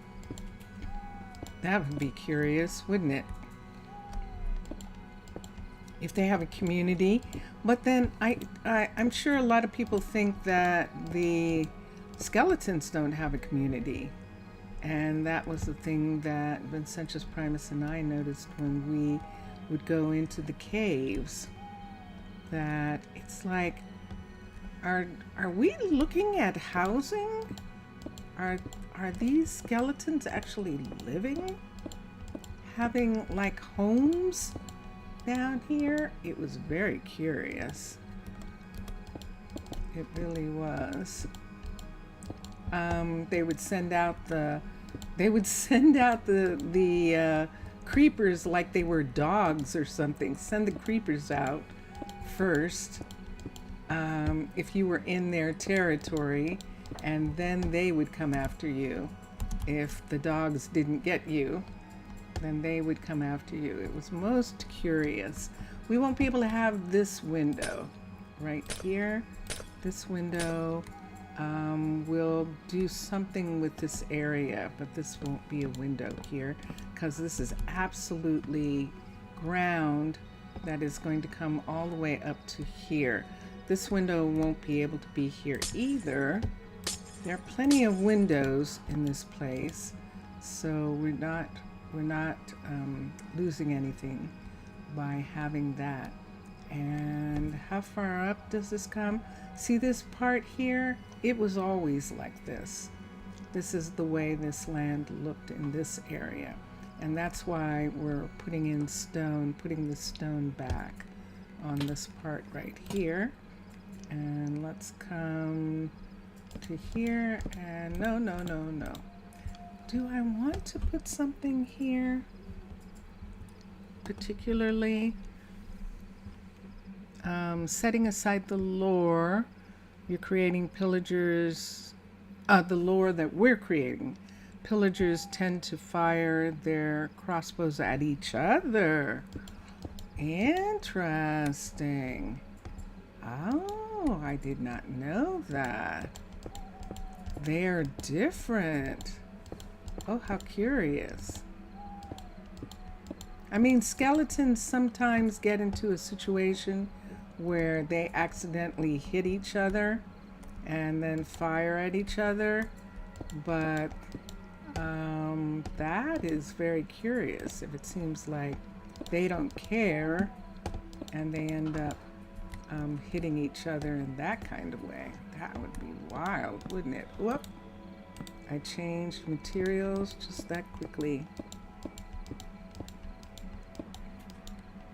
That would be curious, wouldn't it? If they have a community. But then I'm sure a lot of people think that the skeletons don't have a community. And that was the thing that Vincentius Primus and I noticed when we would go into the caves. That it's like, are we looking at housing? Are these skeletons actually living? Having like homes down here? It was very curious. It really was. They would send out the creepers like they were dogs or something. Send the creepers out first if you were in their territory, and then they would come after you. If the dogs didn't get you, then they would come after you. It was most curious. We won't be able to have this window right here. This window, we'll do something with this area, but this won't be a window here because this is absolutely ground that is going to come all the way up to here. This window won't be able to be here either. There are plenty of windows in this place, so we're not losing anything by having that. And how far up does this come? See this part here? It was always like this. This is the way this land looked in this area. And that's why we're putting in stone, putting the stone back on this part right here. And let's come to here, and no. do I want to put something here particularly? Setting aside the lore, you're creating pillagers, the lore that we're creating. Pillagers tend to fire their crossbows at each other. Interesting. Oh, I did not know that. They are different. Oh, how curious. I mean, skeletons sometimes get into a situation where they accidentally hit each other and then fire at each other, but that is very curious if it seems like they don't care and they end up hitting each other in that kind of way. That would be wild, wouldn't it? Whoop! I changed materials just that quickly.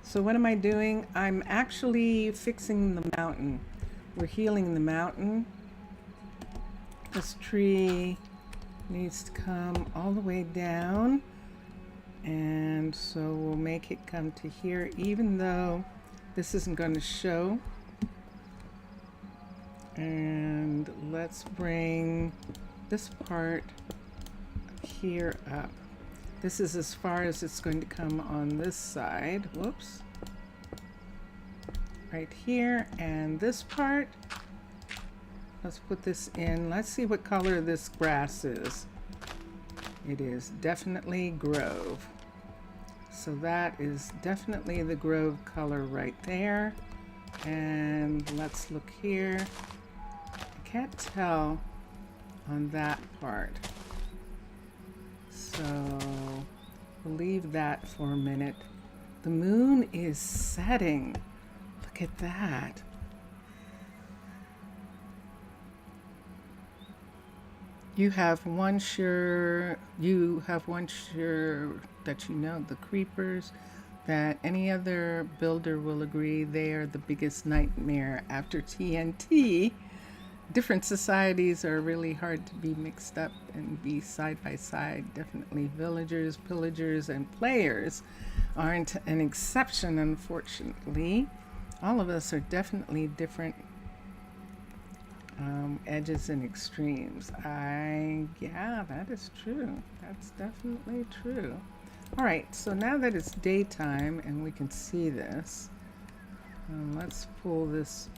So what am I doing? I'm actually fixing the mountain. We're healing the mountain. This tree needs to come all the way down. And so we'll make it come to here, even though this isn't going to show. And let's bring this part here up. This is as far as it's going to come on this side. Whoops. Right here. And this part, let's put this in. Let's see what color this grass is. It is definitely grove. So that is definitely the grove color right there. And let's look here. I can't tell on that part. So we'll leave that for a minute. The moon is setting. Look at that. You have one sure that you know, the creepers, that any other builder will agree they are the biggest nightmare after TNT. Different societies are really hard to be mixed up and be side by side. Definitely villagers, pillagers, and players aren't an exception, unfortunately. All of us are definitely different edges and extremes. Yeah, that is true. That's definitely true. All right, so now that it's daytime and we can see this, let's pull this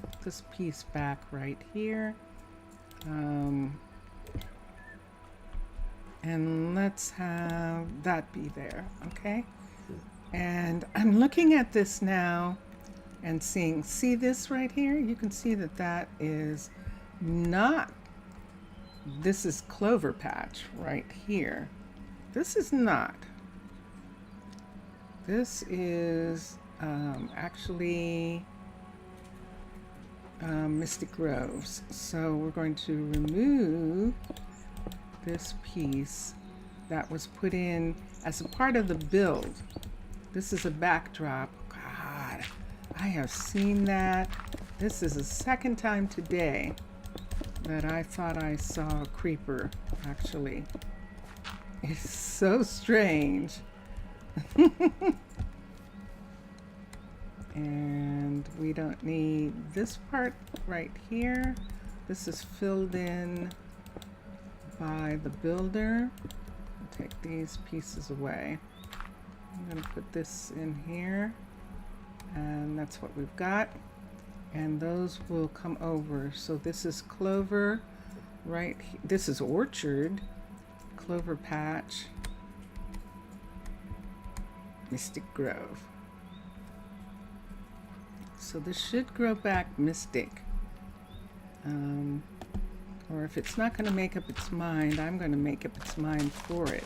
piece back right here. And let's have that be there, okay? And I'm looking at this now and see this right here? You can see that that is not, this is clover patch right here. This is not. This is actually Mystic Groves. So we're going to remove this piece that was put in as a part of the build. This is a backdrop. God, I have seen that. This is the second time today that I thought I saw a creeper, actually. It's so strange. And we don't need this part right here. This is filled in by the builder. I'll take these pieces away. I'm going to put this in here, and that's what we've got. And those will come over. So this is clover right here. This is orchard, clover patch, Mystic Grove. So this should grow back mystic. Or if it's not going to make up its mind, I'm going to make up its mind for it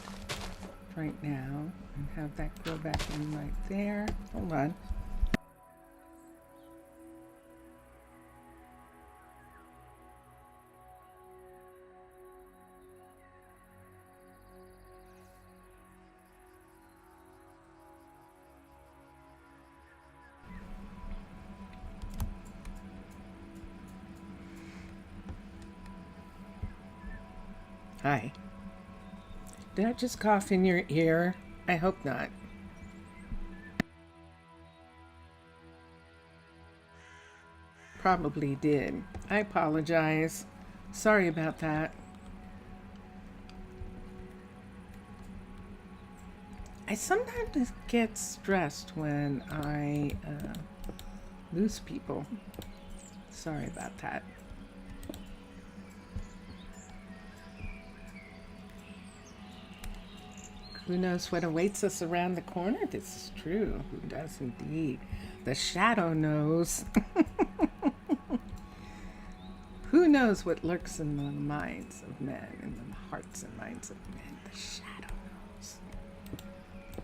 right now and have that grow back in right there. Hold on. Hi. Did I just cough in your ear? I hope not. Probably did. I apologize. Sorry about that. I sometimes get stressed when I lose people. Sorry about that. Who knows what awaits us around the corner? This is true. Who does indeed? The shadow knows. Who knows what lurks in the minds of men, in the hearts and minds of men? The shadow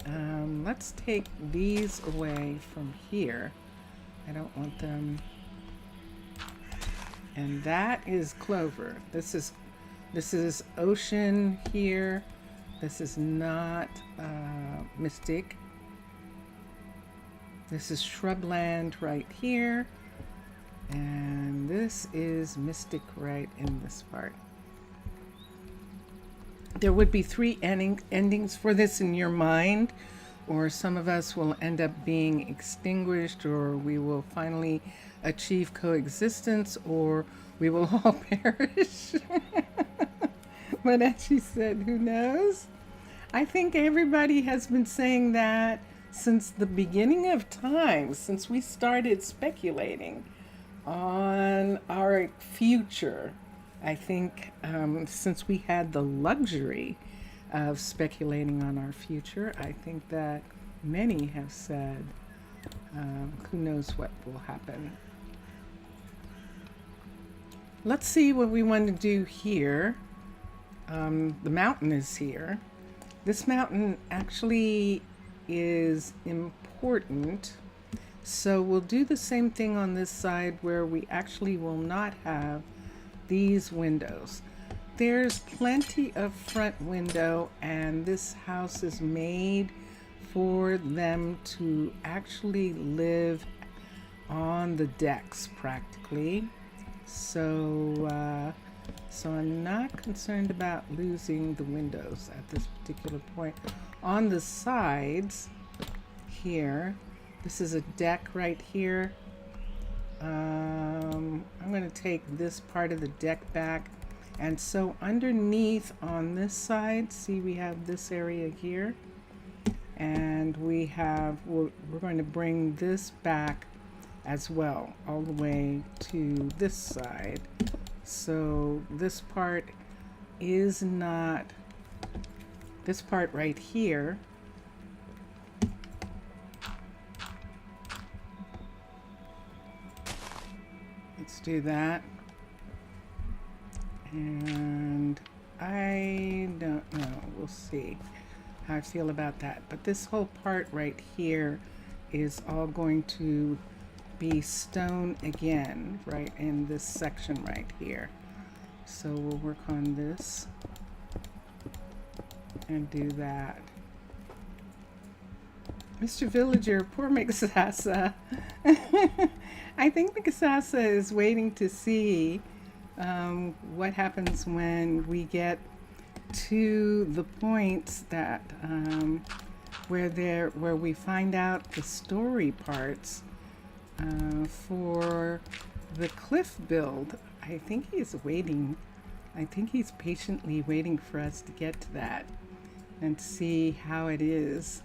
knows. Let's take these away from here. I don't want them. And that is clover. This is ocean here. This is not mystic. This is shrubland right here. And this is mystic right in this part. There would be 3 endings for this in your mind, or some of us will end up being extinguished, or we will finally achieve coexistence, or we will all perish. But as she said, who knows? I think everybody has been saying that since the beginning of time, since we started speculating on our future. I think since we had the luxury of speculating on our future, I think that many have said, who knows what will happen. Let's see what we want to do here. The mountain is here. This mountain actually is important. So we'll do the same thing on this side where we actually will not have these windows. There's plenty of front window, and this house is made for them to actually live on the decks practically. So I'm not concerned about losing the windows at this particular point. On the sides here, this is a deck right here. I'm going to take this part of the deck back. And so underneath on this side, see we have this area here. And we're going to bring this back as well, all the way to this side. So this part is not, this part right here let's do that. And I don't know, we'll see how I feel about that. But this whole part right here is all going to be stone again, right in this section right here. So we'll work on this and do that. Mr. Villager, poor Mikasasa. I think Mikasasa is waiting to see what happens when we get to the points that where we find out the story parts for the cliff build. I think he's waiting. I think he's patiently waiting for us to get to that and see how it is.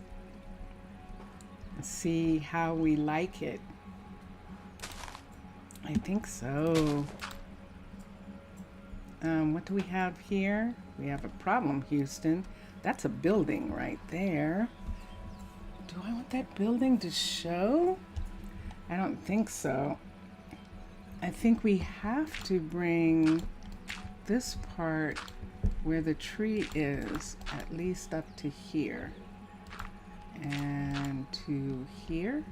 See how we like it. I think so. What do we have here? We have a problem, Houston. That's a building right there. Do I want that building to show? I don't think so. I think we have to bring this part where the tree is at least up to here and to here,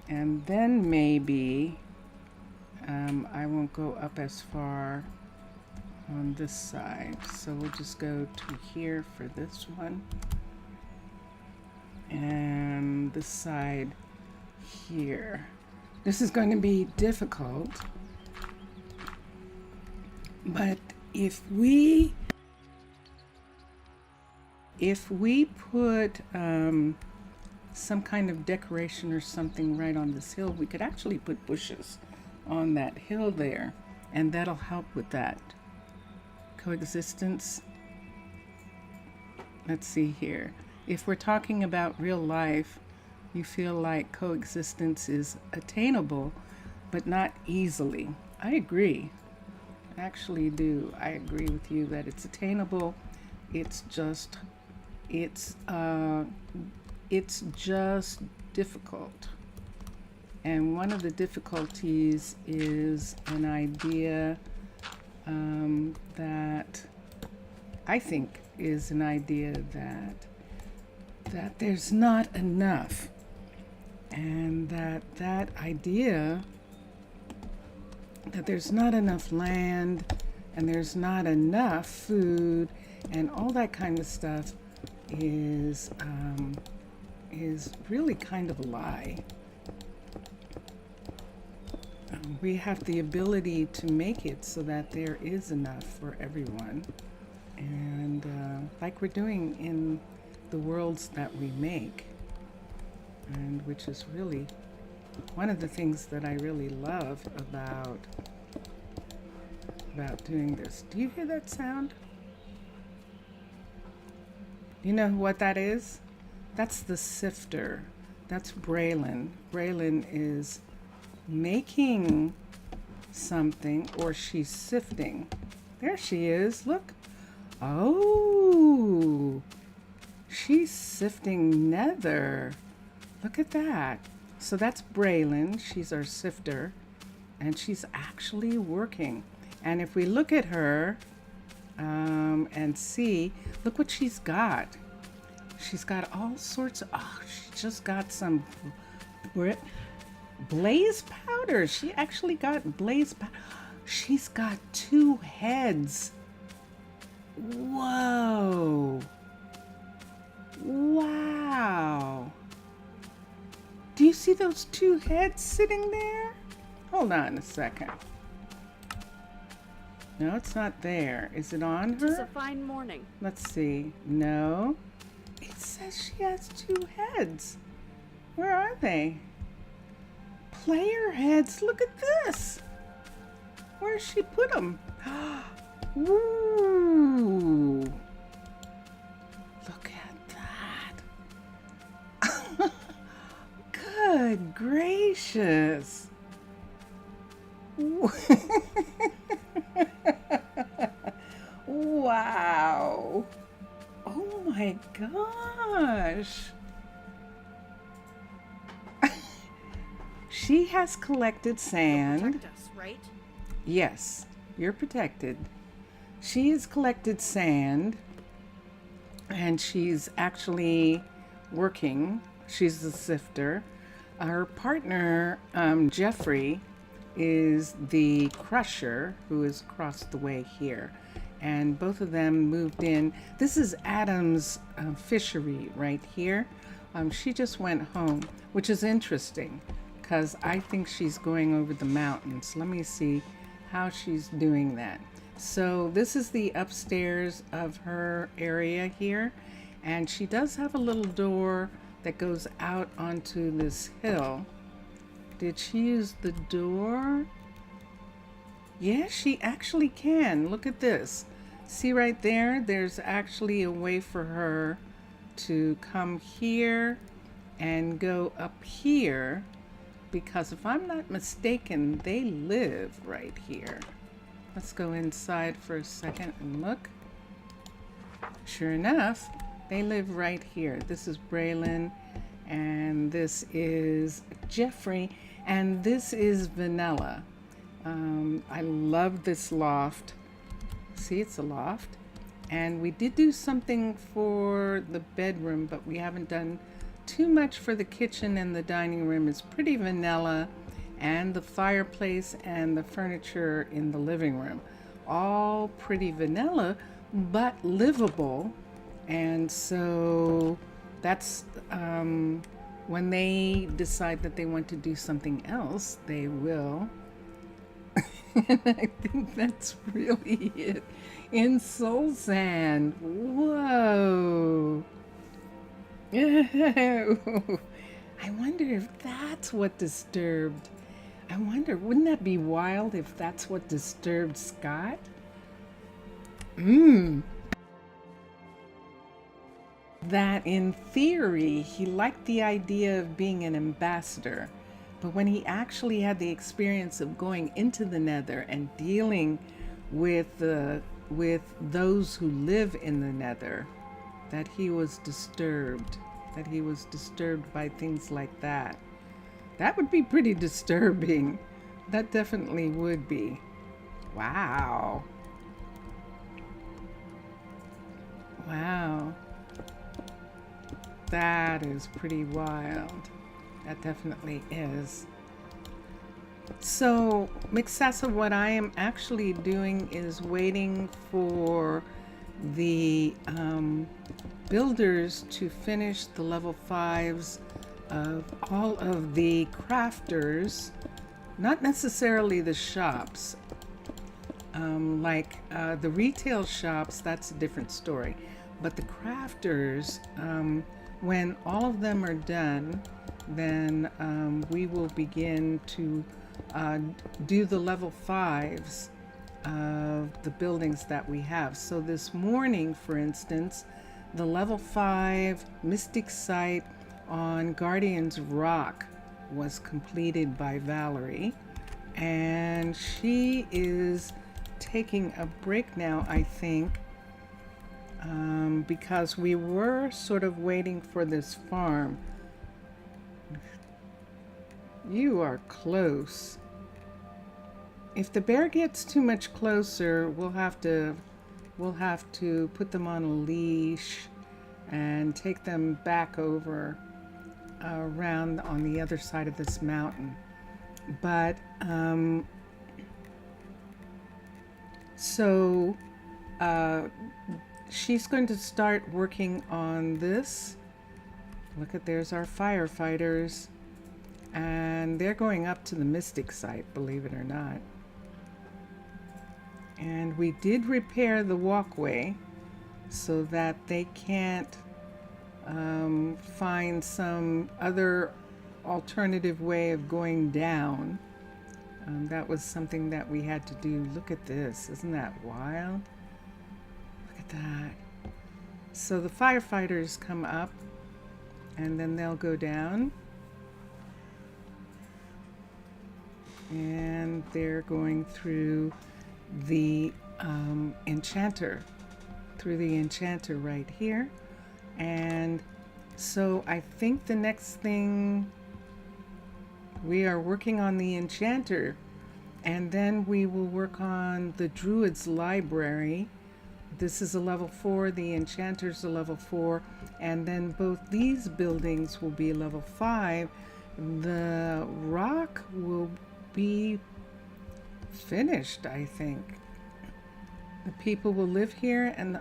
and then maybe I won't go up as far on this side, so we'll just go to here for this one, and this side here. This is going to be difficult, but if we if we put some kind of decoration or something right on this hill, we could actually put bushes on that hill there, and that'll help with that coexistence. Let's see here. If we're talking about real life, you feel like coexistence is attainable, but not easily. I agree. I actually do. I agree with you that it's attainable. It's just difficult. And one of the difficulties is an idea that I think is an idea that there's not enough, and that idea that there's not enough land and there's not enough food and all that kind of stuff is really kind of a lie. We have the ability to make it so that there is enough for everyone, and like we're doing in the worlds that we make, and which is really one of the things that I really love about doing this. Do you hear that sound? You know what that is? That's the sifter. That's Braylon. Braylon is making something, or she's sifting. There she is. Look. Oh, she's sifting nether. Look at that. So that's Braylon. She's our sifter, and she's actually working. And if we look at her and see, look what she's got. She's got all sorts of, she just got some blaze powder. She actually got blaze powder. She's got 2 heads. Whoa. Wow. Do you see those 2 heads sitting there? Hold on a second. No, it's not there. Is it on her? It's a fine morning. Let's see. No. It says she has 2 heads. Where are they? Player heads. Look at this. Where's she put them? Ooh. Look at that. Good gracious. Wow. Oh my gosh. She has collected sand. Protect us, right? Yes, you're protected. She has collected sand, and she's actually working. She's the sifter. Her partner, Jeffrey, is the crusher, who is across the way here. And both of them moved in. This is Adam's fishery right here. She just went home, which is interesting because I think she's going over the mountains. Let me see how she's doing that. So this is the upstairs of her area here, and she does have a little door that goes out onto this hill. Did she use the door? Yeah, she actually can. Look at this. See right there? There's actually a way for her to come here and go up here, because if I'm not mistaken, they live right here. Let's go inside for a second and look. Sure enough, they live right here. This is Braylon, and this is Jeffrey, and this is Vanilla. I love this loft. See, it's a loft. And we did do something for the bedroom, but we haven't done too much for the kitchen, and the dining room is pretty vanilla, and the fireplace and the furniture in the living room. All pretty vanilla, but livable. And so that's when they decide that they want to do something else, they will And I think that's really it. In soul sand. Whoa. I wonder if that's what disturbed. I wonder, wouldn't that be wild if that's what disturbed Scott? That in theory, he liked the idea of being an ambassador. But when he actually had the experience of going into the Nether and dealing with those who live in the Nether, that he was disturbed. That he was disturbed by things like that. That would be pretty disturbing. That definitely would be. Wow. Wow. That is pretty wild. That definitely is. So, Mixasa, what I am actually doing is waiting for the builders to finish the level 5s of all of the crafters, not necessarily the shops. The retail shops, that's a different story. But the crafters, when all of them are done, then we will begin to do the level 5s of the buildings that we have. So this morning, for instance, the level 5 Mystic Site on Guardian's Rock was completed by Valerie, and she is taking a break now, I think, because we were sort of waiting for this farm. You are close. If the bear gets too much closer, we'll have to put them on a leash and take them back over around on the other side of this mountain. But she's going to start working on this. Look at, there's our firefighters, and they're going up to the Mystic Site, believe it or not. And we did repair the walkway so that they can't find some other alternative way of going down. That was something that we had to do. Look at this. Isn't that wild? Look at that. So the firefighters come up and then they'll go down. And they're going through the enchanter right here. And so I think the next thing, we are working on the enchanter, and then we will work on the druid's library. This is a level 4, the enchanter's a level 4, and then both these buildings will be level 5. The rock will be finished, I think. The people will live here, and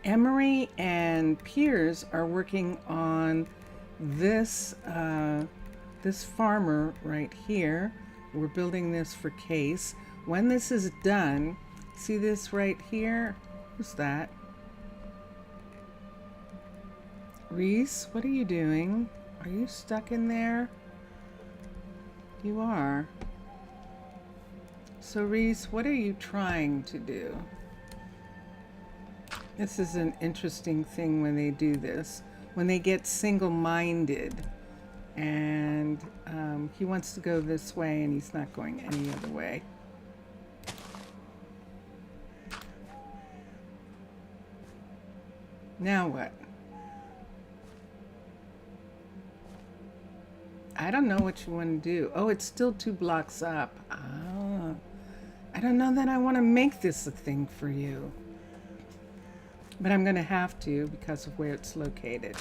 Emery and Piers are working on this this farmer right here. We're building this for Case. When this is done, see this right here? Who's that? Reese, what are you doing? Are you stuck in there? You are. So Reese, what are you trying to do? This is an interesting thing when they do this. When they get single-minded, and he wants to go this way and he's not going any other way. Now what? I don't know what you want to do. Oh, it's still 2 blocks up. Ah, I don't know that I want to make this a thing for you. But I'm going to have to because of where it's located.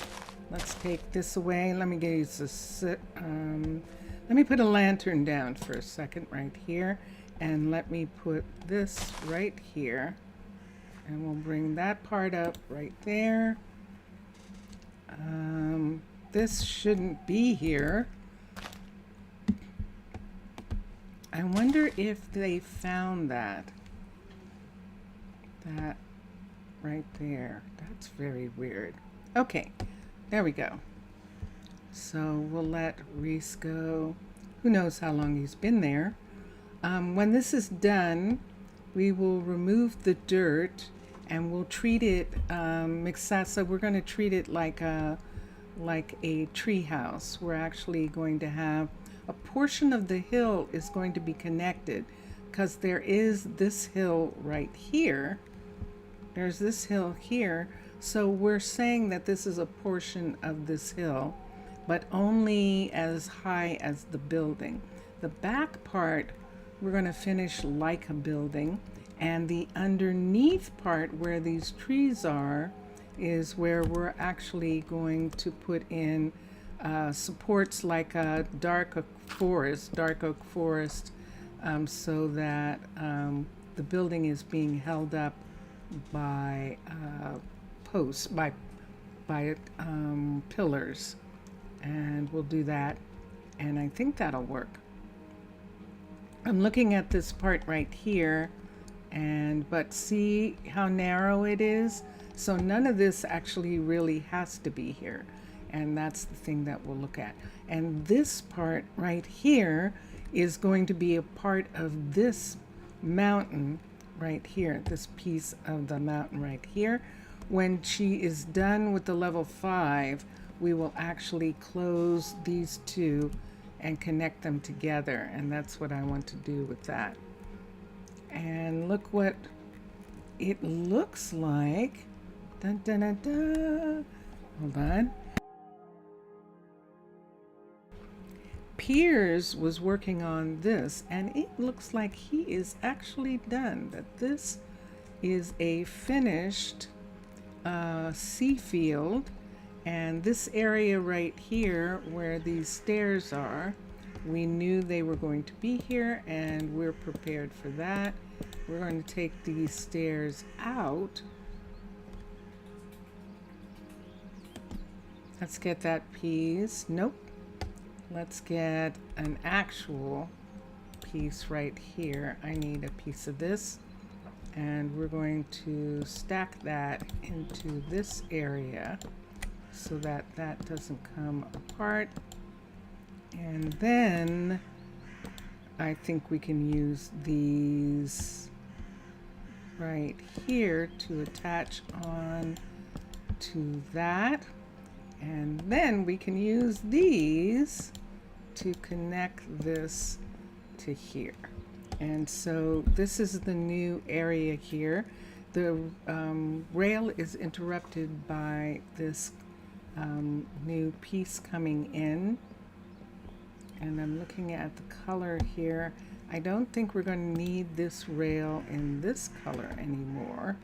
Let's take this away. Let me use this. Let me put a lantern down for a second right here. And let me put this right here. And we'll bring that part up right there. This shouldn't be here. I wonder if they found that. That right there. That's very weird. Okay, there we go. So we'll let Reese go. Who knows how long he's been there. When this is done, we will remove the dirt and we'll treat it, so we're going to treat it like a tree house. We're actually going to have a portion of the hill is going to be connected because there is this hill right here. There's this hill here. So we're saying that this is a portion of this hill, but only as high as the building. The back part, we're going to finish like a building. And the underneath part where these trees are is where we're actually going to put in supports like a dark oak forest, so that the building is being held up by posts, by pillars. And we'll do that, and I think that'll work. I'm looking at this part right here, but see how narrow it is? So none of this actually really has to be here. And that's the thing that we'll look at. And this part right here is going to be a part of this mountain right here, this piece of the mountain right here. When she is done with the level 5, we will actually close these two and connect them together. And that's what I want to do with that. And look what it looks like. Dun, dun, dun, dun. Hold on. Piers was working on this, and it looks like he is actually done. That this is a finished sea field, and this area right here where these stairs are, we knew they were going to be here, and we're prepared for that. We're going to take these stairs out. Let's get that piece. Nope. Let's get an actual piece right here. I need a piece of this, and we're going to stack that into this area so that that doesn't come apart. And then I think we can use these right here to attach on to that. And then we can use these to connect this to here. And so this is the new area here. The rail is interrupted by this new piece coming in. And I'm looking at the color here. I don't think we're going to need this rail in this color anymore.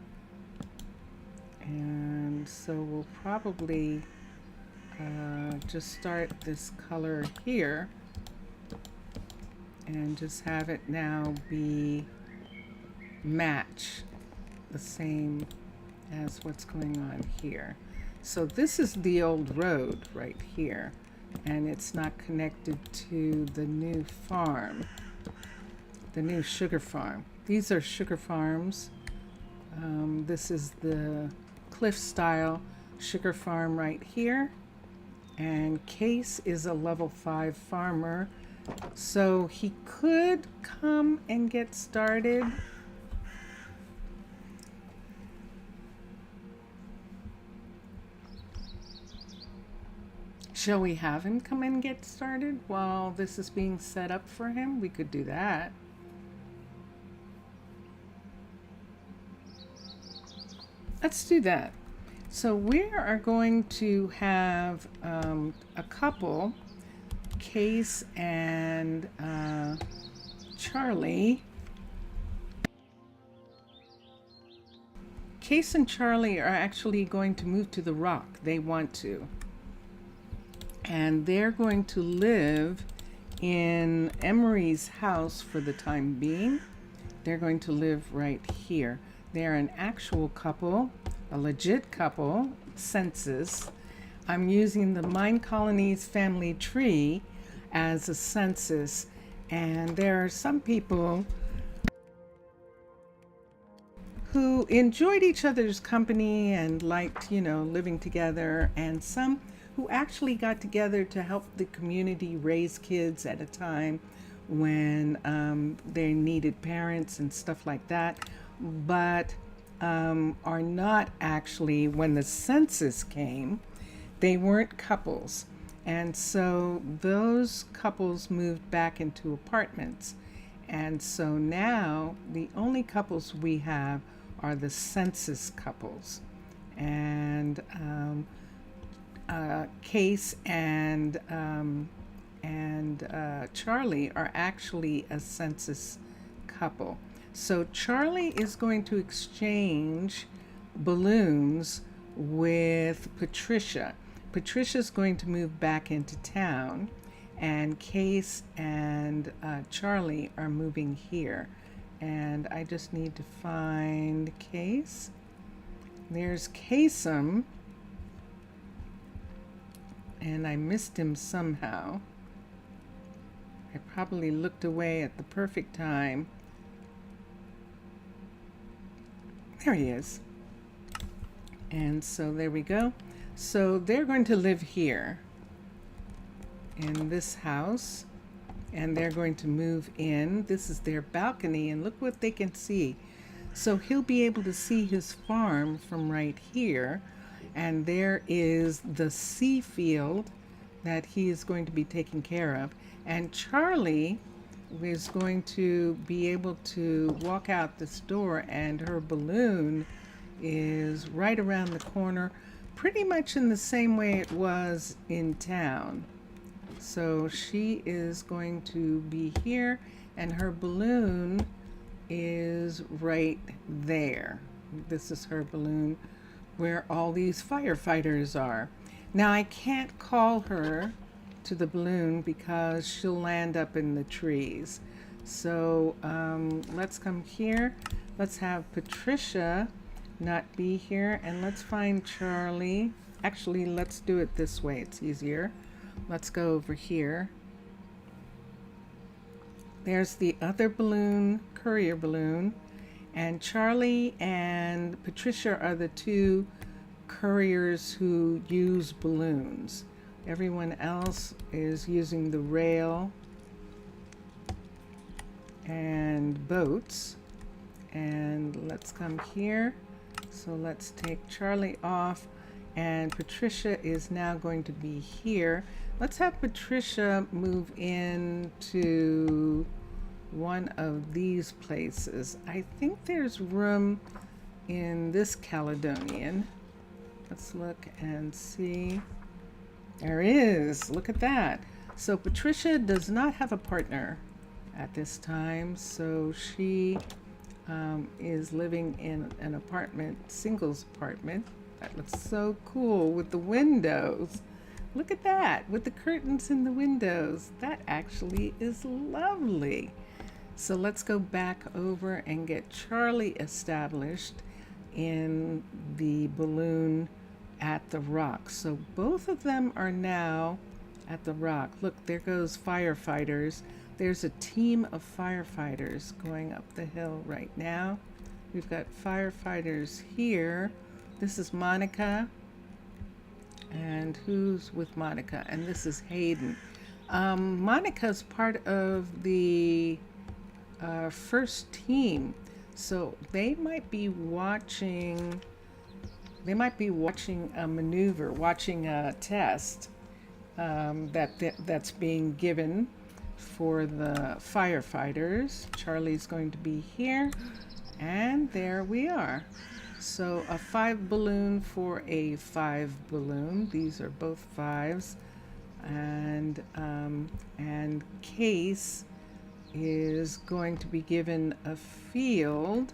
And so we'll probably just start this color here and just have it now be match the same as what's going on here. So this is the old road right here, and it's not connected to the new farm, the new sugar farm. These are sugar farms. This is the cliff style sugar farm right here. And Case is a level 5 farmer, so he could come and get started. Shall we have him come and get started while this is being set up for him? We could do that. Let's do that. So we are going to have a couple, Case and Charlie. Case and Charlie are actually going to move to the rock. They want to. And they're going to live in Emery's house for the time being. They're going to live right here. They're an actual couple, a legit couple, census. I'm using the Minecolonies family tree as a census, And there are some people who enjoyed each other's company and liked, living together, and some who actually got together to help the community raise kids at a time when they needed parents and stuff like that, but are not actually, when the census came, they weren't couples. And so those couples moved back into apartments. And so now the only couples we have are the census couples. And Case and Charlie are actually a census couple. So Charlie is going to exchange balloons with Patricia. Patricia's going to move back into town, and Case and Charlie are moving here. And I just need to find Case. There's Kasem, and I missed him somehow. I probably looked away at the perfect time. There he is. And so there we go. So they're going to live here in this house, and they're going to move in. This is their balcony, and look what they can see. So he'll be able to see his farm from right here, and there is the sea field that he is going to be taking care of. And Charlie is going to be able to walk out this door, and her balloon is right around the corner, pretty much in the same way it was in town. So she is going to be here, and her balloon is right there. This is her balloon where all these firefighters are. Now I can't call her to the balloon because she'll land up in the trees. So let's come here. Let's have Patricia not be here, and let's find Charlie. Actually, let's do it this way. It's easier. Let's go over here. There's the other balloon, courier balloon, and Charlie and Patricia are the two couriers who use balloons. Everyone else is using the rail and boats. And let's come here. So let's take Charlie off, and Patricia is now going to be here. Let's have Patricia move into one of these places. I think there's room in this Caledonian. Let's look and see. There is. Look at that. So Patricia does not have a partner at this time, so she is living in an apartment, singles apartment. That looks so cool with the windows. Look at that, with the curtains in the windows. That actually is lovely. So let's go back over and get Charlie established in the balloon at the rock. So both of them are now at the rock. Look, there goes firefighters. There's a team of firefighters going up the hill right now. We've got firefighters here. This is Monica. And who's with Monica? And this is Hayden. Monica's part of the first team. So they might be watching a maneuver, watching a test that's being given for the firefighters. Charlie's going to be here, and there we are. So a 5 balloon for a 5 balloon. These are both 5s, and Case is going to be given a field,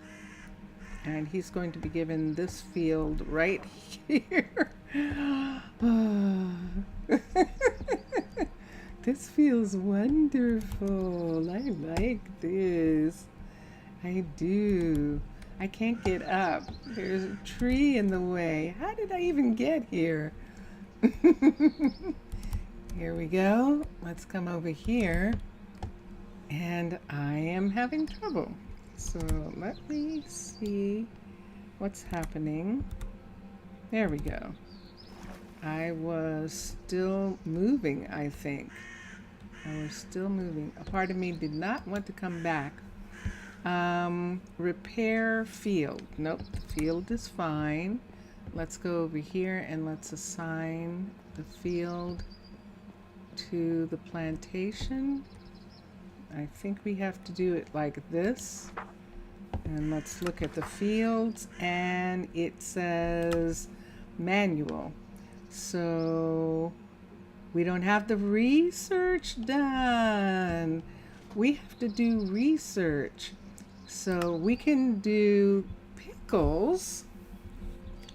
and he's going to be given this field right here. This feels wonderful. I like this. I do. I can't get up. There's a tree in the way. How did I even get here? Here we go. Let's come over here. and I am having trouble. So let me see what's happening. There we go. I was still moving, I think. I was still moving. A part of me did not want to come back. Repair field. Nope, field is fine. Let's go over here and let's assign the field to the plantation. I think we have to do it like this. And let's look at the fields, and it says manual. So we don't have the research done. We have to do research. So we can do pickles.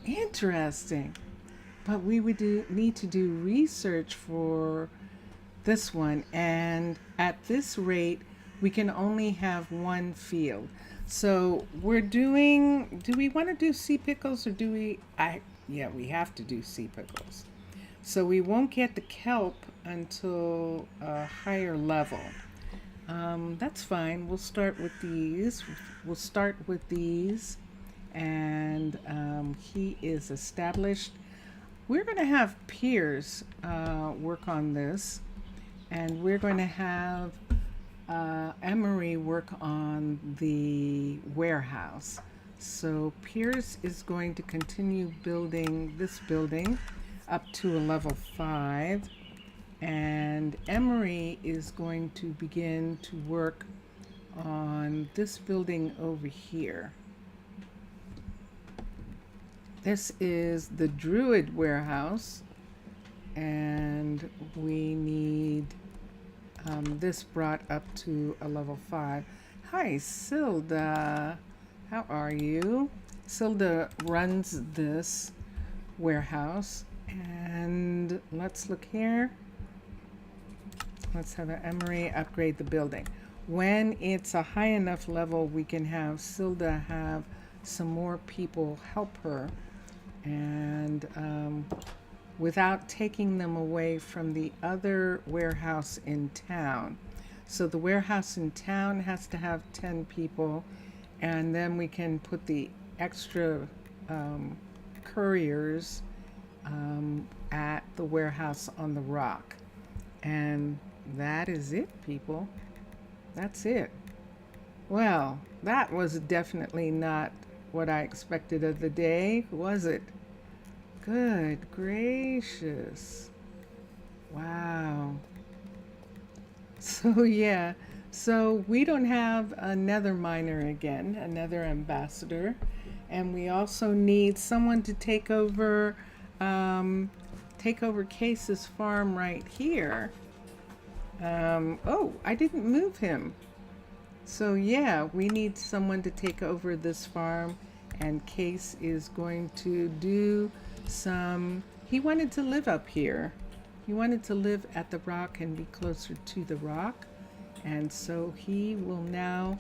Interesting. But we would need to do research for this one. And at this rate, we can only have one field. So we're doing, do we want to do sea pickles or do we, yeah, we have to do sea pickles. So we won't get the kelp until a higher level. That's fine. We'll start with these. And he is established. We're going to have Piers work on this, and we're going to have Emery work on the warehouse. So Piers is going to continue building this building up to a level 5, and Emery is going to begin to work on this building over here. This is the Druid warehouse, and we need this brought up to a level 5. Hi, Silda. How are you? Silda runs this warehouse. And let's look here. Let's have an Emery upgrade the building. When it's a high enough level, we can have Silda have some more people help her, and without taking them away from the other warehouse in town. So the warehouse in town has to have 10 people, and then we can put the extra couriers at the warehouse on the rock. And that is it, people. That's it. Well, that was definitely not what I expected of the day, was it? Good gracious. Wow. So yeah, so we don't have a nether miner again, a Nether Ambassador, and we also need someone to take over Case's farm right here. Oh, I didn't move him. So yeah, we need someone to take over this farm, and Case is going to do some, he wanted to live up here. He wanted to live at the rock and be closer to the rock. And so he will now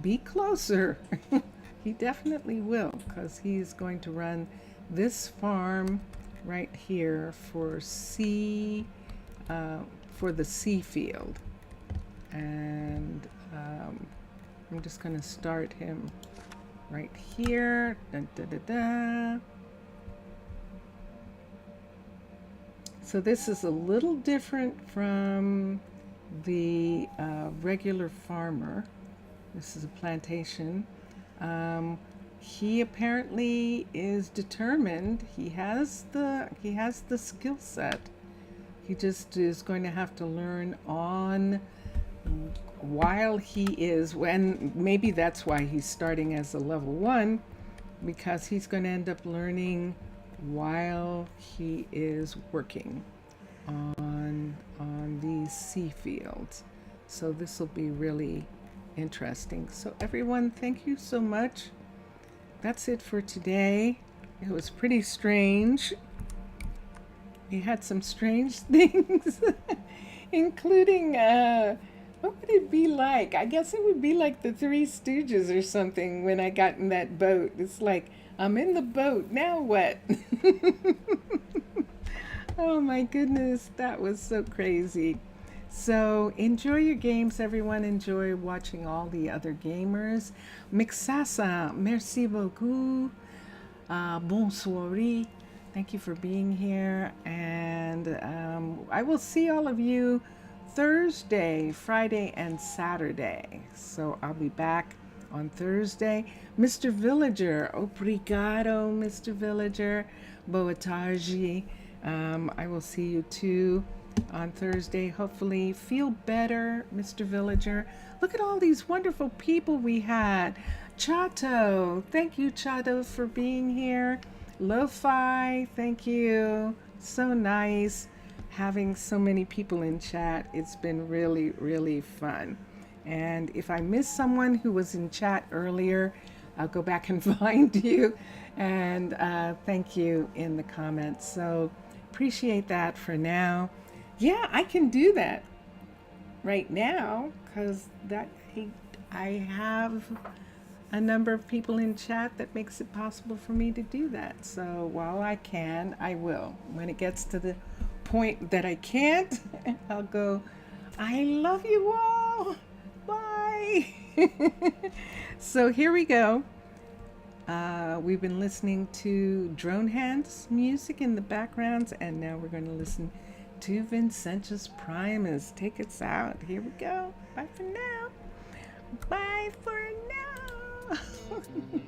be closer. He definitely will, because he's going to run this farm right here for the sea field. And I'm just going to start him right here. Dun, da, da, da. So this is a little different from the regular farmer. This is a plantation. He apparently is determined. He has the skill set. He just is going to have to learn on while he is, when maybe that's why he's starting as a level 1, because he's going to end up learning while he is working on these sea fields. So this will be really interesting. So everyone, thank you so much. That's it for today. It was pretty strange. We had some strange things, including what would it be like? I guess it would be like the Three Stooges or something when I got in that boat. It's like, I'm in the boat, now what? Oh my goodness, that was so crazy. So enjoy your games, everyone. Enjoy watching all the other gamers. Mixasa, merci beaucoup. Bonsoir. Thank you for being here. And I will see all of you Thursday, Friday, and Saturday. So I'll be back on Thursday. Mr. Villager, obrigado, Mr. Villager. Boa tarde. I will see you too on Thursday. Hopefully, feel better, Mr. Villager. Look at all these wonderful people we had. Chato, thank you, Chato, for being here. Lo-Fi, thank you. So nice having so many people in chat. It's been really, really fun. And if I missed someone who was in chat earlier, I'll go back and find you and thank you in the comments. So appreciate that for now. Yeah, I can do that right now because I have a number of people in chat that makes it possible for me to do that. So while I can, I will. When it gets to the point that I can't, I'll go, I love you all. Bye. So here we go. We've been listening to Drone Hands music in the backgrounds, and now we're going to listen to Vincentus Primus. Take us out. Here we go. Bye for now. Bye for now.